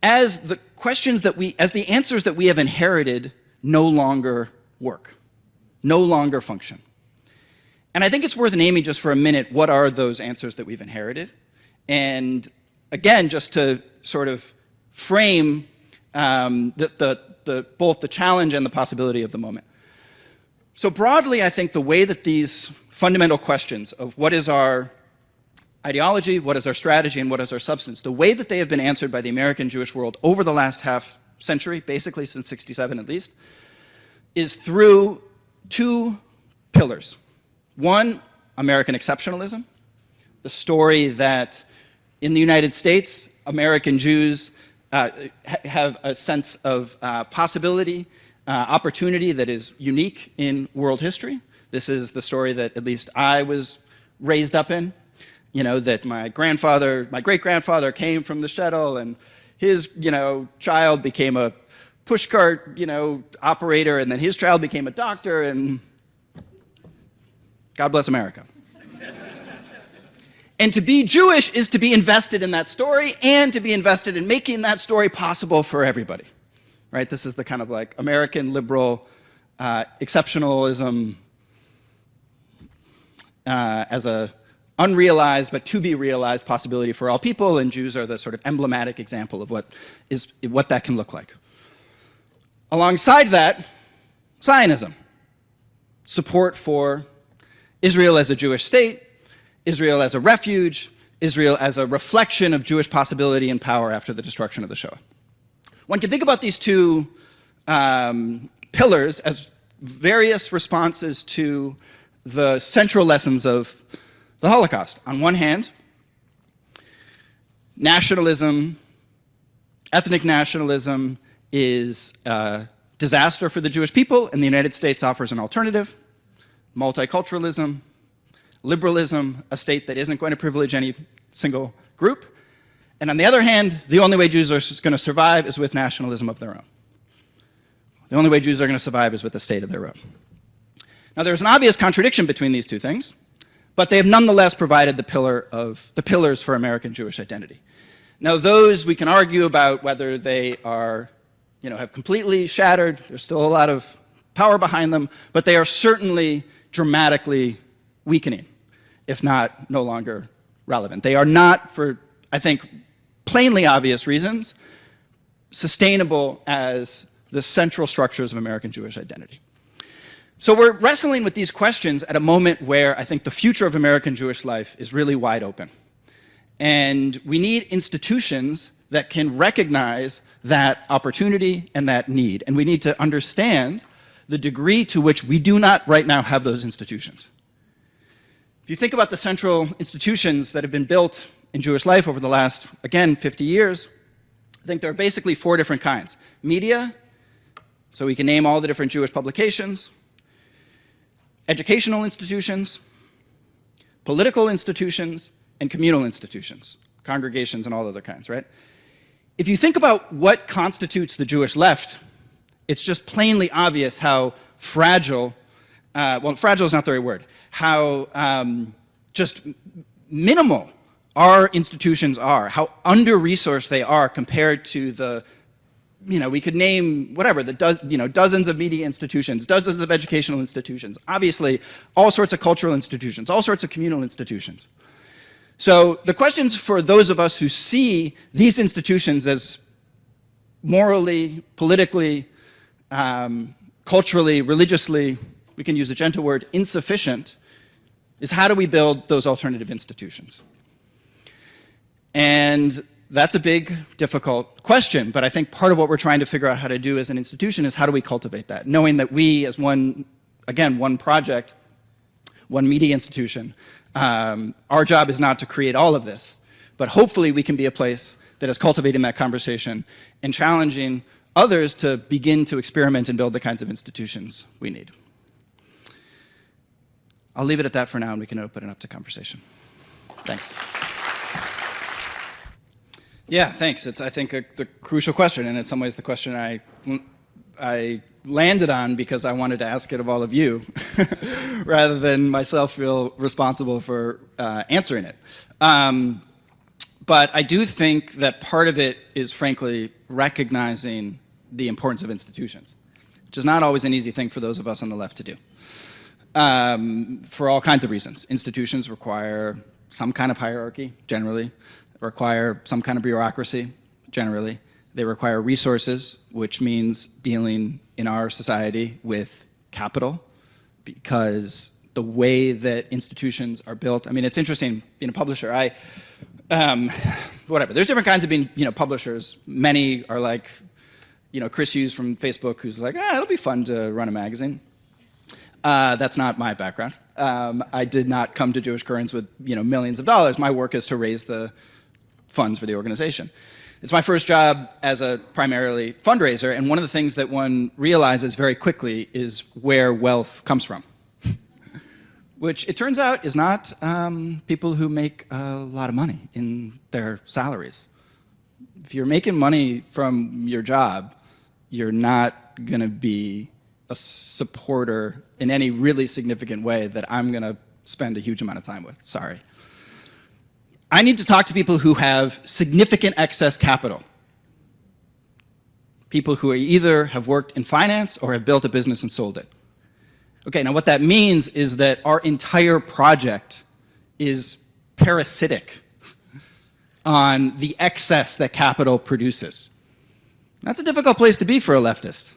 as the answers that we have inherited no longer work, no longer function. And I think it's worth naming just for a minute what are those answers that we've inherited. And again, just to sort of frame both the challenge and the possibility of the moment. So broadly, I think the way that these fundamental questions of what is our ideology, what is our strategy, and what is our substance, the way that they have been answered by the American Jewish world over the last half century, basically since '67 at least, is through two pillars. One, American exceptionalism, the story that in the United States, American Jews have a sense of possibility, opportunity that is unique in world history. This is the story that at least I was raised up in, that my great-grandfather came from the shtetl and his, child became a pushcart, operator, and then his child became a doctor, and God bless America. And to be Jewish is to be invested in that story and to be invested in making that story possible for everybody, right? This is the kind of like American liberal exceptionalism as a unrealized but to be realized possibility for all people, and Jews are the sort of emblematic example of what that can look like. Alongside that, Zionism, support for Israel as a Jewish state, Israel as a refuge, Israel as a reflection of Jewish possibility and power after the destruction of the Shoah. One can think about these two pillars as various responses to the central lessons of the Holocaust. On one hand, nationalism, ethnic nationalism is a disaster for the Jewish people, and the United States offers an alternative. Multiculturalism, liberalism, a state that isn't going to privilege any single group. And on the other hand, the only way Jews are going to survive is with nationalism of their own. The only way Jews are going to survive is with a state of their own. Now, there's an obvious contradiction between these two things, but they have nonetheless provided the pillars for American Jewish identity. Now, those we can argue about whether they are, have completely shattered. There's still a lot of power behind them, but they are certainly dramatically weakening, if not no longer relevant. They are not, for, I think, plainly obvious reasons, sustainable as the central structures of American Jewish identity. So we're wrestling with these questions at a moment where I think the future of American Jewish life is really wide open. And we need institutions that can recognize that opportunity and that need. And we need to understand the degree to which we do not right now have those institutions. If you think about the central institutions that have been built in Jewish life over the last, again, 50 years, I think there are basically four different kinds. Media, so we can name all the different Jewish publications. Educational institutions, political institutions, and communal institutions, congregations and all other kinds, right? If you think about what constitutes the Jewish left, it's just plainly obvious how fragile, well, fragile is not the right word, how just minimal our institutions are, how under-resourced they are compared to the, we could name whatever, dozens of media institutions, dozens of educational institutions, obviously all sorts of cultural institutions, all sorts of communal institutions. So the questions for those of us who see these institutions as morally, politically, culturally, religiously, we can use a gentle word, insufficient, is how do we build those alternative institutions? And that's a big, difficult question, but I think part of what we're trying to figure out how to do as an institution is how do we cultivate that, knowing that we as one project, one media institution, our job is not to create all of this, but hopefully we can be a place that is cultivating that conversation and challenging others to begin to experiment and build the kinds of institutions we need. I'll leave it at that for now, and we can open it up to conversation. Thanks. Yeah, thanks. It's, I think, the crucial question, and in some ways the question I landed on because I wanted to ask it of all of you, rather than myself feel responsible for answering it. But I do think that part of it is, frankly, recognizing the importance of institutions, which is not always an easy thing for those of us on the left to do, for all kinds of reasons. Institutions require some kind of hierarchy, generally, require some kind of bureaucracy, generally. They require resources, which means dealing in our society with capital, because the way that institutions are built, I mean, it's interesting being a publisher. Whatever, there's different kinds of being, publishers. Many are like, Chris Hughes from Facebook, who's like, it'll be fun to run a magazine. That's not my background. I did not come to Jewish Currents with, millions of dollars. My work is to raise the funds for the organization. It's my first job as a primarily fundraiser, and one of the things that one realizes very quickly is where wealth comes from, which it turns out is not people who make a lot of money in their salaries. If you're making money from your job, you're not going to be a supporter in any really significant way that I'm going to spend a huge amount of time with. Sorry. I need to talk to people who have significant excess capital. People who either have worked in finance or have built a business and sold it. Okay, now what that means is that our entire project is parasitic on the excess that capital produces. That's a difficult place to be for a leftist.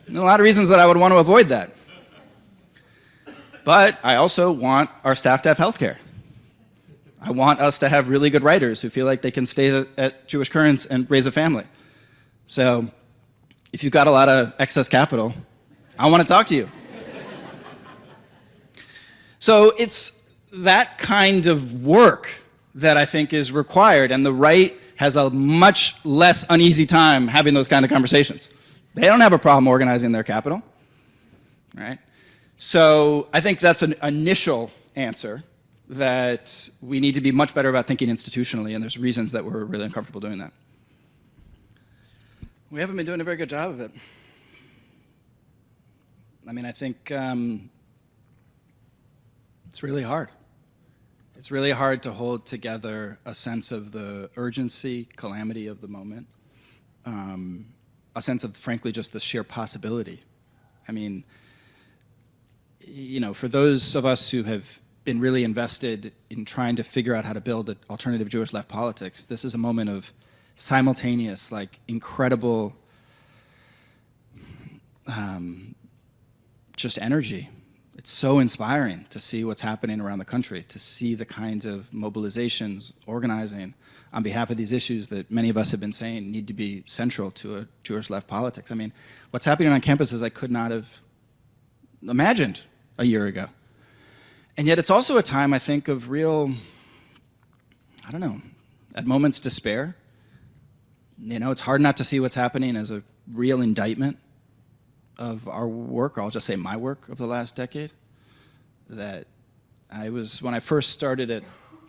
There are a lot of reasons that I would want to avoid that. But I also want our staff to have health care. I want us to have really good writers who feel like they can stay at Jewish Currents and raise a family. So if you've got a lot of excess capital, I want to talk to you. So it's that kind of work that I think is required, and the right has a much less uneasy time having those kind of conversations. They don't have a problem organizing their capital, right? So I think that's an initial answer, that we need to be much better about thinking institutionally, and there's reasons that we're really uncomfortable doing that. We haven't been doing a very good job of it. I mean, I think it's really hard. It's really hard to hold together a sense of the urgency, calamity of the moment, a sense of, frankly, just the sheer possibility. I mean, for those of us who have been really invested in trying to figure out how to build an alternative Jewish left politics, this is a moment of simultaneous, incredible just energy. It's so inspiring to see what's happening around the country, to see the kinds of mobilizations, organizing on behalf of these issues that many of us have been saying need to be central to a Jewish left politics. I mean, what's happening on campuses I could not have imagined a year ago. And yet it's also a time, I think, of real, at moments despair. It's hard not to see what's happening as a real indictment of our work, or I'll just say my work of the last decade. That when I first started at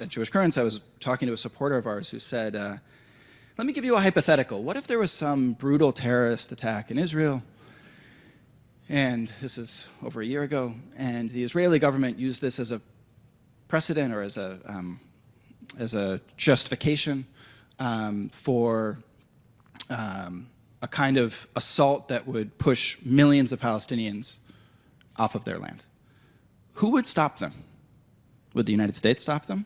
Jewish Currents, I was talking to a supporter of ours who said, let me give you a hypothetical. What if there was some brutal terrorist attack in Israel? And this is over a year ago, and the Israeli government used this as a precedent or as a justification for a kind of assault that would push millions of Palestinians off of their land. Who would stop them? Would the United States stop them?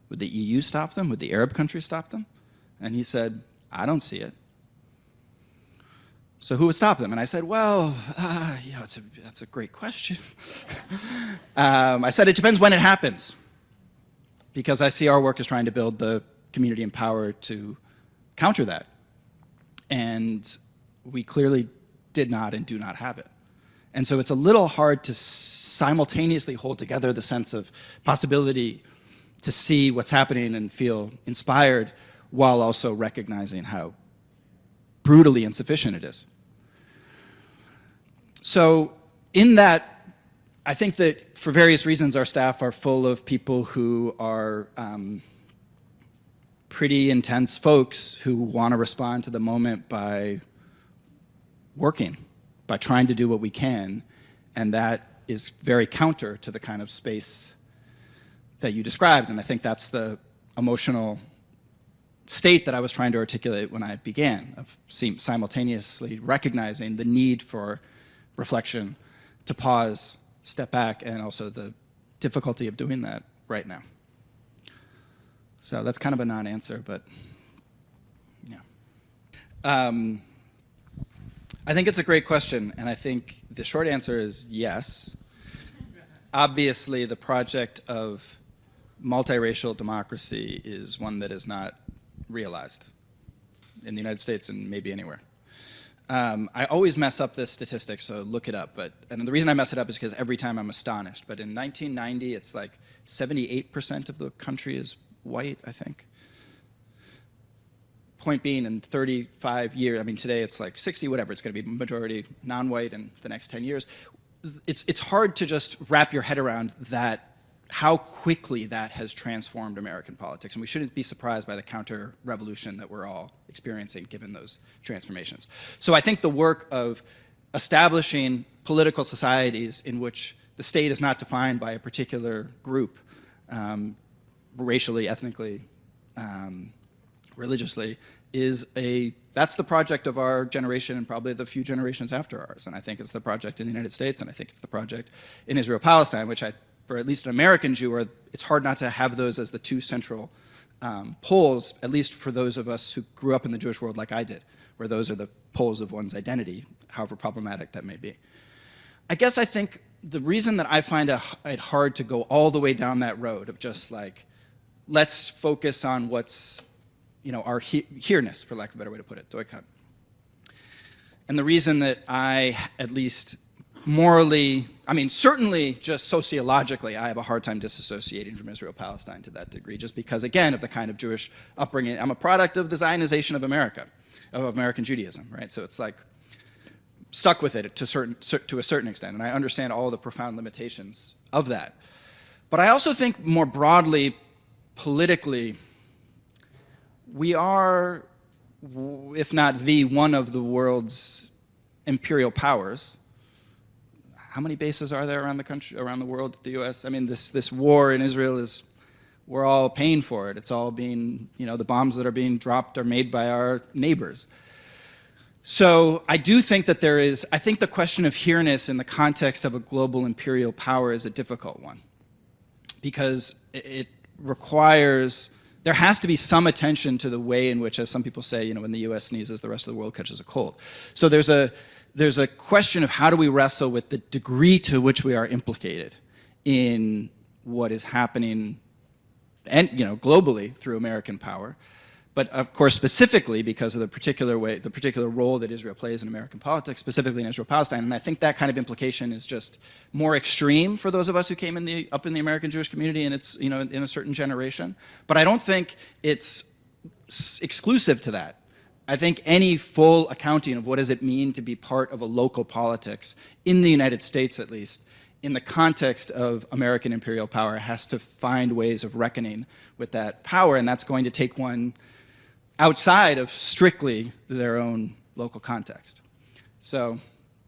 Would the EU stop them? Would the Arab countries stop them? And he said, I don't see it. So who would stop them? And I said, well, that's a great question. I said, it depends when it happens, because I see our work as trying to build the community and power to counter that. And we clearly did not and do not have it. And so it's a little hard to simultaneously hold together the sense of possibility to see what's happening and feel inspired while also recognizing how brutally insufficient it is. So in that, I think that for various reasons our staff are full of people who are pretty intense folks who want to respond to the moment by working, by trying to do what we can, and that is very counter to the kind of space that you described, and I think that's the emotional state that I was trying to articulate when I began, of simultaneously recognizing the need for reflection, to pause, step back, and also the difficulty of doing that right now. So that's kind of a non-answer, but yeah. I think it's a great question, and I think the short answer is yes. Obviously, the project of multiracial democracy is one that is not realized in the United States and maybe anywhere. I always mess up this statistic, so look it up. And the reason I mess it up is because every time I'm astonished. But in 1990, it's like 78% of the country is white, I think. Point being, in 35 years, I mean, today it's like 60, whatever, it's going to be majority non-white in the next 10 years. It's hard to just wrap your head around that, how quickly that has transformed American politics. And we shouldn't be surprised by the counter-revolution that we're all experiencing given those transformations. So I think the work of establishing political societies in which the state is not defined by a particular group, racially, ethnically, religiously, that's the project of our generation and probably the few generations after ours. And I think it's the project in the United States, and I think it's the project in Israel-Palestine, which for at least an American Jew, it's hard not to have those as the two central poles, at least for those of us who grew up in the Jewish world like I did, where those are the poles of one's identity, however problematic that may be. I guess I think the reason that I find it hard to go all the way down that road of just like, let's focus on what's, our here-ness, for lack of a better way to put it, doikad. And the reason that I, at least morally, certainly just sociologically, I have a hard time disassociating from Israel-Palestine to that degree, just because, again, of the kind of Jewish upbringing. I'm a product of the Zionization of America, of American Judaism, right? So it's like stuck with it to a certain extent, and I understand all the profound limitations of that. But I also think more broadly, politically, we are, if not one of the world's imperial powers. How many bases are there around the country, around the world, the U.S.? I mean, this war in Israel we're all paying for it. It's all being, the bombs that are being dropped are made by our neighbors. So I do think that I think the question of here-ness in the context of a global imperial power is a difficult one, because it requires, there has to be some attention to the way in which, as some people say, when the U.S. sneezes, the rest of the world catches a cold. So there's a question of how do we wrestle with the degree to which we are implicated in what is happening, and globally through American power, but of course specifically because of the particular role that Israel plays in American politics, specifically in Israel-Palestine. And I think that kind of implication is just more extreme for those of us who came up in the American Jewish community, and it's in a certain generation. But I don't think it's exclusive to that. I think any full accounting of what does it mean to be part of a local politics, in the United States at least, in the context of American imperial power, has to find ways of reckoning with that power, and that's going to take one outside of strictly their own local context. So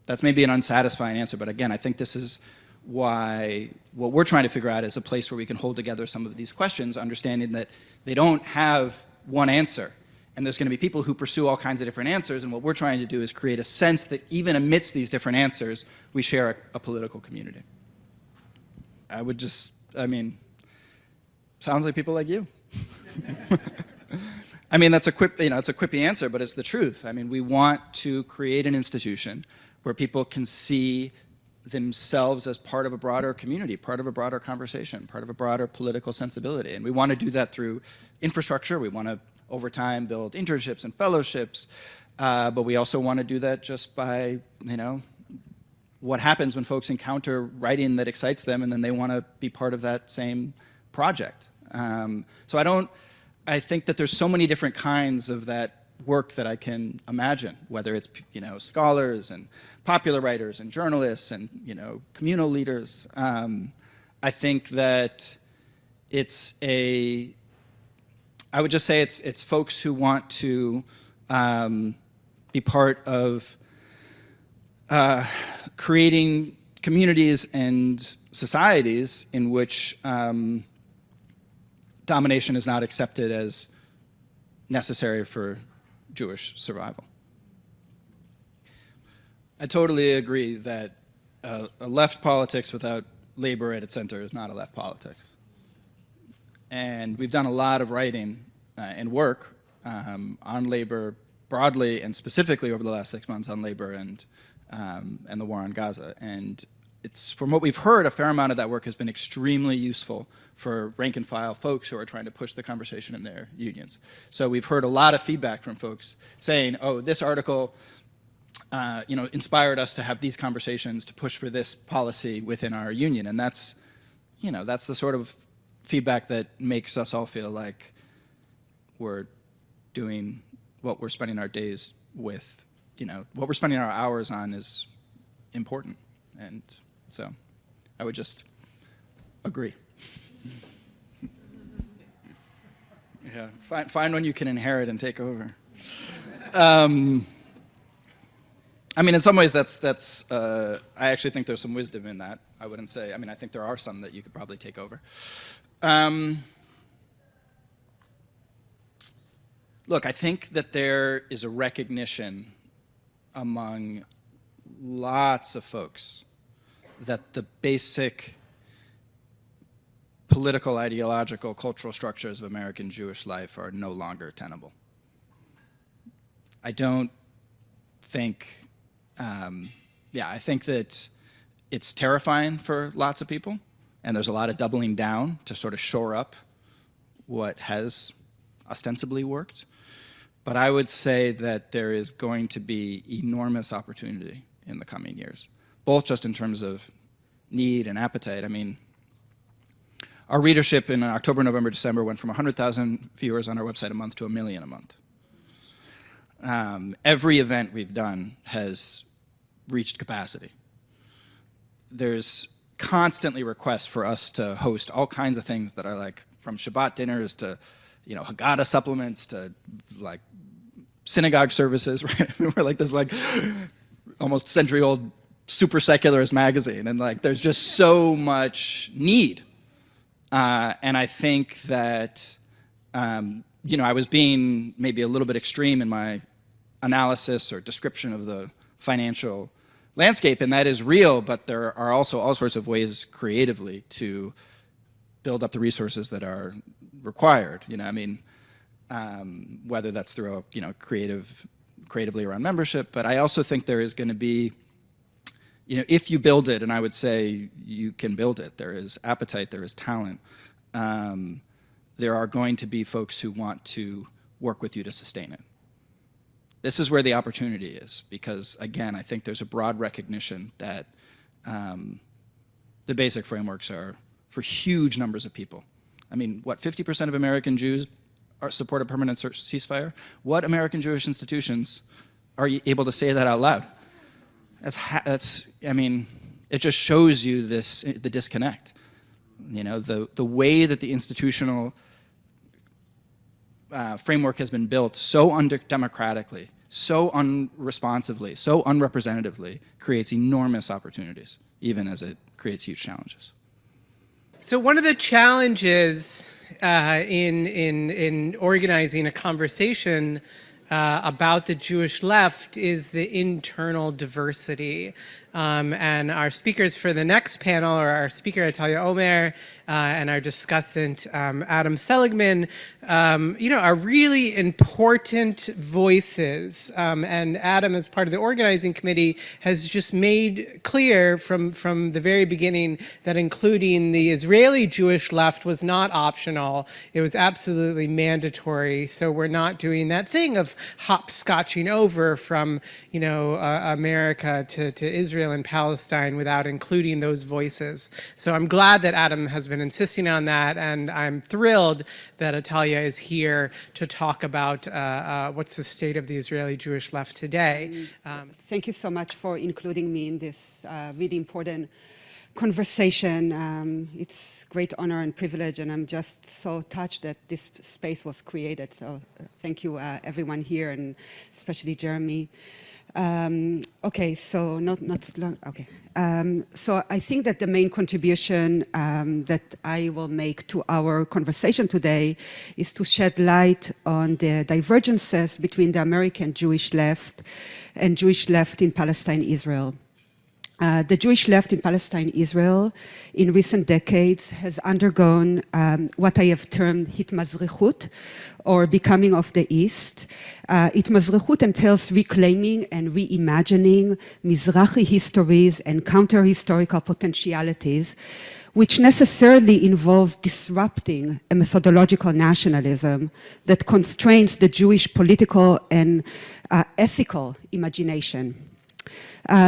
that's maybe an unsatisfying answer, but again, I think this is why what we're trying to figure out is a place where we can hold together some of these questions, understanding that they don't have one answer. And there's going to be people who pursue all kinds of different answers, and what we're trying to do is create a sense that even amidst these different answers, we share a political community. Sounds like people like you. That's it's a quippy answer, but it's the truth. We want to create an institution where people can see themselves as part of a broader community, part of a broader conversation, part of a broader political sensibility. And we want to do that through infrastructure. We want to, over time, build internships and fellowships, but we also want to do that just by, what happens when folks encounter writing that excites them, and then they want to be part of that same project. So I think that there's so many different kinds of that work that I can imagine, whether it's scholars and popular writers and journalists and communal leaders. I think that it's I would just say it's folks who want to be part of creating communities and societies in which domination is not accepted as necessary for Jewish survival. I totally agree that a left politics without labor at its center is not a left politics. And we've done a lot of writing and work on labor broadly and specifically over the last 6 months on labor and the war on Gaza. And it's, from what we've heard, a fair amount of that work has been extremely useful for rank and file folks who are trying to push the conversation in their unions. So we've heard a lot of feedback from folks saying, oh, this article inspired us to have these conversations to push for this policy within our union. And that's the sort of feedback that makes us all feel like we're doing what we're spending our days with, what we're spending our hours on is important. And so I would just agree. Yeah, find one you can inherit and take over. I mean, in some ways, that's. I actually think there's some wisdom in that. I wouldn't say. I mean, I think there are some that you could probably take over. Look, I think that there is a recognition among lots of folks that the basic political, ideological, cultural structures of American Jewish life are no longer tenable. I don't think, I think that it's terrifying for lots of people, and there's a lot of doubling down to sort of shore up what has ostensibly worked. But I would say that there is going to be enormous opportunity in the coming years, both just in terms of need and appetite. I mean, our readership in October, November, December went from 100,000 viewers on our website a month to 1 million a month. Every event we've done has reached capacity. There's constantly requests for us to host all kinds of things that are like from Shabbat dinners to, Haggadah supplements to like synagogue services, right? We're like this like almost century-old super secularist magazine, and like there's just so much need. And I think that, I was being maybe a little bit extreme in my analysis or description of the financial landscape, and that is real, but there are also all sorts of ways creatively to build up the resources that are required. Whether that's through creatively around membership, but I also think there is going to be, if you build it, and I would say you can build it, there is appetite, there is talent, there are going to be folks who want to work with you to sustain it. This is where the opportunity is, because again, I think there's a broad recognition that the basic frameworks are for huge numbers of people. I mean, 50% of American Jews support a permanent ceasefire? What American Jewish institutions are you able to say that out loud? It just shows you the disconnect. The way that the institutional framework has been built so undemocratically, so unresponsively, so unrepresentatively, creates enormous opportunities, even as it creates huge challenges.
So one of the challenges in organizing a conversation about the Jewish left is the internal diversity. And our speakers for the next panel are our speaker, Atalia Omer, and our discussant, Adam Seligman, are really important voices. And Adam, as part of the organizing committee, has just made clear from the very beginning that including the Israeli Jewish left was not optional. It was absolutely mandatory. So we're not doing that thing of hopscotching over from, America to Israel and Palestine without including those voices. So I'm glad that Adam has been insisting on that, and I'm thrilled that Atalia is here to talk about what's the state of the Israeli Jewish left today.
Thank you so much for including me in this really important conversation. It's great honor and privilege, and I'm just so touched that this space was created. So thank you, everyone here, and especially Jeremy. Okay, so not long. Okay, so I think that the main contribution that I will make to our conversation today is to shed light on the divergences between the American Jewish left and Jewish left in Palestine, Israel. The Jewish left in Palestine, Israel, in recent decades has undergone what I have termed hitmazrichut, or becoming of the East. Hitmazrichut entails reclaiming and reimagining Mizrahi histories and counter-historical potentialities, which necessarily involves disrupting a methodological nationalism that constrains the Jewish political and ethical imagination.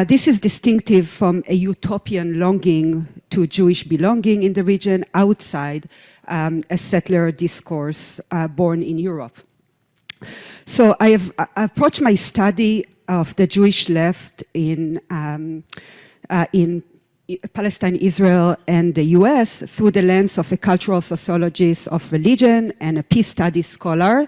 This is distinctive from a utopian longing to Jewish belonging in the region outside a settler discourse born in Europe. So I have approached my study of the Jewish left in Palestine, Israel, and the US through the lens of a cultural sociologist of religion and a peace studies scholar,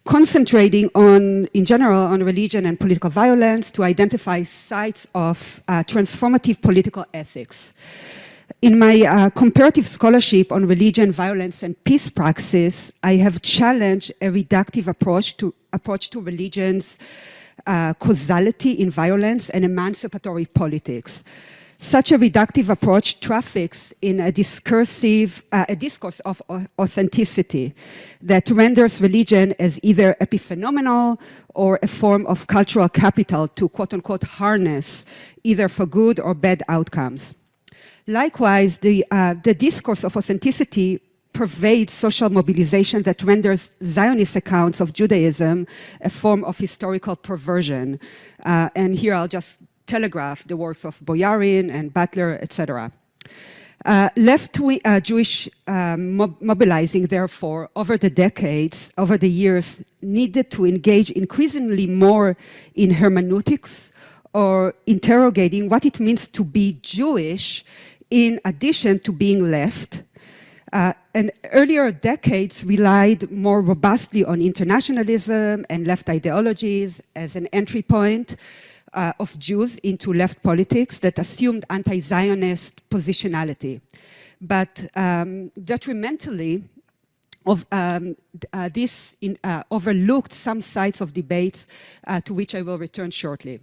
concentrating on, in general, on religion and political violence to identify sites of transformative political ethics. In my comparative scholarship on religion, violence, and peace praxis, I have challenged a reductive approach to religion's causality in violence and emancipatory politics. Such a reductive approach traffics in a discourse of authenticity that renders religion as either epiphenomenal or a form of cultural capital to quote-unquote harness either for good or bad outcomes. Likewise, the discourse of authenticity pervades social mobilization that renders Zionist accounts of Judaism a form of historical perversion. And here I'll just telegraph the works of Boyarin and Butler, etc. Left Jewish mobilizing, therefore, over the decades, over the years, needed to engage increasingly more in hermeneutics or interrogating what it means to be Jewish in addition to being left. And earlier decades relied more robustly on internationalism and left ideologies as an entry point of Jews into left politics that assumed anti-Zionist positionality. But detrimentally, this overlooked some sides of debates to which I will return shortly.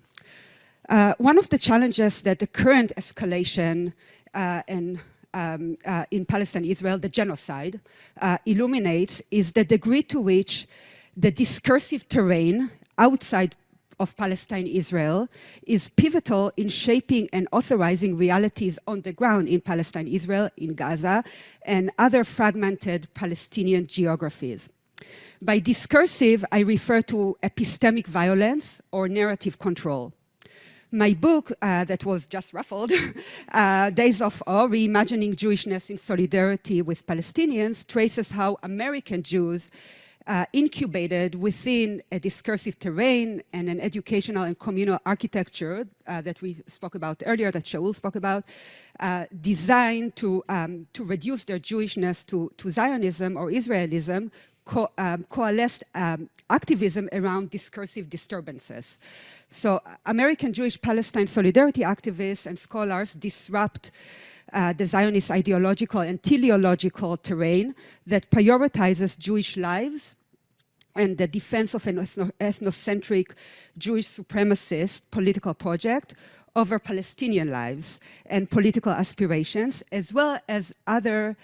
One of the challenges that the current escalation in Palestine, Israel, the genocide, illuminates is the degree to which the discursive terrain outside of Palestine, Israel, is pivotal in shaping and authorizing realities on the ground in Palestine, Israel, in Gaza, and other fragmented Palestinian geographies. By discursive, I refer to epistemic violence or narrative control. My book that was just raffled, Days of Awe, Reimagining Jewishness in Solidarity with Palestinians, traces how American Jews incubated within a discursive terrain and an educational and communal architecture that we spoke about earlier, that Shaul spoke about, designed to reduce their Jewishness to Zionism or Israelism, coalesced activism around discursive disturbances. So American Jewish Palestine solidarity activists and scholars disrupt the Zionist ideological and teleological terrain that prioritizes Jewish lives and the defense of an ethnocentric Jewish supremacist political project over Palestinian lives and political aspirations, as well as other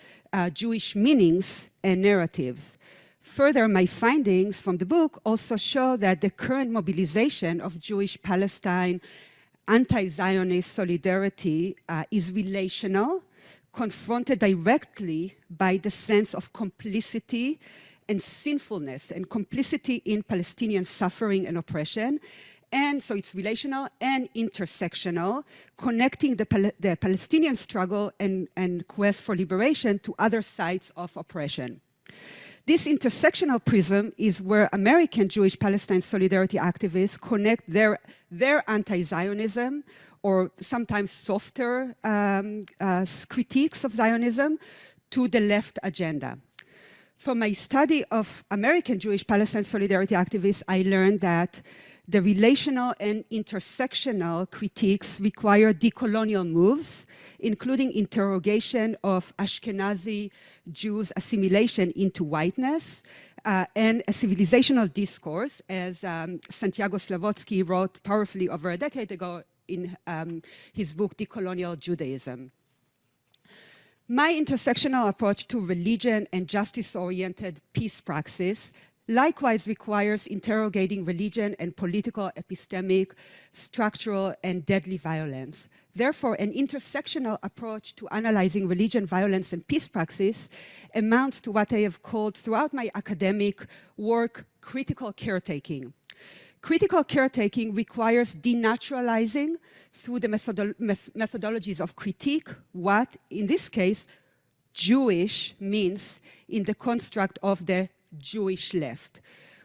Jewish meanings and narratives. Further, my findings from the book also show that the current mobilization of Jewish Palestine anti-Zionist solidarity is relational, confronted directly by the sense of complicity and sinfulness and complicity in Palestinian suffering and oppression. And so it's relational and intersectional, connecting the Palestinian struggle and quest for liberation to other sites of oppression. This intersectional prism is where American Jewish-Palestine solidarity activists connect their anti-Zionism, or sometimes softer critiques of Zionism, to the left agenda. From my study of American Jewish-Palestine solidarity activists, I learned that the relational and intersectional critiques require decolonial moves, including interrogation of Ashkenazi Jews' assimilation into whiteness, and a civilizational discourse, as Santiago Slavotsky wrote powerfully over a decade ago in his book, Decolonial Judaism. My intersectional approach to religion and justice-oriented peace praxis likewise requires interrogating religion and political, epistemic, structural, and deadly violence. Therefore, an intersectional approach to analyzing religion, violence, and peace praxis amounts to what I have called throughout my academic work critical caretaking. Critical caretaking requires denaturalizing through the methodologies of critique what, in this case, Jewish means in the construct of the Jewish left.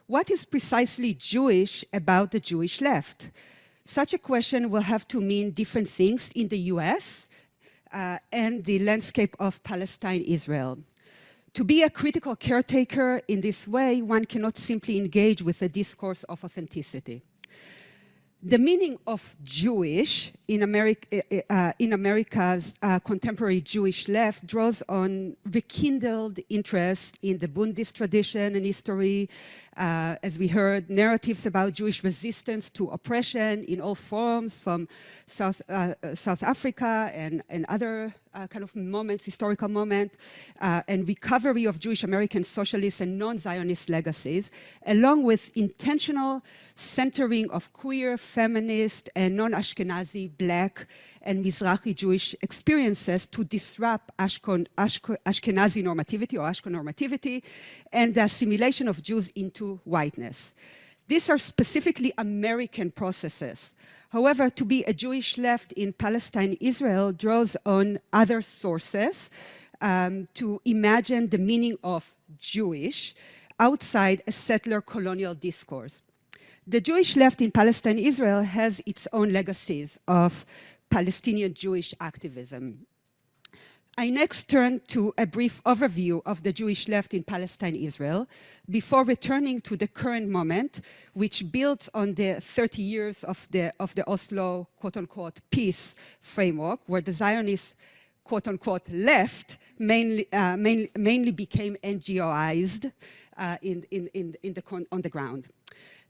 What is precisely Jewish about the Jewish left? Such a question will have to mean different things in the US and the landscape of Palestine-Israel. To be a critical caretaker in this way, one cannot simply engage with a discourse of authenticity. The meaning of Jewish in America's contemporary Jewish left draws on rekindled interest in the Bundist tradition and history. As we heard, narratives about Jewish resistance to oppression in all forms, from South Africa and other kind of moments, historical moment, and recovery of Jewish American socialist and non-Zionist legacies, along with intentional centering of queer, feminist, and non-Ashkenazi, Black, and Mizrahi Jewish experiences to disrupt Ashkenazi normativity or Ashken normativity and the assimilation of Jews into whiteness. These are specifically American processes. However, to be a Jewish left in Palestine, Israel draws on other sources to imagine the meaning of Jewish outside a settler colonial discourse. The Jewish left in Palestine, Israel has its own legacies of Palestinian Jewish activism. I next turn to a brief overview of the Jewish left in Palestine, Israel, before returning to the current moment, which builds on the 30 years of the Oslo, quote-unquote, peace framework, where the Zionist, quote-unquote, left mainly became NGOized on the ground.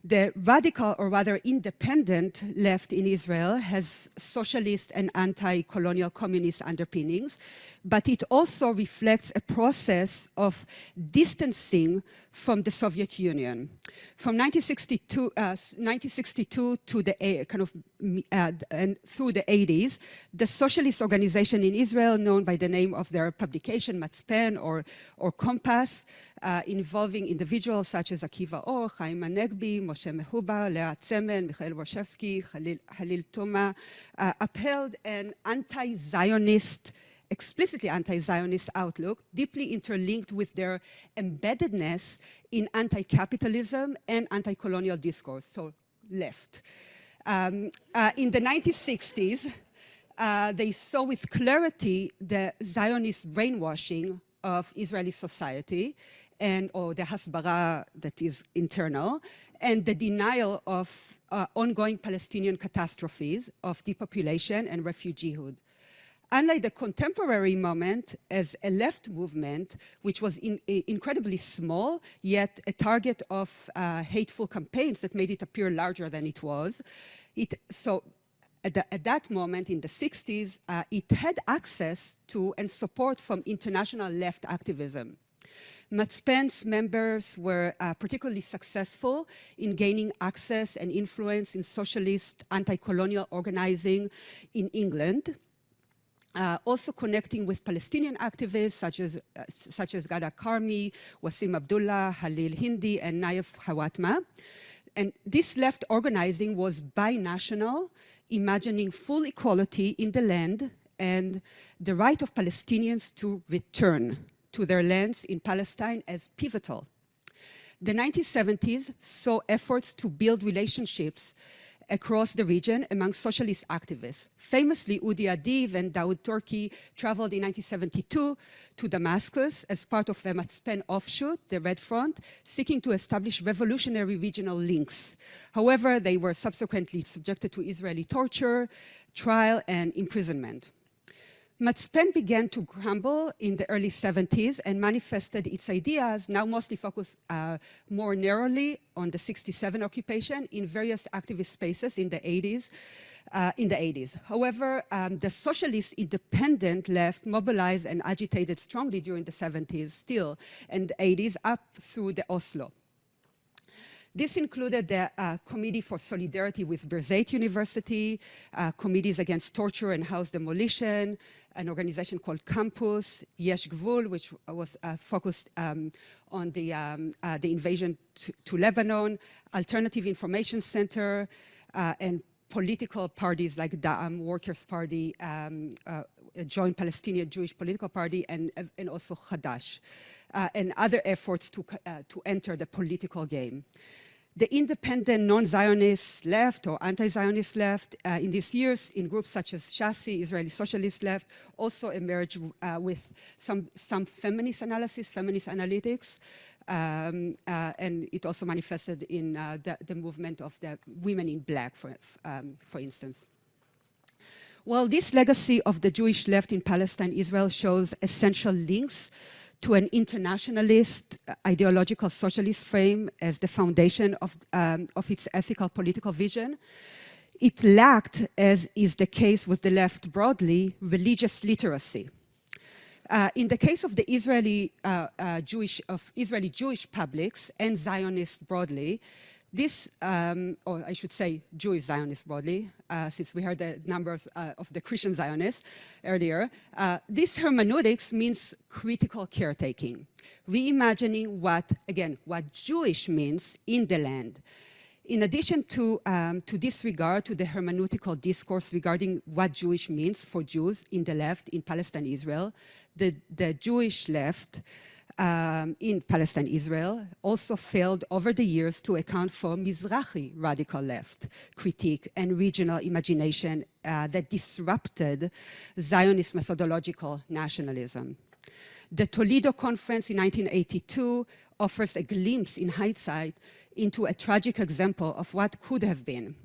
The radical, or rather independent, left in Israel has socialist and anti-colonial communist underpinnings, but it also reflects a process of distancing from the Soviet Union. From 1962 to the and through the 80s, the socialist organization in Israel, known by the name of their publication, Matzpen or Compass, involving individuals such as Akiva Or, Chaim Anegbi, Moshe Mehuba, Lea Tzemen, Michael Warshevsky, Halil Toma, upheld an anti-Zionist, explicitly anti-Zionist outlook, deeply interlinked with their embeddedness in anti-capitalism and anti-colonial discourse, so left. In the 1960s, they saw with clarity the Zionist brainwashing of Israeli society or the hasbara that is internal, and the denial of ongoing Palestinian catastrophes of depopulation and refugeehood. Unlike the contemporary moment as a left movement, which was incredibly small, yet a target of hateful campaigns that made it appear larger than it was, at that moment in the 60s, it had access to and support from international left activism. Matzpen's members were particularly successful in gaining access and influence in socialist anti-colonial organizing in England. Also connecting with Palestinian activists such as Gada Karmi, Wasim Abdullah, Halil Hindi, and Naif Hawatma. And this left organizing was binational, imagining full equality in the land and the right of Palestinians to return to their lands in Palestine as pivotal. The 1970s saw efforts to build relationships across the region among socialist activists. Famously, Udi Adiv and Daoud Turki traveled in 1972 to Damascus as part of the Matzpen offshoot, the Red Front, seeking to establish revolutionary regional links. However, they were subsequently subjected to Israeli torture, trial, and imprisonment. Matzpen began to crumble in the early 70s and manifested its ideas, now mostly focused more narrowly on the 67 occupation in various activist spaces in the 80s. However, the socialist independent left mobilized and agitated strongly during the 70s still, and the 80s up through the Oslo. This included the Committee for Solidarity with Birzeit University, Committees Against Torture and House Demolition, an organization called Campus, Yesh Gvul, which was focused on the invasion to Lebanon, Alternative Information Center, and political parties like Da'am, Workers' Party, a joint Palestinian Jewish political party, and also Hadash, and other efforts to enter the political game. The independent non-Zionist left or anti-Zionist left in these years, in groups such as Shasi, Israeli Socialist Left, also emerged with some feminist analysis, feminist analytics, and it also manifested in the movement of the women in black, for instance. Well, this legacy of the Jewish left in Palestine, Israel shows essential links to an internationalist, ideological socialist frame as the foundation of its ethical political vision. It lacked, as is the case with the left broadly, religious literacy. In the case of the Israeli Jewish publics and Zionists broadly, this, or I should say Jewish Zionists broadly, since we heard the numbers of the Christian Zionists earlier, this hermeneutics means critical caretaking, reimagining what Jewish means in the land. In addition to disregard to the hermeneutical discourse regarding what Jewish means for Jews in the left in Palestine, Israel, the Jewish left in Palestine, Israel, also failed over the years to account for Mizrahi radical left critique and regional imagination that disrupted Zionist methodological nationalism. The Toledo Conference in 1982 offers a glimpse in hindsight into a tragic example of what could have been.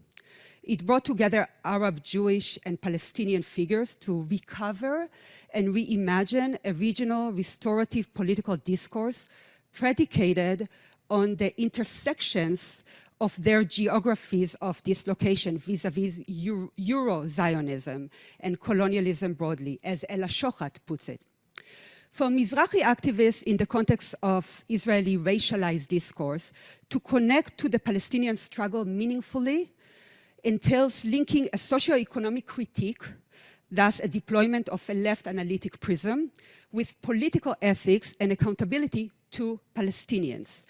It brought together Arab, Jewish, and Palestinian figures to recover and reimagine a regional restorative political discourse predicated on the intersections of their geographies of dislocation vis-a-vis Euro-Zionism and colonialism broadly, as Ella Shochat puts it. For Mizrahi activists in the context of Israeli racialized discourse, to connect to the Palestinian struggle meaningfully entails linking a socio-economic critique, thus a deployment of a left analytic prism, with political ethics and accountability to Palestinians.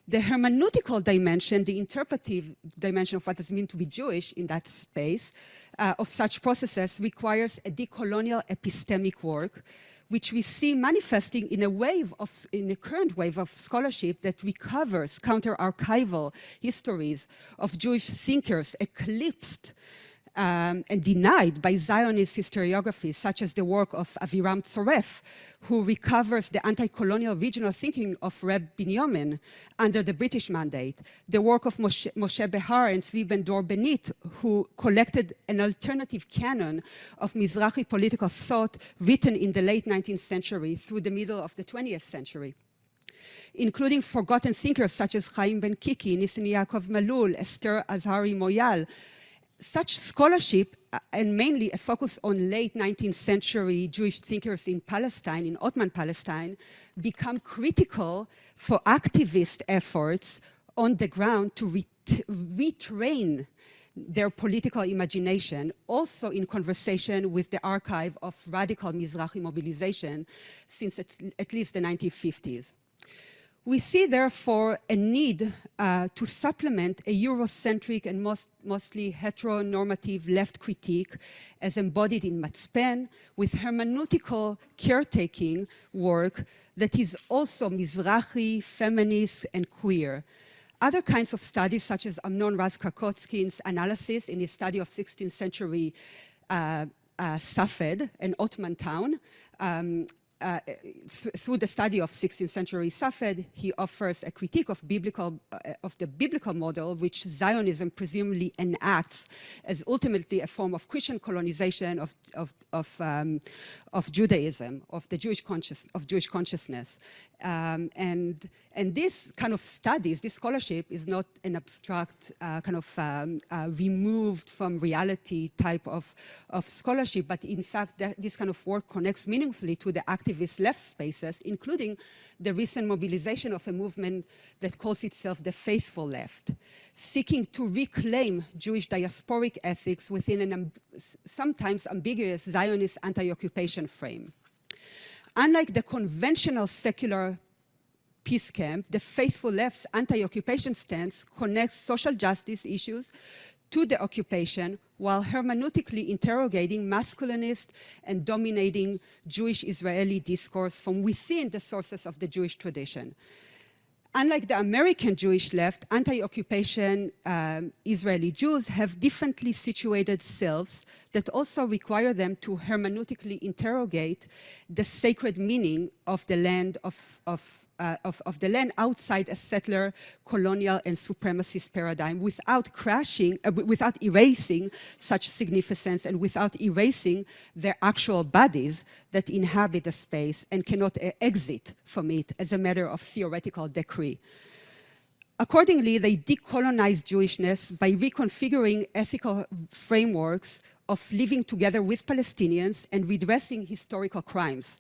The hermeneutical dimension, the interpretive dimension of what does it mean to be Jewish in that space of such processes requires a decolonial epistemic work, which we see manifesting in a current wave of scholarship that recovers counter-archival histories of Jewish thinkers eclipsed and denied by Zionist historiography, such as the work of Aviram Tzoref, who recovers the anti-colonial regional thinking of Reb Binyamin under the British mandate, the work of Moshe Behar and Zvi Ben-Dor Benit, who collected an alternative canon of Mizrahi political thought written in the late 19th century through the middle of the 20th century, including forgotten thinkers such as Chaim Ben Kiki, Nissen Yaakov Malul, Esther Azhari Moyal. Such scholarship, and mainly a focus on late 19th century Jewish thinkers in Palestine, in Ottoman Palestine, become critical for activist efforts on the ground to retrain their political imagination, also in conversation with the archive of radical Mizrahi mobilization since at least the 1950s. We see, therefore, a need to supplement a Eurocentric and mostly heteronormative left critique as embodied in Matzpen with hermeneutical caretaking work that is also Mizrahi, feminist, and queer. Other kinds of studies, such as Amnon Raz-Krakotskyn's analysis in his study of 16th century Safed, an Ottoman town, through the study of 16th century Safed, he offers a critique of the biblical model, which Zionism presumably enacts as ultimately a form of Christian colonization of Judaism, of the Jewish consciousness, and this kind of studies, this scholarship, is not an abstract removed from reality type of scholarship, but in fact this kind of work connects meaningfully to the activist left spaces, including the recent mobilization of a movement that calls itself the Faithful Left, seeking to reclaim Jewish diasporic ethics within an sometimes ambiguous Zionist anti-occupation frame. Unlike the conventional secular peace camp, the Faithful Left's anti-occupation stance connects social justice issues to the occupation while hermeneutically interrogating masculinist and dominating Jewish Israeli discourse from within the sources of the Jewish tradition. Unlike the American Jewish left, anti-occupation Israeli Jews have differently situated selves that also require them to hermeneutically interrogate the sacred meaning of the land the land outside a settler, colonial, and supremacist paradigm, without erasing such significance and without erasing their actual bodies that inhabit the space and cannot exit from it as a matter of theoretical decree. Accordingly, they decolonize Jewishness by reconfiguring ethical frameworks of living together with Palestinians and redressing historical crimes.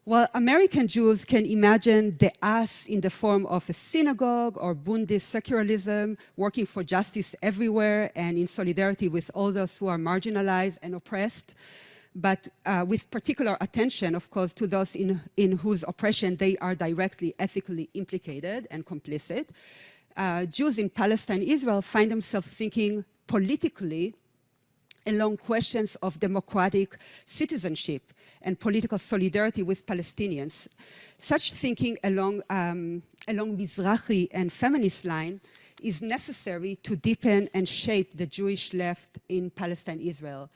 While American Jews can imagine the us in the form of a synagogue or Bundist secularism, working for justice everywhere and in solidarity with all those who are marginalized and oppressed, but with particular attention, of course, to those in whose oppression they are directly ethically implicated and complicit, Jews in Palestine, Israel find themselves thinking politically along questions of democratic citizenship and political solidarity with Palestinians. Such thinking along Mizrahi and feminist line is necessary to deepen and shape the Jewish left in Palestine, Israel.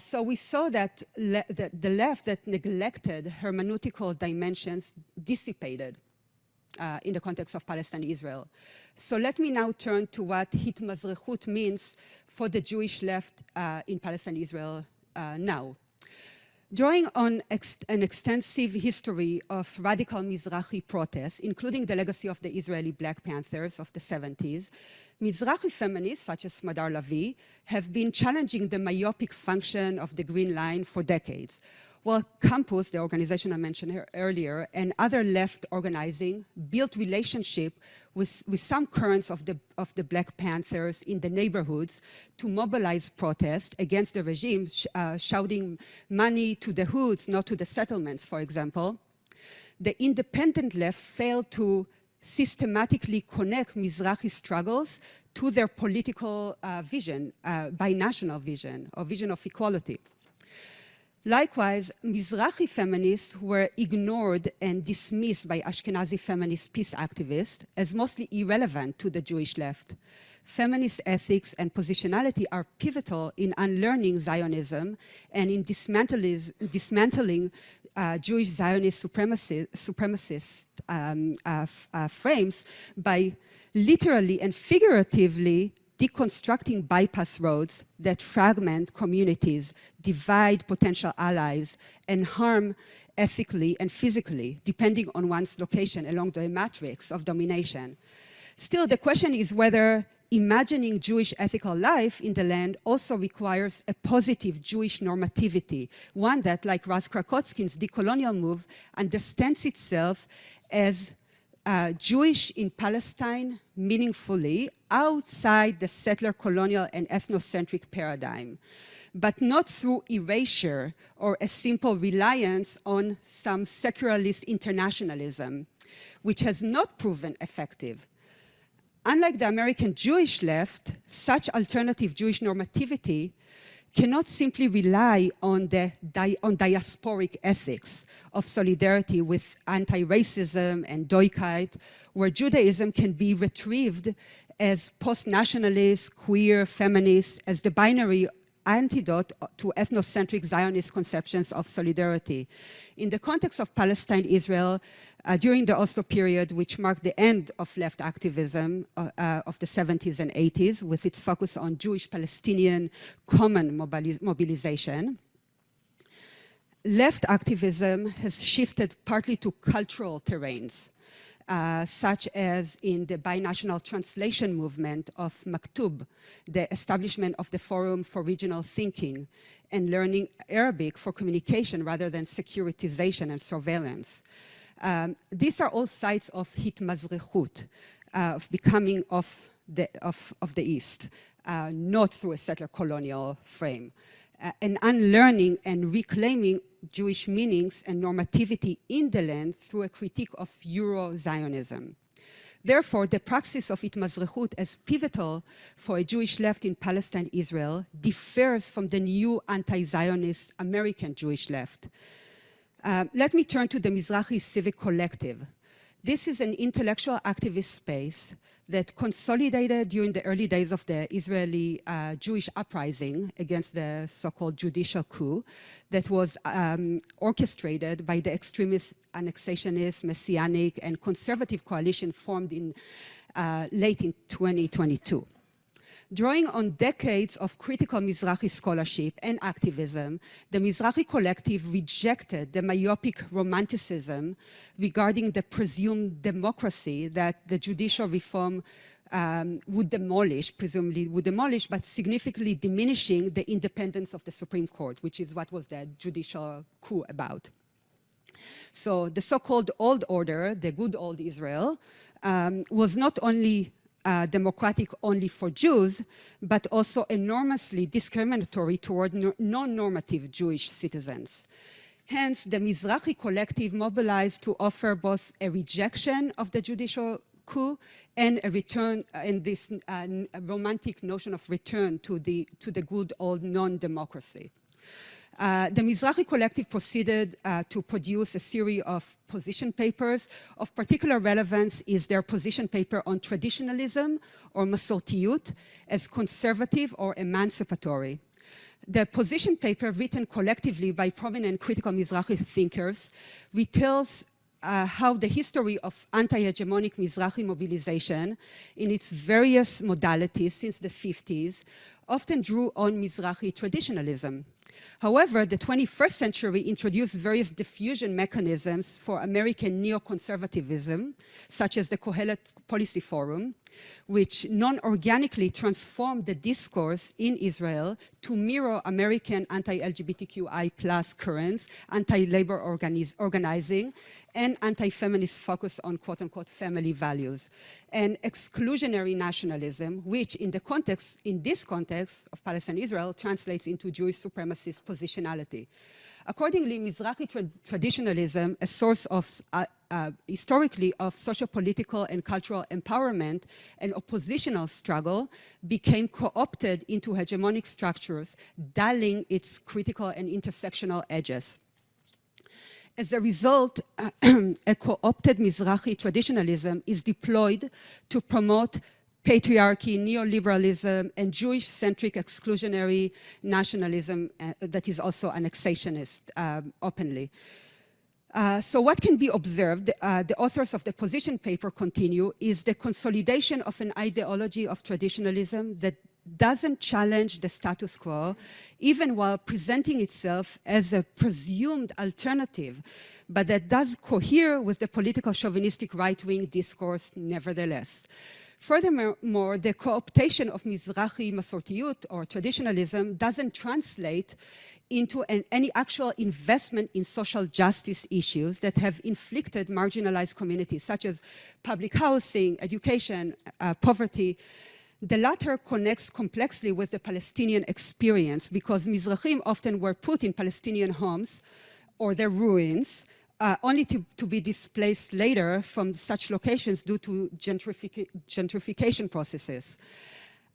So we saw that the left that neglected hermeneutical dimensions dissipated in the context of Palestine, Israel. So let me now turn to what hitmazrechut means for the Jewish left in Palestine, Israel now. Drawing on an extensive history of radical Mizrahi protests, including the legacy of the Israeli Black Panthers of the 70s, Mizrahi feminists, such as Madar Lavi, have been challenging the myopic function of the Green Line for decades. While Campus, the organization I mentioned earlier, and other left organizing built relationship with some currents of the Black Panthers in the neighborhoods to mobilize protest against the regime, shouting money to the hoods, not to the settlements, for example, the independent left failed to systematically connect Mizrahi struggles to their political vision, binational vision, or vision of equality. Likewise, Mizrahi feminists were ignored and dismissed by Ashkenazi feminist peace activists as mostly irrelevant to the Jewish left. Feminist ethics and positionality are pivotal in unlearning Zionism and in dismantling Jewish Zionist supremacist frames by literally and figuratively deconstructing bypass roads that fragment communities, divide potential allies, and harm ethically and physically, depending on one's location along the matrix of domination. Still, the question is whether imagining Jewish ethical life in the land also requires a positive Jewish normativity, one that, like Raz Krakotskyn's decolonial move, understands itself as Jewish in Palestine meaningfully outside the settler colonial and ethnocentric paradigm, but not through erasure or a simple reliance on some secularist internationalism, which has not proven effective. Unlike the American Jewish left, such alternative Jewish normativity cannot simply rely on diasporic ethics of solidarity with anti-racism and doikite, where Judaism can be retrieved as post-nationalist, queer, feminist, as the binary antidote to ethnocentric Zionist conceptions of solidarity. In the context of Palestine-Israel, during the Oslo period, which marked the end of left activism of the 70s and 80s, with its focus on Jewish-Palestinian common mobilization, left activism has shifted partly to cultural terrains, such as in the binational translation movement of Maktub, the establishment of the Forum for Regional Thinking, and learning Arabic for communication rather than securitization and surveillance. These are all sites of hitmazrechut, of becoming of the East, not through a settler colonial frame. And unlearning and reclaiming Jewish meanings and normativity in the land through a critique of Euro-Zionism. Therefore, the praxis of itmazrechut as pivotal for a Jewish left in Palestine-Israel differs from the new anti-Zionist American Jewish left. Let me turn to the Mizrahi Civic Collective. This is an intellectual activist space that consolidated during the early days of the Israeli Jewish uprising against the so-called judicial coup that was orchestrated by the extremist, annexationist, messianic, and conservative coalition formed in late in 2022. Drawing on decades of critical Mizrahi scholarship and activism, the Mizrahi Collective rejected the myopic romanticism regarding the presumed democracy that the judicial reform would demolish, presumably would demolish, but significantly diminishing the independence of the Supreme Court, which is what was the judicial coup about. So the so-called old order, the good old Israel, was not only democratic only for Jews, but also enormously discriminatory toward non-normative Jewish citizens. Hence, the Mizrahi Collective mobilized to offer both a rejection of the judicial coup and a return, and this romantic notion of return to the good old non-democracy. The Mizrahi Collective proceeded to produce a series of position papers. Of particular relevance is their position paper on traditionalism or masortiyut as conservative or emancipatory. The position paper, written collectively by prominent critical Mizrahi thinkers, retells how the history of anti-hegemonic Mizrahi mobilization in its various modalities since the 50s often drew on Mizrahi traditionalism. However, the 21st century introduced various diffusion mechanisms for American neoconservatism, such as the Kohelet Policy Forum, which non-organically transformed the discourse in Israel to mirror American anti-LGBTQI+ currents, anti-labor organizing, and anti-feminist focus on quote-unquote family values, and exclusionary nationalism, which in this context of Palestine-Israel translates into Jewish supremacist positionality. Accordingly, Mizrahi traditionalism, a source of historically of socio-political and cultural empowerment and oppositional struggle, became co-opted into hegemonic structures, dulling its critical and intersectional edges. As a result, a co-opted Mizrahi traditionalism is deployed to promote patriarchy, neoliberalism, and Jewish-centric exclusionary nationalism that is also annexationist openly. So what can be observed, the authors of the position paper continue, is the consolidation of an ideology of traditionalism that doesn't challenge the status quo, even while presenting itself as a presumed alternative, but that does cohere with the political chauvinistic right-wing discourse nevertheless. Furthermore, the co-optation of Mizrahi Masortiyut or traditionalism doesn't translate into any actual investment in social justice issues that have inflicted marginalized communities, such as public housing, education, poverty. The latter connects complexly with the Palestinian experience because Mizrahim often were put in Palestinian homes or their ruins, only to be displaced later from such locations due to gentrification processes.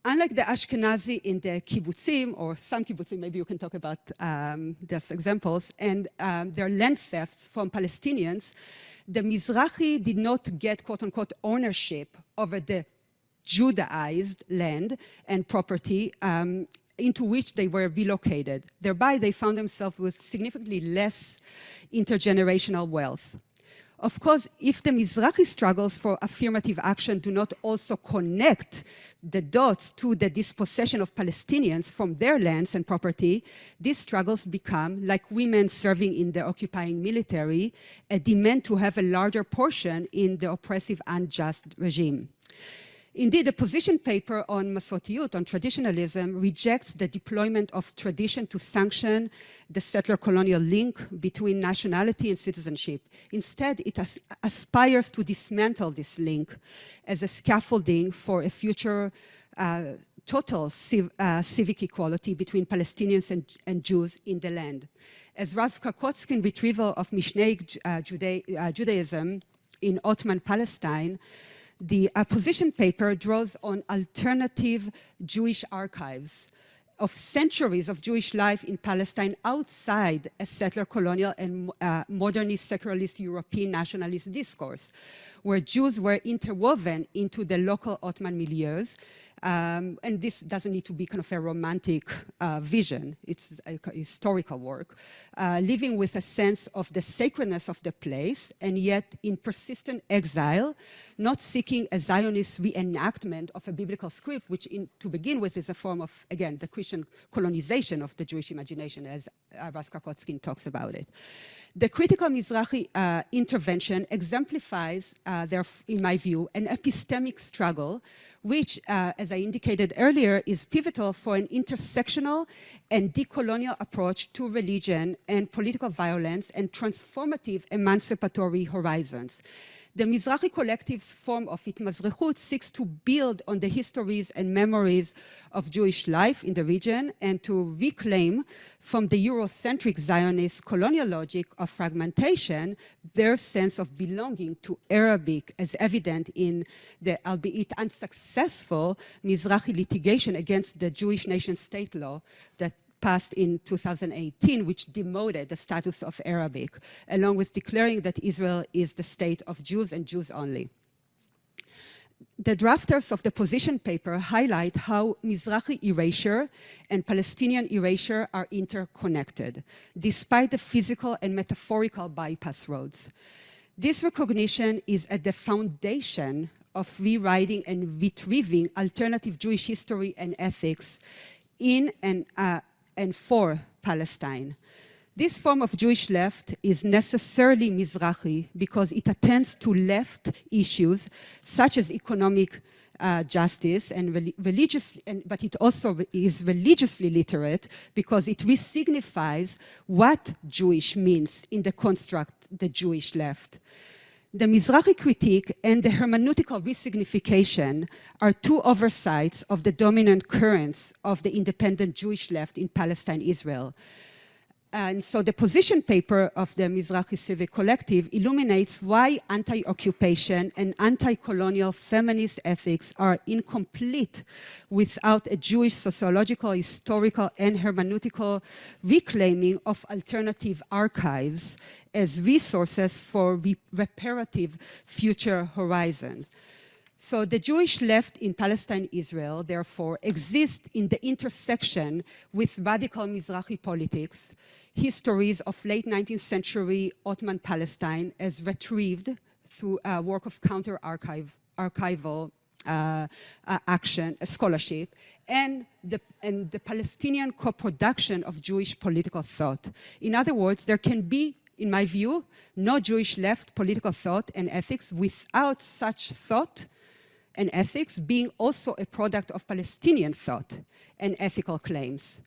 Unlike the Ashkenazi in the kibbutzim, or some kibbutzim, maybe you can talk about those examples, and their land thefts from Palestinians, the Mizrahi did not get, quote unquote, ownership over the Judaized land and property into which they were relocated. Thereby, they found themselves with significantly less intergenerational wealth. Of course, if the Mizrahi struggles for affirmative action do not also connect the dots to the dispossession of Palestinians from their lands and property, these struggles become, like women serving in the occupying military, a demand to have a larger portion in the oppressive, unjust regime. Indeed, the position paper on Masortiyut, on traditionalism, rejects the deployment of tradition to sanction the settler-colonial link between nationality and citizenship. Instead, it aspires to dismantle this link as a scaffolding for a future total civic equality between Palestinians and Jews in the land. As Raz Krakotski's retrieval of Mishneh Judaism in Ottoman Palestine, the position paper draws on alternative Jewish archives of centuries of Jewish life in Palestine outside a settler colonial and modernist, secularist, European nationalist discourse, where Jews were interwoven into the local Ottoman milieus. And this doesn't need to be kind of a romantic vision. It's a historical work, living with a sense of the sacredness of the place, and yet in persistent exile, not seeking a Zionist reenactment of a biblical script, which to begin with is a form of, again, the Christian colonization of the Jewish imagination, as Raz Krakotskiy talks about it. The critical Mizrahi intervention exemplifies, in my view, an epistemic struggle, which, as I indicated earlier, is pivotal for an intersectional and decolonial approach to religion and political violence and transformative emancipatory horizons. The Mizrahi Collective's form of Itmazrechut seeks to build on the histories and memories of Jewish life in the region and to reclaim from the Eurocentric Zionist colonial logic of fragmentation their sense of belonging to Arabic, as evident in the, albeit unsuccessful, Mizrahi litigation against the Jewish nation-state law that passed in 2018, which demoted the status of Arabic, along with declaring that Israel is the state of Jews and Jews only. The drafters of the position paper highlight how Mizrahi erasure and Palestinian erasure are interconnected, despite the physical and metaphorical bypass roads. This recognition is at the foundation of rewriting and retrieving alternative Jewish history and ethics in and for Palestine. This form of Jewish left is necessarily Mizrahi because it attends to left issues such as economic justice and but it also is religiously literate because it resignifies what Jewish means in the construct, the Jewish left. The Mizrahi critique and the hermeneutical resignification are two oversights of the dominant currents of the independent Jewish left in Palestine, Israel. And so the position paper of the Mizrahi Civic Collective illuminates why anti-occupation and anti-colonial feminist ethics are incomplete without a Jewish sociological, historical, and hermeneutical reclaiming of alternative archives as resources for reparative future horizons. So the Jewish left in Palestine, Israel, therefore, exists in the intersection with radical Mizrahi politics, histories of late 19th century Ottoman Palestine as retrieved through a work of archival action, scholarship, and the Palestinian co-production of Jewish political thought. In other words, there can be, in my view, no Jewish left political thought and ethics without such thought and ethics being also a product of Palestinian thought and ethical claims.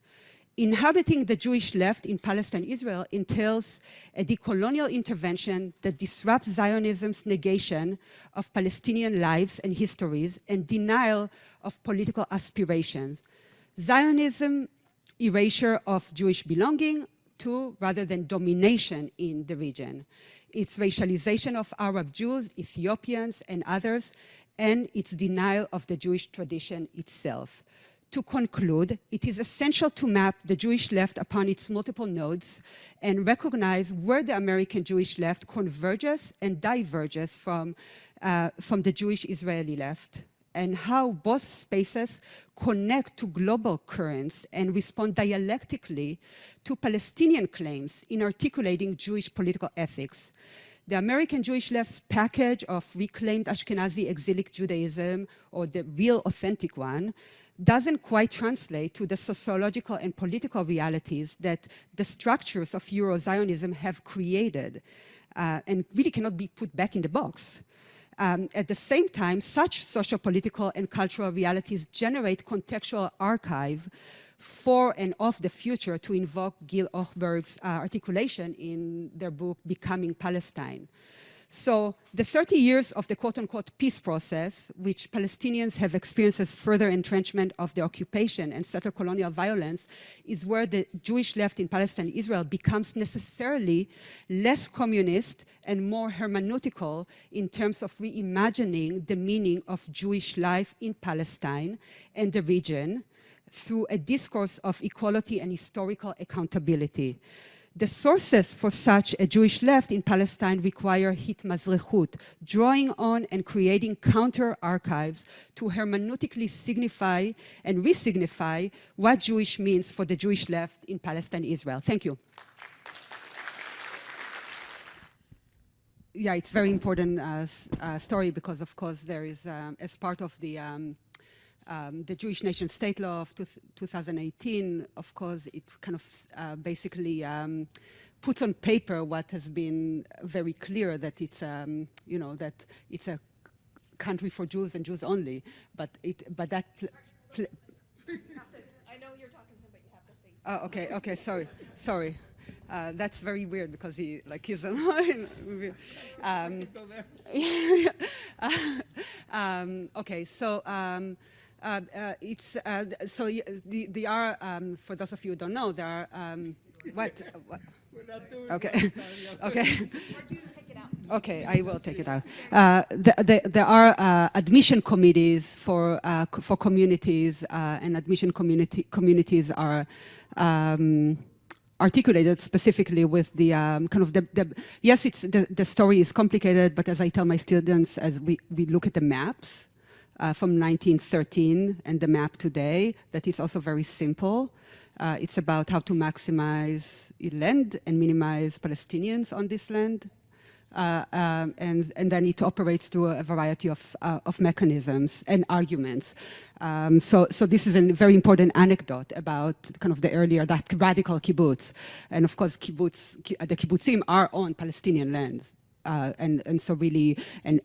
Inhabiting the Jewish left in Palestine, Israel entails a decolonial intervention that disrupts Zionism's negation of Palestinian lives and histories and denial of political aspirations. Zionism erasure of Jewish belonging to rather than domination in the region. Its racialization of Arab Jews, Ethiopians, and others, and its denial of the Jewish tradition itself. To conclude, it is essential to map the Jewish left upon its multiple nodes and recognize where the American Jewish left converges and diverges from the Jewish Israeli left, and how both spaces connect to global currents and respond dialectically to Palestinian claims in articulating Jewish political ethics. The American Jewish left's package of reclaimed Ashkenazi exilic Judaism, or the real authentic one, doesn't quite translate to the sociological and political realities that the structures of Euro-Zionism have created and really cannot be put back in the box. At the same time, such socio-political and cultural realities generate contextual archive for and of the future, to invoke Gil Ochberg's articulation in their book, Becoming Palestine. So the 30 years of the quote-unquote peace process, which Palestinians have experienced as further entrenchment of the occupation and settler colonial violence, is where the Jewish left in Palestine, Israel, becomes necessarily less communist and more hermeneutical in terms of reimagining the meaning of Jewish life in Palestine and the region through a discourse of equality and historical accountability. The sources for such a Jewish left in Palestine require hitmazrechut, drawing on and creating counter-archives to hermeneutically signify and re-signify what Jewish means for the Jewish left in Palestine, Israel. Thank you. Yeah, it's a very important story because, of course, there is, as part of the Jewish Nation State Law of 2018, of course, it kind of basically puts on paper what has been very clear, that it's, you know, that it's a country for Jews and Jews only. But that.
I know you're talking to him, but you have to face.
Oh, okay, sorry. That's very weird because he's okay, so. There are, for those of you who don't know, there are, what? Okay. Okay, I will take it out. There are admission committees for communities, and admission communities are articulated specifically with the kind of yes, it's the story is complicated, but as I tell my students, as we look at the maps, from 1913 and the map today, that is also very simple. It's about how to maximize land and minimize Palestinians on this land. And then it operates through a variety of mechanisms and arguments. So this is a very important anecdote about kind of the earlier, that radical kibbutz. And of course, the kibbutzim are on Palestinian lands. And so really, and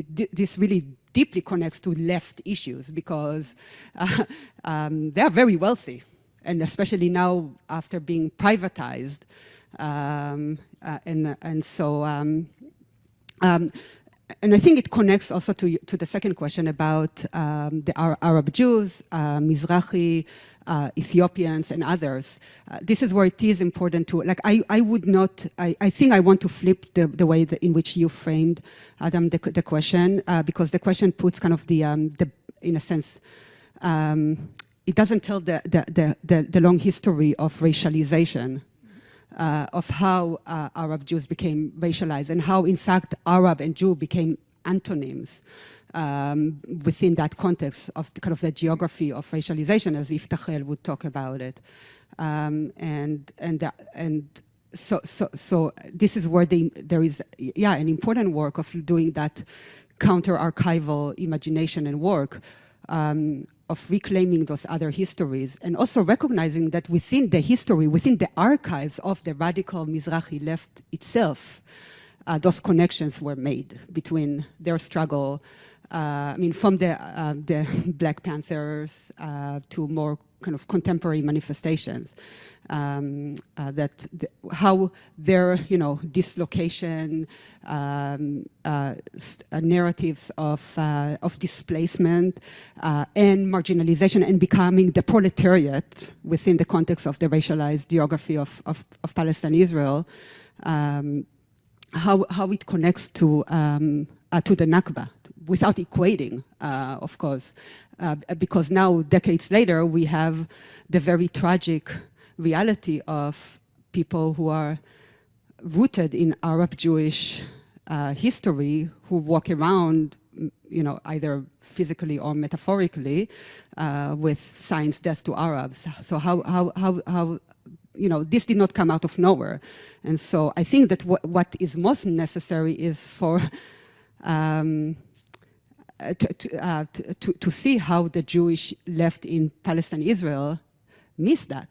this really deeply connects to left issues because they are very wealthy, and especially now after being privatized. And I think it connects also to the second question about the Arab Jews, Mizrahi, Ethiopians, and others. This is where it is important to, like, I would not, I think I want to flip the way in which you framed, Adam, the question, because the question puts kind of the in a sense, it doesn't tell the long history of racialization. Of how Arab Jews became racialized and how, in fact, Arab and Jew became antonyms within that context of the kind of the geography of racialization, as Iftachel would talk about it. So this is where there is, an important work of doing that counter-archival imagination and work, of reclaiming those other histories, and also recognizing that within the history, within the archives of the radical Mizrahi left itself, those connections were made between their struggle I mean, from the Black Panthers to more kind of contemporary manifestations, how their, dislocation, narratives of displacement and marginalization and becoming the proletariat within the context of the racialized geography of Palestine, Israel, how it connects to the Nakba, without equating, of course, because now, decades later, we have the very tragic reality of people who are rooted in Arab-Jewish history, who walk around, either physically or metaphorically, with signs "Death to Arabs." So how this did not come out of nowhere, and so I think that what is most necessary is for to see how the Jewish left in Palestine, Israel, miss the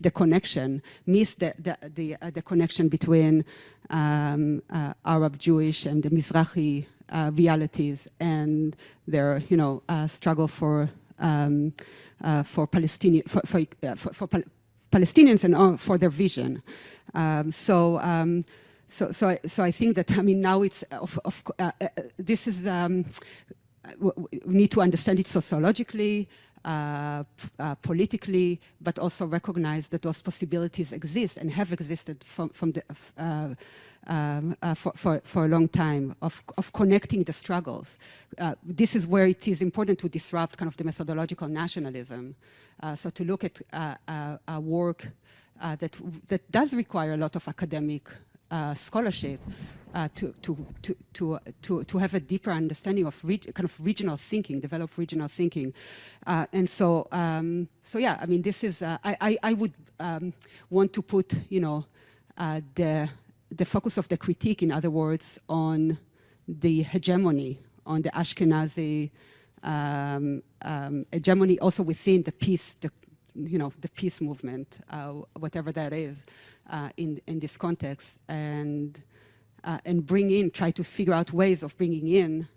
connection, miss the connection between Arab Jewish and the Mizrahi realities and their struggle for Palestinians and for their vision. So I think that, now it's, this is, we need to understand it sociologically, politically, but also recognize that those possibilities exist and have existed for a long time, of connecting the struggles. This is where it is important to disrupt kind of the methodological nationalism. So to look at work that does require a lot of academic scholarship, to have a deeper understanding of kind of regional thinking, develop regional thinking, and so yeah. I mean, this is I would want to put the focus of the critique, in other words, on the hegemony, on the Ashkenazi hegemony, also within the peace, the peace movement, whatever that is, in this context, and try to figure out ways of bringing in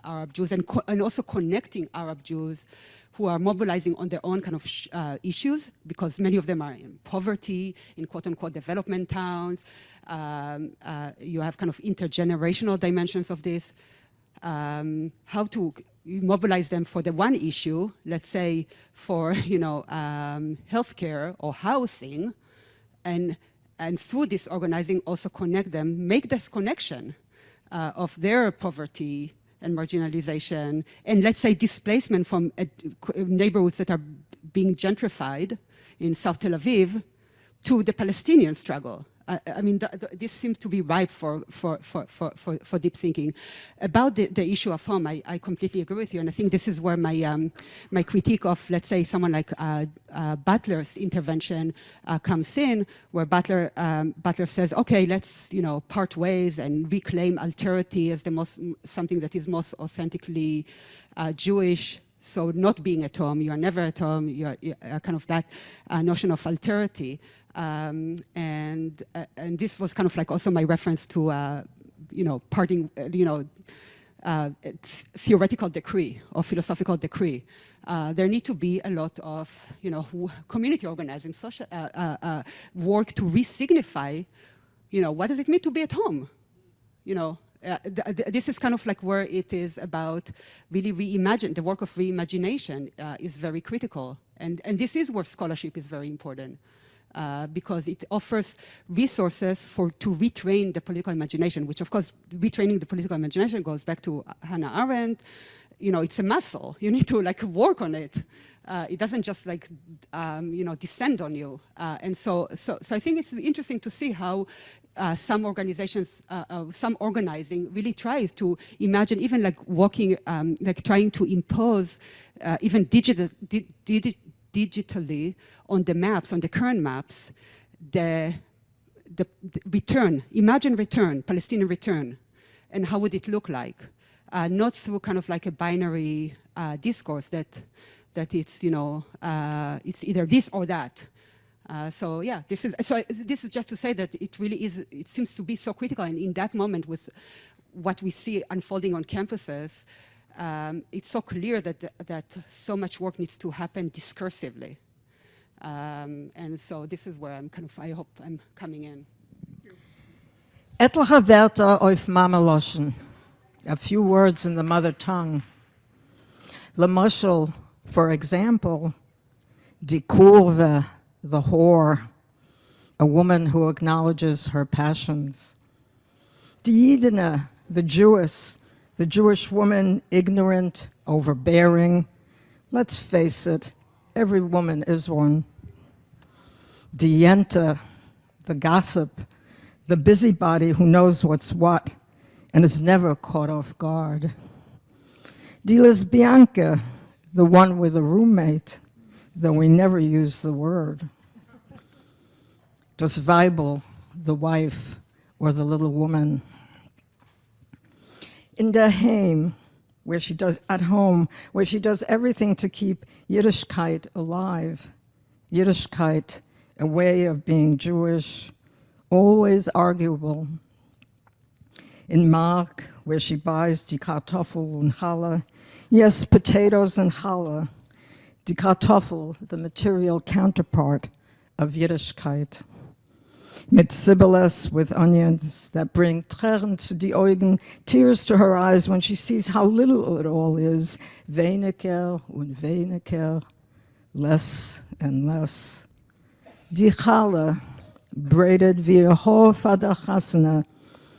Arab Jews and also connecting Arab Jews who are mobilizing on their own kind of issues, because many of them are in poverty, in quote-unquote development towns. You have kind of intergenerational dimensions of this. How to mobilize them for the one issue, let's say for healthcare or housing, and through this organizing also connect them, make this connection of their poverty and marginalization, and let's say displacement from neighborhoods that are being gentrified in South Tel Aviv to the Palestinian struggle. I mean, this seems to be ripe for deep thinking. About the issue of home, I completely agree with you, and I think this is where my critique of, let's say, someone like Butler's intervention comes in, where Butler says, okay, let's part ways and reclaim alterity as something that is most authentically Jewish. So not being at home, you are never at home, you're kind of that notion of alterity. And this was kind of like also my reference to, parting, theoretical decree or philosophical decree. There need to be a lot of, community organizing, social work to re-signify, what does it mean to be at home? This is kind of like where it is about really reimagine. The work of reimagination is very critical. And this is where scholarship is very important, because it offers resources to retrain the political imagination, which of course, retraining the political imagination goes back to Hannah Arendt. It's a muscle. You need to work on it. It doesn't just descend on you. And so I think it's interesting to see how some organizations, some organizing really tries to imagine, even walking, trying to impose even digitally on the maps, on the current maps, the return, imagine return, Palestinian return, and how would it look like? Not through kind of like a binary discourse that it's it's either this or that. So yeah, this is just to say that it really is. It seems to be so critical, and in that moment, what we see unfolding on campuses, it's so clear that so much work needs to happen discursively. And so this is where I hope I'm coming in.
Etliche Wörter auf Mamaloschen. A few words in the mother tongue. Lemushel, for example, die Kurve, the whore, a woman who acknowledges her passions. Die Yidene, the Jewish woman, ignorant, overbearing. Let's face it, every woman is one. Die Yente, the gossip, the busybody who knows what's what and is never caught off guard. Die Lesbianke, the one with a roommate, though we never use the word. Das Weibel, the wife, or the little woman. In der Heim, at home, where she does everything to keep Yiddishkeit alive. Yiddishkeit, a way of being Jewish, always arguable. In Mark, where she buys die Kartoffel und Challah, yes, potatoes and challah, die Kartoffel, the material counterpart of Yiddishkeit. Mit Sibboleth, with onions that bring Tränen zu die Augen, tears to her eyes when she sees how little it all is. Weniger und weniger, less and less. Die Challah, braided via Haar Vader Chasana,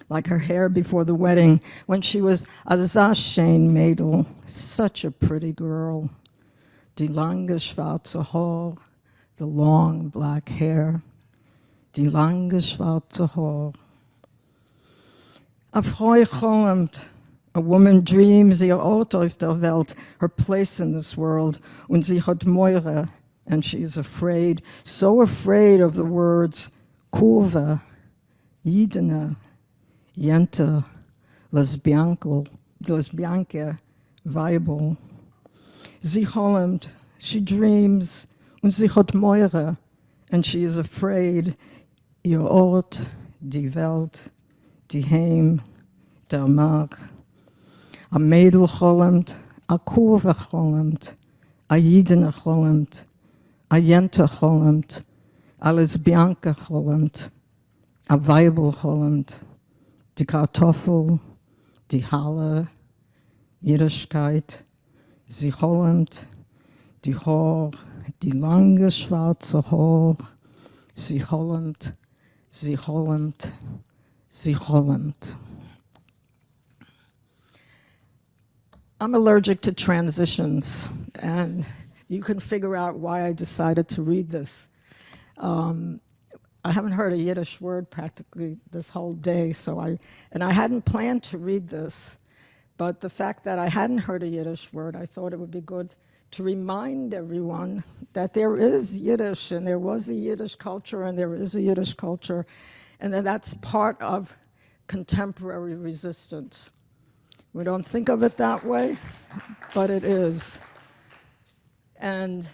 like her hair before the wedding, when she was a Zashen Mädel, such a pretty girl. Die lange schwarze Haar, the long black hair. Die lange schwarze Haar. A Frau träumt, a woman dreams ihr Ort auf der Welt, her place in this world, und sie hat Meure, and she is afraid, so afraid of the words Kurve, Yidene, Yente, Lesbianke, Weibel. Sie träumt, she dreams, und sie hat Meure, and she is afraid, ihr Ort, die Welt, die Heim, der Mark. A Mädel träumt, a Kurve träumt, a Yidene träumt, a Yente träumt, a Lesbianke träumt, a Weibel träumt, die Kartoffel, die Halle, Yiddishkeit, sie träumt, die Haar, die lange schwarze Haar, sie träumt, sie träumt, sie träumt. I'm allergic to transitions, and you can figure out why I decided to read this. I haven't heard a Yiddish word practically this whole day, I hadn't planned to read this, but the fact that I hadn't heard a Yiddish word, I thought it would be good to remind everyone that there is Yiddish, and there was a Yiddish culture, and there is a Yiddish culture, and that that's part of contemporary resistance. We don't think of it that way, but it is. And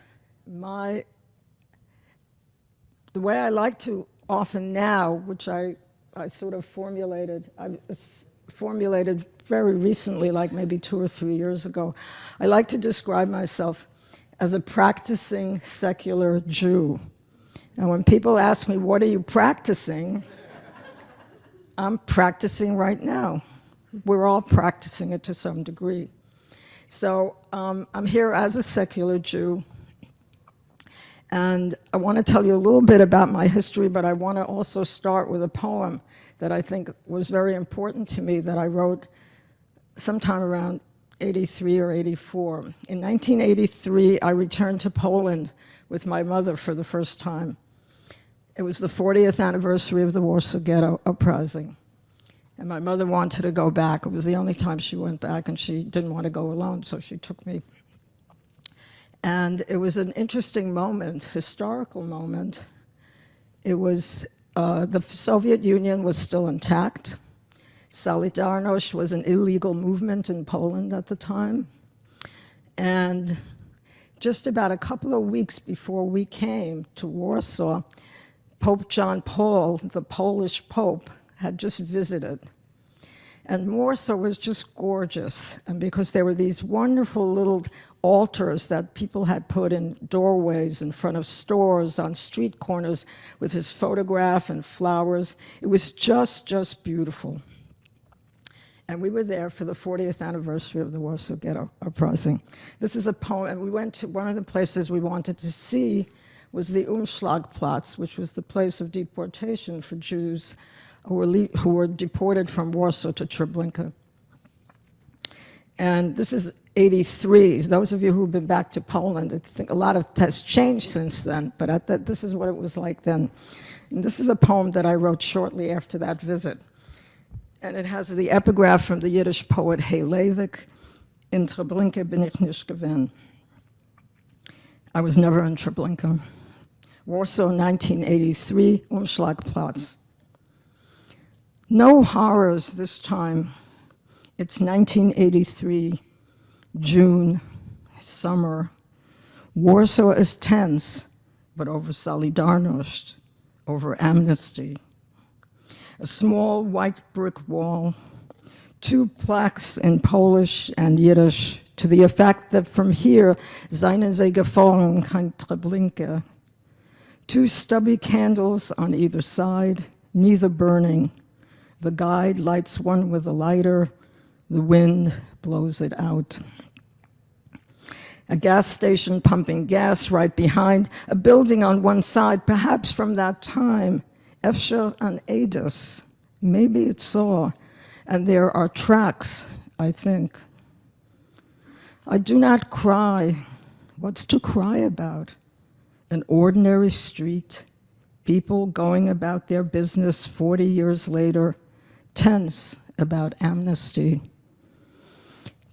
the way I like to often now, which I sort of formulated very recently, like maybe 2 or 3 years ago, I like to describe myself as a practicing secular Jew. And when people ask me, what are you practicing? I'm practicing right now. We're all practicing it to some degree. So I'm here as a secular Jew. And I want to tell you a little bit about my history, but I want to also start with a poem that I think was very important to me that I wrote sometime around 83 or 84. In 1983, I returned to Poland with my mother for the first time. It was the 40th anniversary of the Warsaw Ghetto Uprising. And my mother wanted to go back. It was the only time she went back, and she didn't want to go alone, so she took me. And it was an interesting moment, historical moment. It was, the Soviet Union was still intact. Solidarność was an illegal movement in Poland at the time. And just about a couple of weeks before we came to Warsaw, Pope John Paul, the Polish Pope, had just visited. And Warsaw was just gorgeous. And because there were these wonderful little altars that people had put in doorways in front of stores, on street corners, with his photograph and flowers. It was just beautiful. And we were there for the 40th anniversary of the Warsaw Ghetto Uprising. This is a poem, and we went to one of the places we wanted to see was the Umschlagplatz, which was the place of deportation for Jews who were deported from Warsaw to Treblinka. And this is 83. Those of you who've been back to Poland, I think a lot has changed since then, but this is what it was like then. And this is a poem that I wrote shortly after that visit. And it has the epigraph from the Yiddish poet Halevik, "In Treblinka bin ich nicht gewesen." I was never in Treblinka. Warsaw, 1983, Umschlagplatz. No horrors this time. It's 1983, June, summer. Warsaw is tense, but over Solidarność, over amnesty. A small white brick wall, 2 plaques in Polish and Yiddish to the effect that from here, seien sie gefahren, kein Treblinka. 2 stubby candles on either side, neither burning. The guide lights one with a lighter, the wind blows it out. A gas station pumping gas right behind, a building on one side, perhaps from that time, Efsher and Adis, maybe it saw, and there are tracks, I think. I do not cry. What's to cry about? An ordinary street, people going about their business 40 years later, tense about amnesty.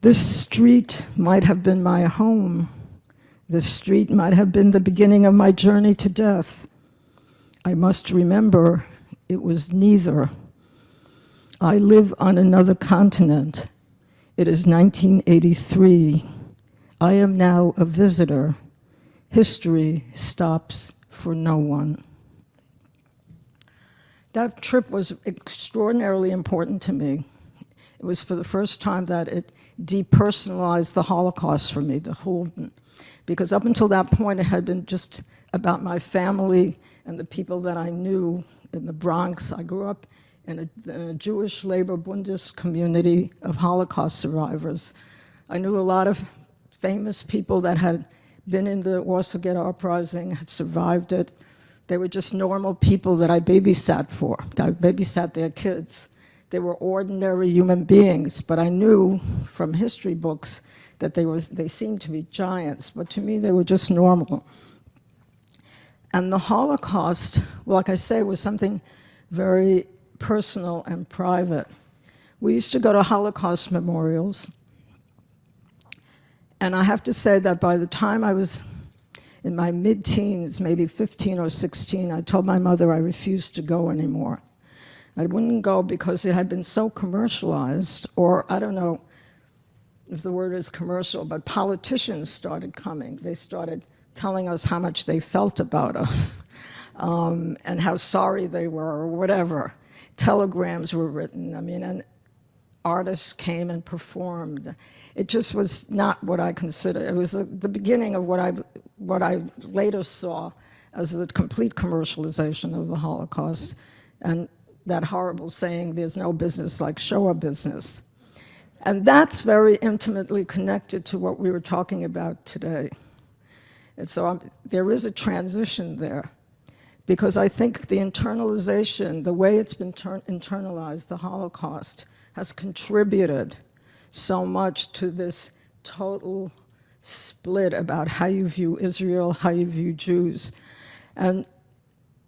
This street might have been my home. This street might have been the beginning of my journey to death. I must remember it was neither. I live on another continent. It is 1983. I am now a visitor. History stops for no one. That trip was extraordinarily important to me. It was for the first time that it depersonalized the Holocaust for me, the Holden. Because up until that point, it had been just about my family and the people that I knew in the Bronx. I grew up in a Jewish Labor Bundes community of Holocaust survivors. I knew a lot of famous people that had been in the Warsaw Ghetto Uprising, had survived it. They were just normal people that I babysat for. I babysat their kids. They were ordinary human beings, but I knew from history books that they seemed to be giants, but to me they were just normal. And the Holocaust, well, like I say, was something very personal and private. We used to go to Holocaust memorials, and I have to say that by the time I was in my mid-teens, maybe 15 or 16, I told my mother I refused to go anymore. I wouldn't go because it had been so commercialized, or I don't know if the word is commercial, but politicians started coming. They started telling us how much they felt about us and how sorry they were or whatever. Telegrams were written, and artists came and performed. It just was not what I considered. It was the beginning of what I later saw as the complete commercialization of the Holocaust, and that horrible saying, there's no business like show business. And that's very intimately connected to what we were talking about today. And so there is a transition there, because I think the internalization, the way it's been internalized, the Holocaust, has contributed so much to this total split about how you view Israel, how you view Jews. And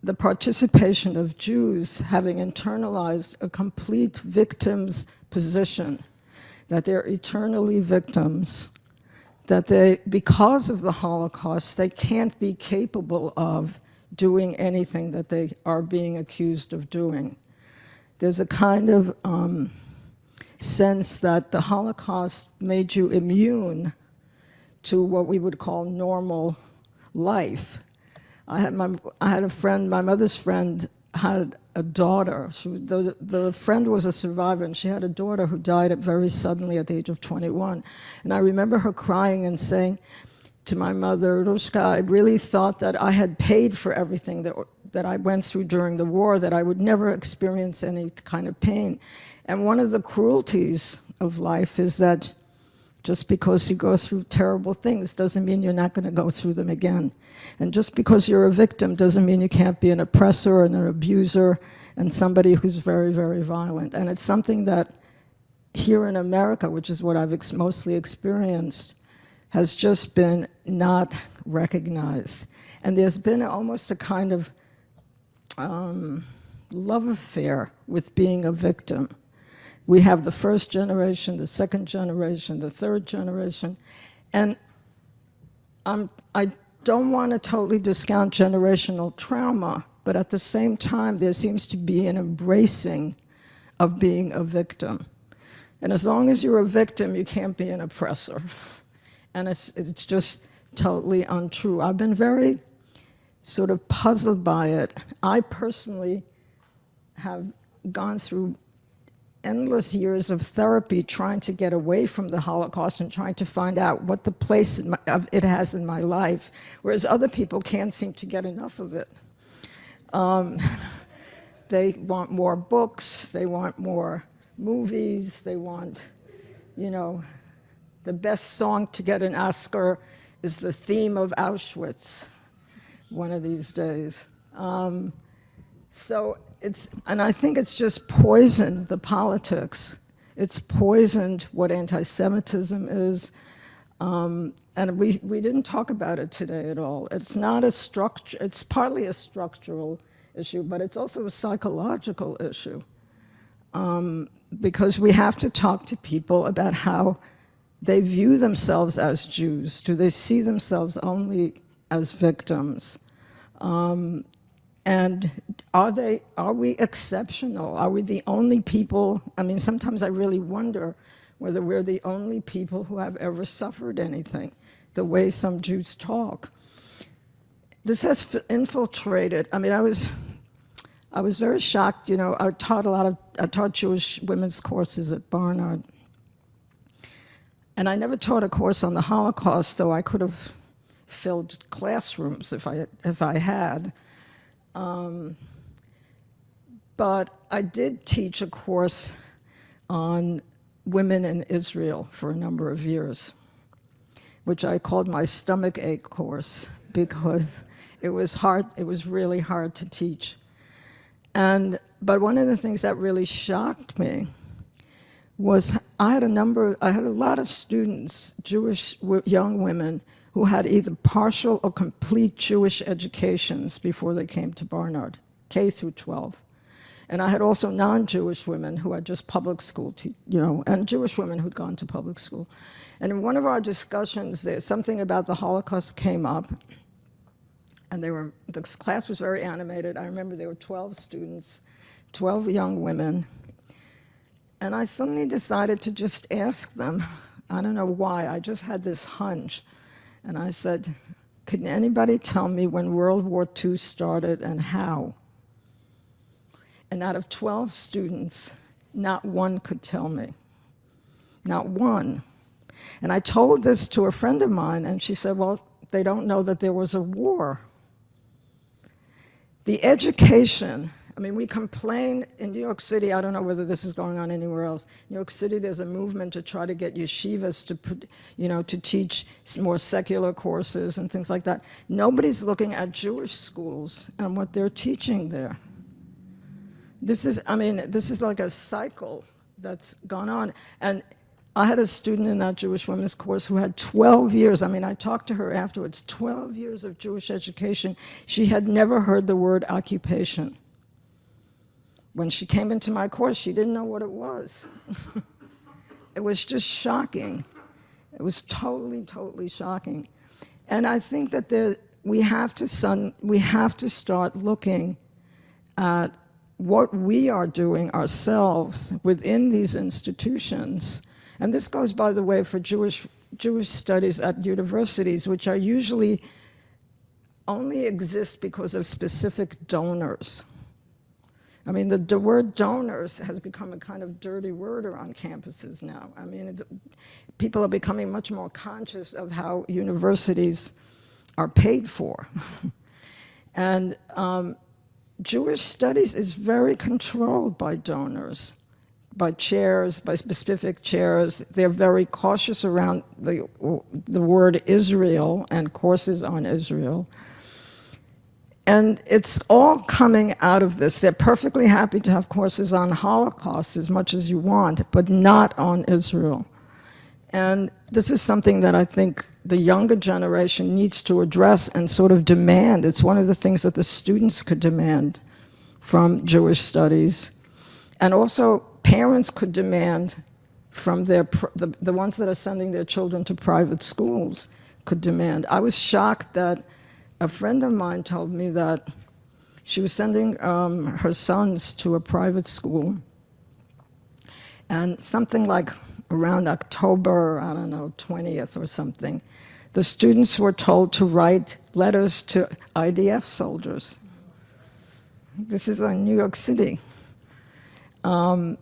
the participation of Jews having internalized a complete victim's position, that they're eternally victims, that they, because of the Holocaust, they can't be capable of doing anything that they are being accused of doing. There's a kind of sense that the Holocaust made you immune to what we would call normal life. I had a friend, my mother's friend, had a daughter. The friend was a survivor, and she had a daughter who died very suddenly at the age of 21. And I remember her crying and saying to my mother, Rushka, I really thought that I had paid for everything that I went through during the war, that I would never experience any kind of pain. And one of the cruelties of life is that just because you go through terrible things doesn't mean you're not going to go through them again. And just because you're a victim doesn't mean you can't be an oppressor and an abuser and somebody who's very, very violent. And it's something that here in America, which is what I've mostly experienced, has just been not recognized. And there's been almost a kind of love affair with being a victim. We have the first generation, the second generation, the third generation, and I don't want to totally discount generational trauma, but at the same time, there seems to be an embracing of being a victim. And as long as you're a victim, you can't be an oppressor. And it's just totally untrue. I've been very sort of puzzled by it. I personally have gone through endless years of therapy trying to get away from the Holocaust and trying to find out what the place of it has in my life, whereas other people can't seem to get enough of it. They want more books, they want more movies, they want, you know, the best song to get an Oscar is the theme of Auschwitz one of these days. And I think it's just poisoned the politics. It's poisoned what anti-Semitism is. And we didn't talk about it today at all. It's not a structure, it's partly a structural issue, but it's also a psychological issue. Because we have to talk to people about how they view themselves as Jews. Do they see themselves only as victims? And are we exceptional? Are we the only people? I mean, sometimes I really wonder whether we're the only people who have ever suffered anything, the way some Jews talk. This has infiltrated. I mean, I was very shocked. You know, I taught Jewish women's courses at Barnard, and I never taught a course on the Holocaust, though I could have filled classrooms if I had. But I did teach a course on women in Israel for a number of years, which I called my stomach ache course because it was hard. It was really hard to teach. But one of the things that really shocked me was I had a lot of students, Jewish young women, who had either partial or complete Jewish educations before they came to Barnard, K through 12. And I had also non-Jewish women who had just public school, and Jewish women who'd gone to public school. And in one of our discussions, something about the Holocaust came up, and the class was very animated. I remember there were 12 students, 12 young women, and I suddenly decided to just ask them, I don't know why, I just had this hunch. And I said, can anybody tell me when World War II started and how? And out of 12 students, not one could tell me. Not one. And I told this to a friend of mine, and she said, well, they don't know that there was a war. The education, I mean, we complain in New York City, I don't know whether this is going on anywhere else. New York City, there's a movement to try to get yeshivas to teach more secular courses and things like that. Nobody's looking at Jewish schools and what they're teaching there. This is like a cycle that's gone on. And I had a student in that Jewish women's course who had 12 years. I mean, I talked to her afterwards, 12 years of Jewish education. She had never heard the word occupation. When she came into my course, she didn't know what it was. It was just shocking. It was totally, totally shocking. And I think that we have to start looking at what we are doing ourselves within these institutions. And this goes, by the way, for Jewish studies at universities, which are usually only exist because of specific donors. I mean, the word donors has become a kind of dirty word around campuses now. I mean, people are becoming much more conscious of how universities are paid for. And Jewish studies is very controlled by donors, by chairs, by specific chairs. They're very cautious around the word Israel and courses on Israel. And it's all coming out of this. They're perfectly happy to have courses on Holocaust as much as you want, but not on Israel. And this is something that I think the younger generation needs to address and sort of demand. It's one of the things that the students could demand from Jewish studies. And also parents could demand from the ones that are sending their children to private schools could demand. I was shocked that a friend of mine told me that she was sending her sons to a private school, and something like around October, I don't know, 20th or something, the students were told to write letters to IDF soldiers. This is in New York City. And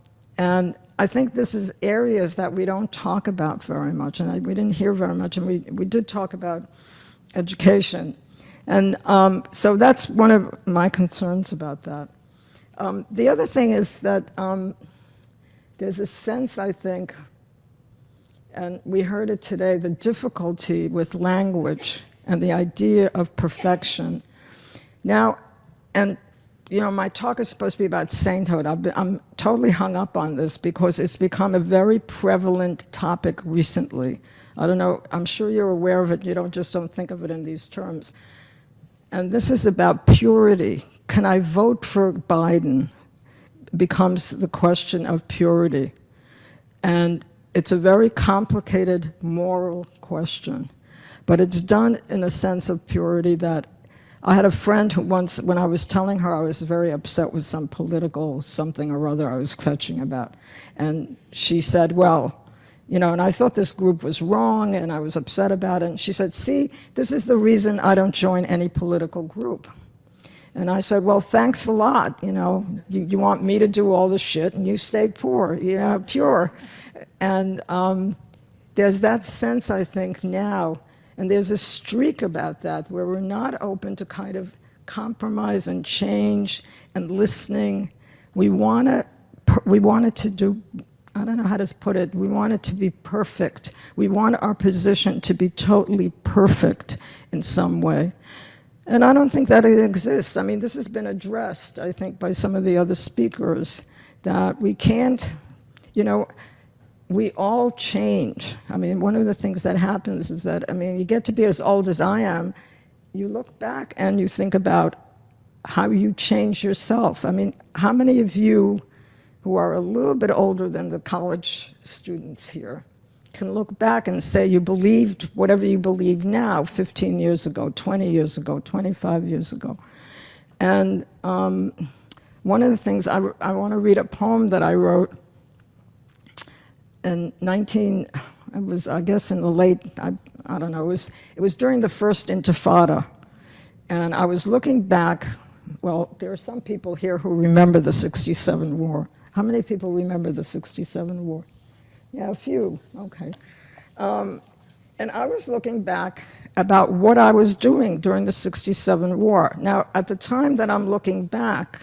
I think this is areas that we don't talk about very much, and we didn't hear very much, and we did talk about education. And so that's one of my concerns about that. The other thing is that there's a sense, I think, and we heard it today, the difficulty with language and the idea of perfection. Now, and you know, my talk is supposed to be about sainthood. I'm totally hung up on this because it's become a very prevalent topic recently. I don't know, I'm sure you're aware of it, you don't think of it in these terms. And this is about purity. Can I vote for Biden? Becomes the question of purity. And it's a very complicated moral question. But it's done in a sense of purity that I had a friend who once, when I was telling her I was very upset with some political something or other I was fetching about, and she said, well, you know, and I thought this group was wrong and I was upset about it. And she said, see, this is the reason I don't join any political group. And I said, well, thanks a lot. You know, you want me to do all the shit and you stay poor, pure. And there's that sense, I think, now, and there's a streak about that where we're not open to kind of compromise and change and listening. We want it to do, I don't know how to put it, we want it to be perfect. We want our position to be totally perfect in some way. And I don't think that it exists. I mean, this has been addressed, I think, by some of the other speakers, that we can't, you know, we all change. I mean, one of the things that happens is that, I mean, you get to be as old as I am, you look back and you think about how you change yourself. I mean, how many of you who are a little bit older than the college students here can look back and say you believed whatever you believe now 15 years ago, 20 years ago, 25 years ago? And one of the things, I want to read a poem that I wrote in it was, I guess, in the late, I don't know, it was during the first Intifada. And I was looking back, well, there are some people here who remember the '67 war. How many people remember the '67 war? Yeah, a few, okay. And I was looking back about what I was doing during the '67 war. Now, at the time that I'm looking back,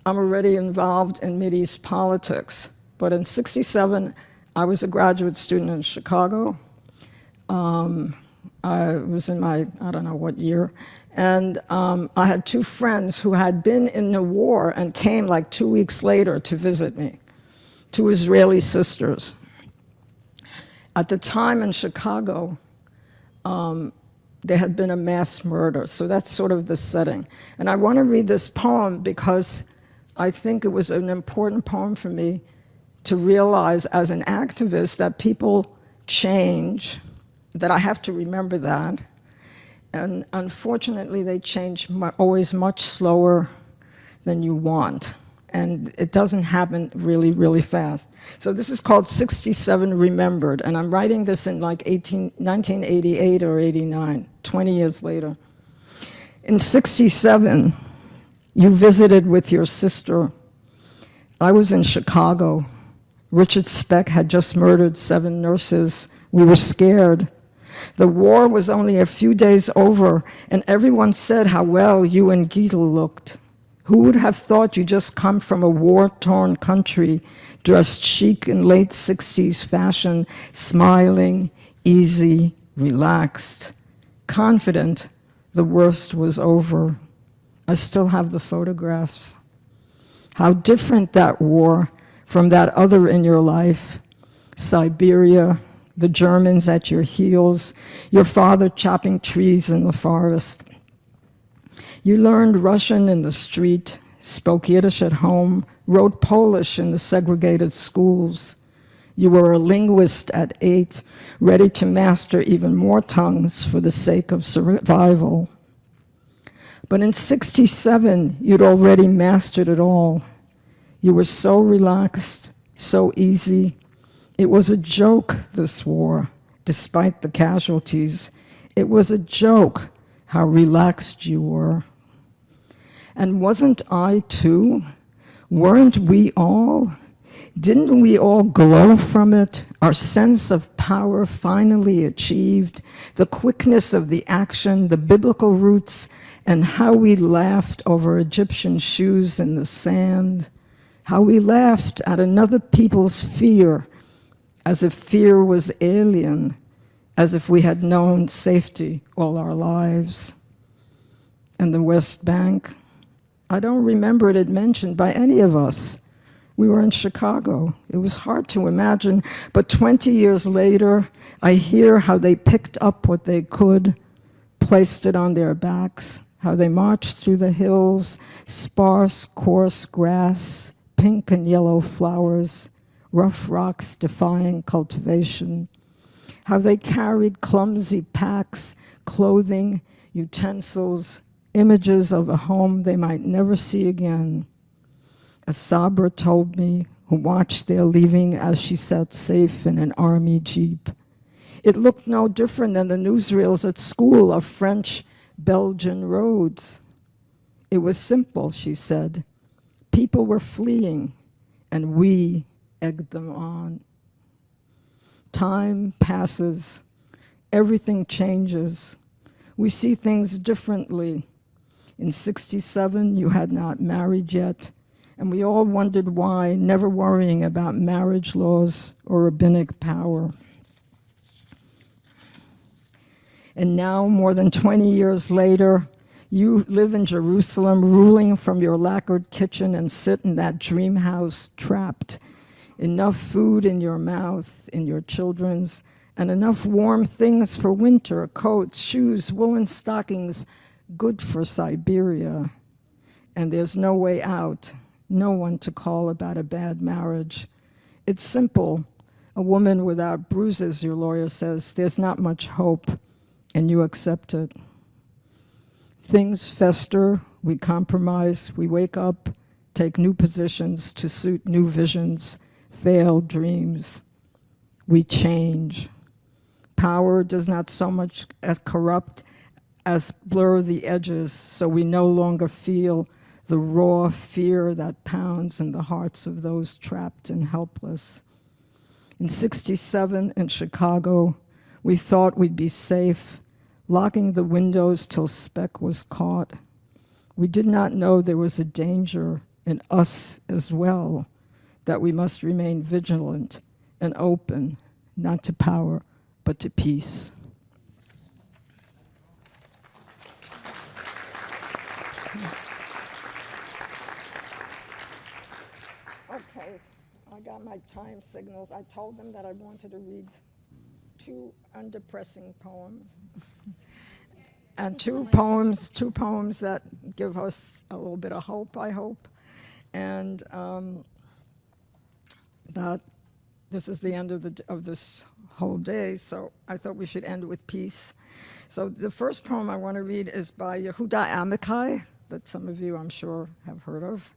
I'm already involved in Mideast politics. But in '67, I was a graduate student in Chicago. I was in my, I don't know what year. And I had two friends who had been in the war and came like 2 weeks later to visit me, two Israeli sisters. At the time in Chicago, there had been a mass murder. So that's sort of the setting. And I want to read this poem because I think it was an important poem for me to realize as an activist that people change, that I have to remember that. And unfortunately, they change always much slower than you want. And it doesn't happen really, really fast. So this is called 67 Remembered. And I'm writing this in like 1988 or 89, 20 years later. In '67, You visited with your sister. I was in Chicago. Richard Speck had just murdered 7 nurses. We were scared. The war was only a few days over, and everyone said how well you and Gita looked. Who would have thought you just come from a war-torn country, dressed chic in late 60s fashion, smiling, easy, relaxed, confident the worst was over. I still have the photographs. How different that war from that other in your life, Siberia, the Germans at your heels, your father chopping trees in the forest. You learned Russian in the street, spoke Yiddish at home, wrote Polish in the segregated schools. You were a linguist at 8, ready to master even more tongues for the sake of survival. But in 67, you'd already mastered it all. You were so relaxed, so easy. It was a joke, this war, despite the casualties. It was a joke how relaxed you were. And wasn't I too? Weren't we all? Didn't we all glow from it? Our sense of power finally achieved, the quickness of the action, the biblical roots, and how we laughed over Egyptian shoes in the sand, how we laughed at another people's fear, as if fear was alien, as if we had known safety all our lives. And the West Bank, I don't remember it mentioned by any of us. We were in Chicago. It was hard to imagine, but 20 years later, I hear how they picked up what they could, placed it on their backs, how they marched through the hills, sparse, coarse grass, pink and yellow flowers, rough rocks defying cultivation, how they carried clumsy packs, clothing, utensils, images of a home they might never see again. A Sabra told me, who watched their leaving as she sat safe in an army jeep. It looked no different than the newsreels at school of French Belgian roads. It was simple, she said. People were fleeing, and we egged them on. Time passes. Everything changes. We see things differently. In 67, you had not married yet, and we all wondered why, never worrying about marriage laws or rabbinic power. And now, more than 20 years later, you live in Jerusalem, ruling from your lacquered kitchen and sit in that dream house trapped. Enough food in your mouth, in your children's, and enough warm things for winter, coats, shoes, woolen stockings, good for Siberia. And there's no way out, no one to call about a bad marriage. It's simple. A woman without bruises, your lawyer says, there's not much hope, and you accept it. Things fester, we compromise, we wake up, take new positions to suit new visions, failed dreams. We change. Power does not so much as corrupt as blur the edges, so we no longer feel the raw fear that pounds in the hearts of those trapped and helpless. In 67 in Chicago, we thought we'd be safe, locking the windows till Speck was caught. We did not know there was a danger in us as well, that we must remain vigilant and open, not to power, but to peace. Okay, I got my time signals. I told them that I wanted to read 2 undepressing poems. And two poems that give us a little bit of hope, I hope. And that this is the end of this whole day, so I thought we should end with peace. So the first poem I want to read is by Yehuda Amichai, that some of you, I'm sure, have heard of,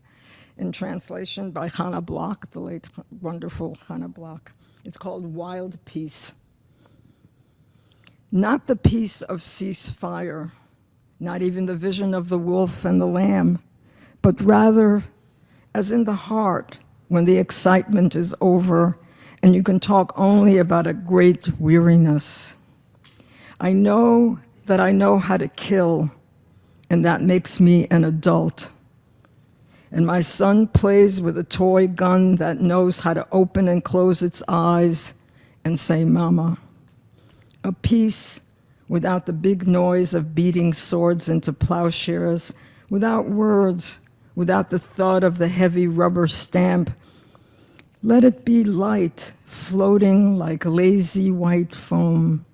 in translation by Hannah Block, the late wonderful Hannah Block. It's called Wild Peace. Not the peace of ceasefire, not even the vision of the wolf and the lamb, but rather as in the heart when the excitement is over and you can talk only about a great weariness. I know that I know how to kill, and that makes me an adult. And my son plays with a toy gun that knows how to open and close its eyes and say, Mama. A peace without the big noise of beating swords into plowshares, without words, without the thud of the heavy rubber stamp. Let it be light, floating like lazy white foam.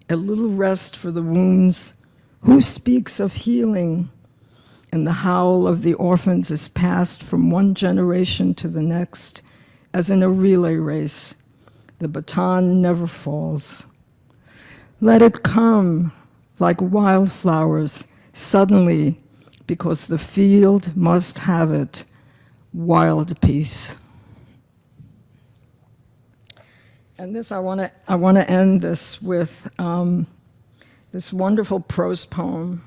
A little rest for the wounds. Who speaks of healing? And the howl of the orphans is passed from one generation to the next, as in a relay race. The baton never falls. Let it come like wildflowers, suddenly, because the field must have it, wild peace. And this, I want to end this with this wonderful prose poem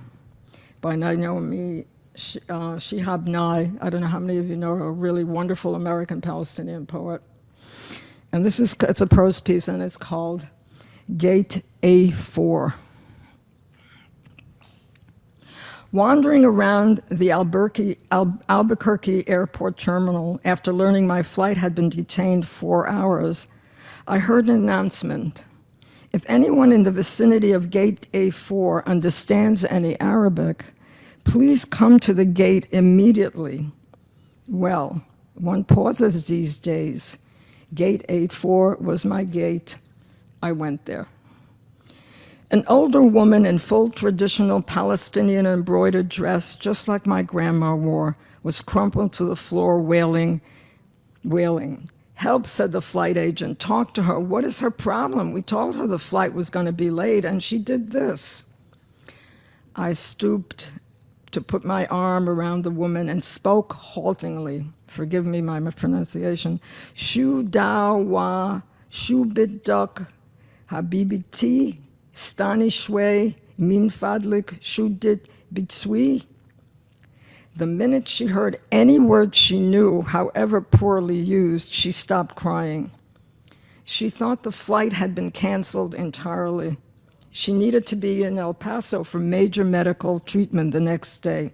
by Naomi Shihab Nye. I don't know how many of you know her, a really wonderful American Palestinian poet. And it's a prose piece, and it's called Gate A4. Wandering around the Albuquerque airport terminal after learning my flight had been detained 4 hours, I heard an announcement. If anyone in the vicinity of Gate A4 understands any Arabic, please come to the gate immediately. Well, one pauses these days. Gate A4 was my gate. I went there. An older woman in full traditional Palestinian embroidered dress, just like my grandma wore, was crumpled to the floor wailing. Help, said the flight agent. Talk to her. What is her problem? We told her the flight was going to be late, and she did this. I stooped to put my arm around the woman and spoke haltingly. Forgive me my pronunciation. Shu dawa, shu biduk, habibiti, stani shwe, min fadlik, shu dit bitsui. The minute she heard any word she knew, however poorly used, she stopped crying. She thought the flight had been canceled entirely. She needed to be in El Paso for major medical treatment the next day.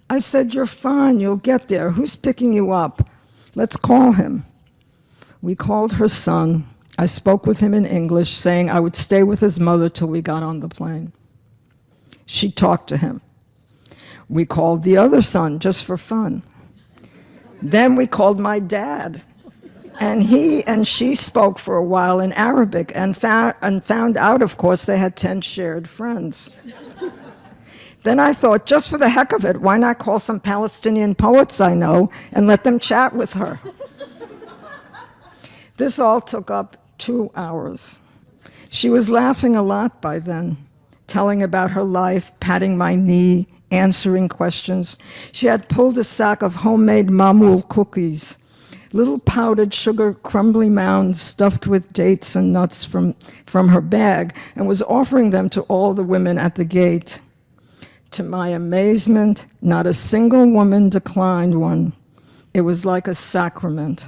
I said, you're fine, you'll get there. Who's picking you up? Let's call him. We called her son. I spoke with him in English, saying I would stay with his mother till we got on the plane. She talked to him. We called the other son just for fun. Then we called my dad. And he and she spoke for a while in Arabic and found out, of course, they had 10 shared friends. Then I thought, just for the heck of it, why not call some Palestinian poets I know and let them chat with her? This all took up 2 hours. She was laughing a lot by then, telling about her life, patting my knee, answering questions. She had pulled a sack of homemade mamul cookies, little powdered sugar crumbly mounds stuffed with dates and nuts from her bag, and was offering them to all the women at the gate. To my amazement, not a single woman declined one. It was like a sacrament.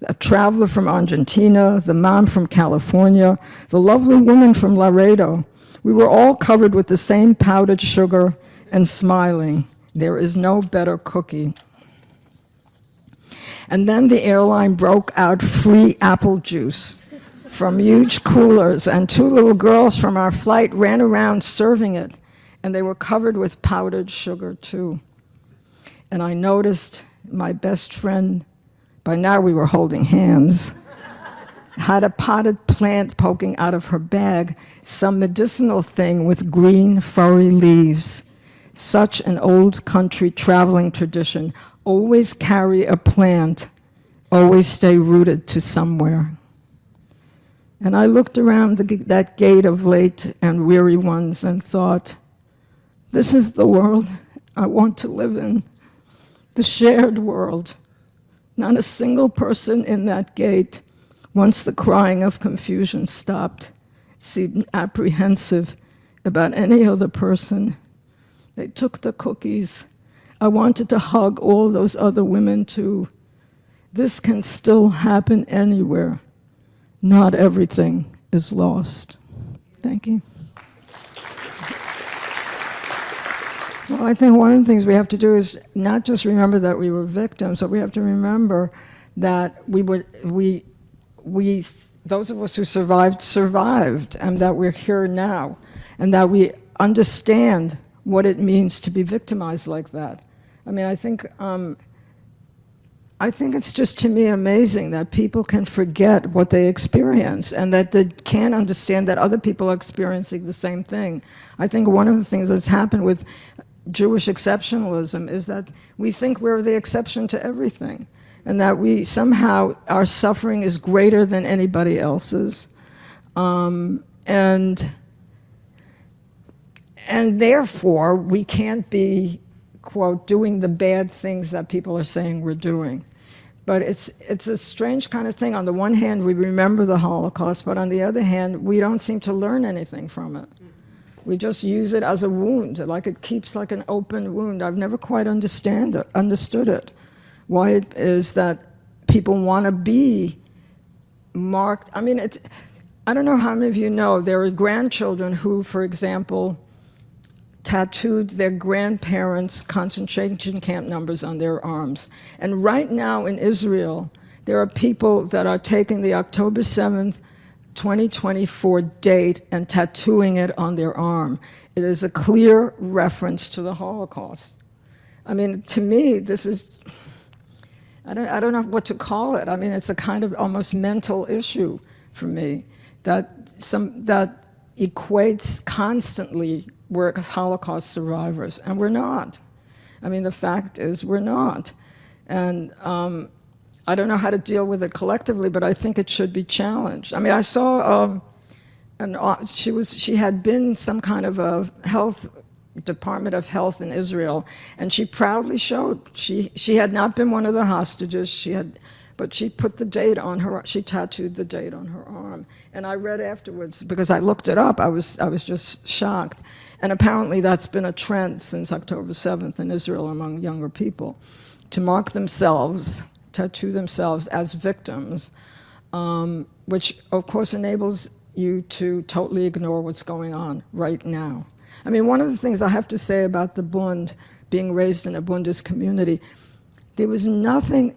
A traveler from Argentina, the mom from California, the lovely woman from Laredo. We were all covered with the same powdered sugar and smiling. There is no better cookie. And then the airline broke out free apple juice from huge coolers, and 2 little girls from our flight ran around serving it, and they were covered with powdered sugar too. And I noticed my best friend, by now we were holding hands, had a potted plant poking out of her bag, some medicinal thing with green, furry leaves. Such an old country traveling tradition. Always carry a plant, always stay rooted to somewhere. And I looked around that gate of late and weary ones and thought, this is the world I want to live in, the shared world. Not a single person in that gate, once the crying of confusion stopped, seemed apprehensive about any other person. They took the cookies. I wanted to hug all those other women too. This can still happen anywhere. Not everything is lost. Thank you. Well, I think one of the things we have to do is not just remember that we were victims, but we have to remember that those of us who survived, and that we're here now, and that we understand what it means to be victimized like that. I mean, I think it's just, to me, amazing that people can forget what they experience and that they can't understand that other people are experiencing the same thing. I think one of the things that's happened with Jewish exceptionalism is that we think we're the exception to everything, and that we somehow, our suffering is greater than anybody else's. And therefore, we can't be, quote, doing the bad things that people are saying we're doing. But it's a strange kind of thing. On the one hand, we remember the Holocaust, but on the other hand, we don't seem to learn anything from it. We just use it as a wound, like it keeps like an open wound. I've never quite understood it. Why it is that people want to be marked. I mean, I don't know how many of you know, there are grandchildren who, for example, tattooed their grandparents' concentration camp numbers on their arms. And right now in Israel, there are people that are taking the October 7th, 2024 date and tattooing it on their arm. It is a clear reference to the Holocaust. I mean, to me, this is, I don't know what to call it. I mean, it's a kind of almost mental issue for me that equates constantly we're Holocaust survivors, and we're not. I mean, the fact is we're not. And I don't know how to deal with it collectively, but I think it should be challenged. I mean, I saw, she had been some kind of a Department of Health in Israel, and she proudly showed, she had not been one of the hostages, but she put the date on her, she tattooed the date on her arm. And I read afterwards, because I looked it up, I was just shocked. And apparently that's been a trend since October 7th in Israel among younger people, to mark themselves, tattoo themselves as victims, which of course enables you to totally ignore what's going on right now. I mean, one of the things I have to say about the Bund, being raised in a Bundist community, there was nothing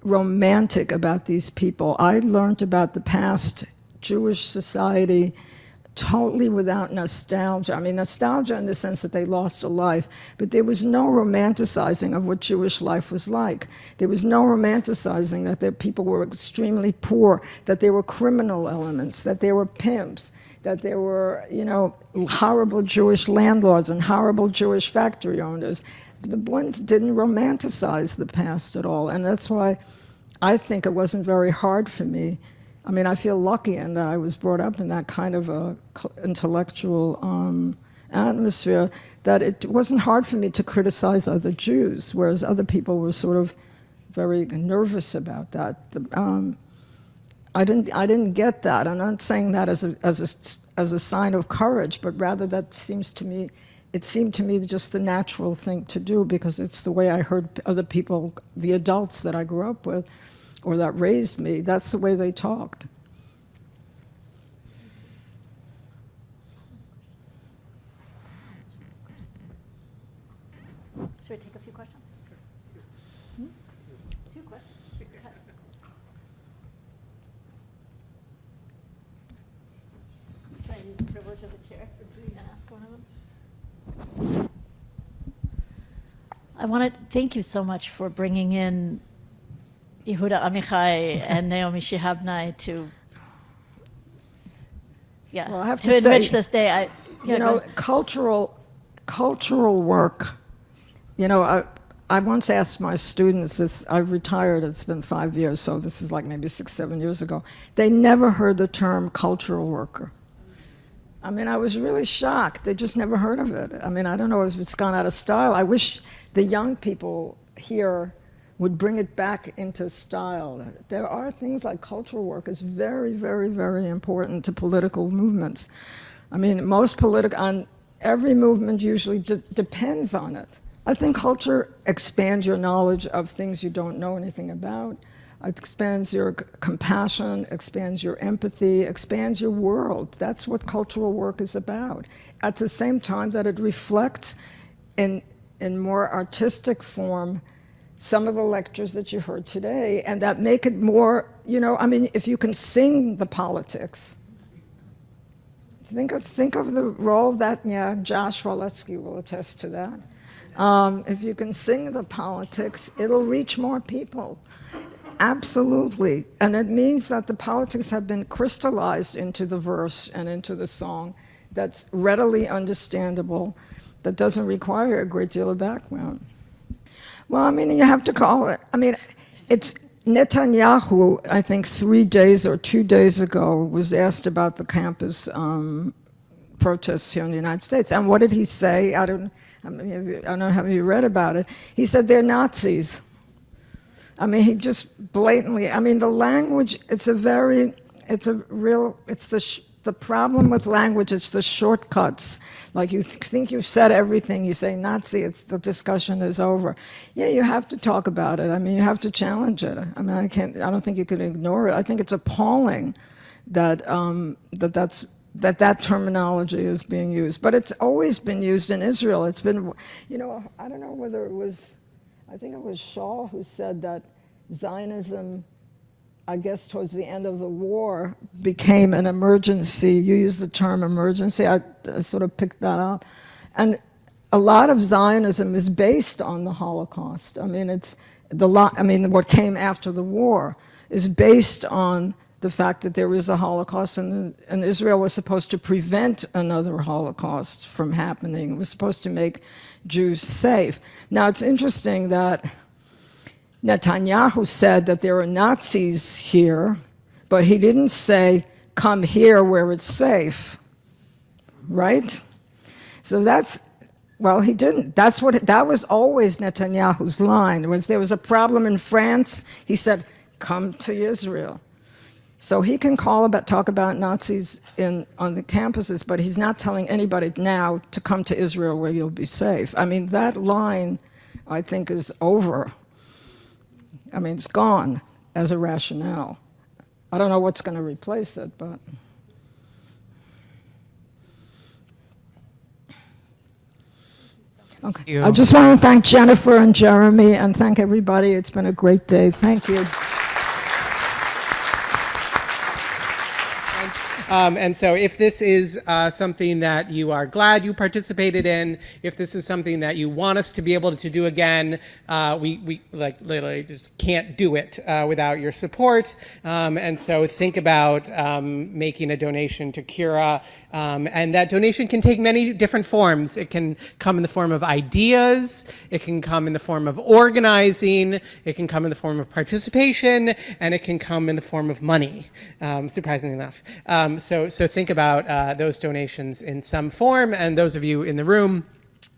romantic about these people. I learned about the past Jewish society totally without nostalgia. I mean, nostalgia in the sense that they lost a life, but there was no romanticizing of what Jewish life was like. There was no romanticizing that their people were extremely poor, that there were criminal elements, that there were pimps, that there were, you know, horrible Jewish landlords and horrible Jewish factory owners. The ones didn't romanticize the past at all, and that's why I think it wasn't very hard for me. I mean, I feel lucky in that I was brought up in that kind of a intellectual atmosphere, that it wasn't hard for me to criticize other Jews, whereas other people were sort of very nervous about that. I didn't get that. I'm not saying that as a sign of courage, but rather it seemed to me just the natural thing to do, because it's the way I heard other people, the adults that I grew up with, or that raised me, that's the way they talked.
Should we take a few questions? Two questions. Should I use the privilege of the chair and ask one of them? I want to thank you so much for bringing in Yehuda Amichai and Naomi Shihabnai to
Well, I have
to
to
enrich
say,
this day.
You know, cultural work. You know, I once asked my students this. I've retired. It's been 5 years, so this is like maybe 6, 7 years ago. They never heard the term cultural worker. I mean, I was really shocked. They just never heard of it. I mean, I don't know if it's gone out of style. I wish the young people here would bring it back into style. There are things like cultural work is very, very, very important to political movements. I mean, every movement usually depends on it. I think culture expands your knowledge of things you don't know anything about. It expands your compassion, expands your empathy, expands your world. That's what cultural work is about. At the same time that it reflects in more artistic form some of the lectures that you heard today, and that make it more, you know, I mean, if you can sing the politics, think of the role that, yeah, Josh Waletsky will attest to that. If you can sing the politics, it'll reach more people. Absolutely. And it means that the politics have been crystallized into the verse and into the song that's readily understandable, that doesn't require a great deal of background. Well, I mean, you have to call it, I mean, it's Netanyahu, I think 3 days or 2 days ago, was asked about the campus protests here in the United States. And what did he say? I don't know, have you read about it? He said they're Nazis. I mean, he just blatantly, I mean, the language, it's the problem with language, it's the shortcuts. Like you think you've said everything, you say Nazi, the discussion is over. Yeah, you have to talk about it. I mean, you have to challenge it. I mean, I don't think you can ignore it. I think it's appalling that that terminology is being used. But it's always been used in Israel. It's been, you know, I don't know whether it was, I think it was Shaul who said that Zionism, I guess towards the end of the war, became an emergency. You used the term emergency. I sort of picked that up. And a lot of Zionism is based on the Holocaust. I mean, what came after the war is based on the fact that there was a Holocaust, and Israel was supposed to prevent another Holocaust from happening. It was supposed to make Jews safe. Now, it's interesting that Netanyahu said that there are Nazis here, but he didn't say, come here where it's safe, right? So well, he didn't. That was always Netanyahu's line. If there was a problem in France, he said, come to Israel. So he can talk about Nazis on the campuses, but he's not telling anybody now to come to Israel where you'll be safe. I mean, that line, I think, is over. I mean, it's gone as a rationale. I don't know what's going to replace it, but. Okay. I just want to thank Jennifer and Jeremy and thank everybody. It's been a great day. Thank you.
And so if this is something that you are glad you participated in, if this is something that you want us to be able to do again, we like literally just can't do it without your support. And so think about making a donation to Cura. And that donation can take many different forms. It can come in the form of ideas. It can come in the form of organizing. It can come in the form of participation. And it can come in the form of money, surprisingly enough. So think about those donations in some form, and those of you in the room,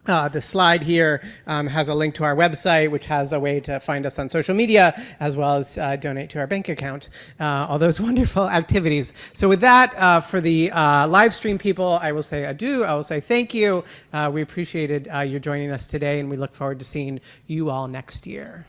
the slide here has a link to our website, which has a way to find us on social media, as well as donate to our bank account, all those wonderful activities. So with that, for the live stream people, I will say adieu. I will say thank you. We appreciated you joining us today, and we look forward to seeing you all next year.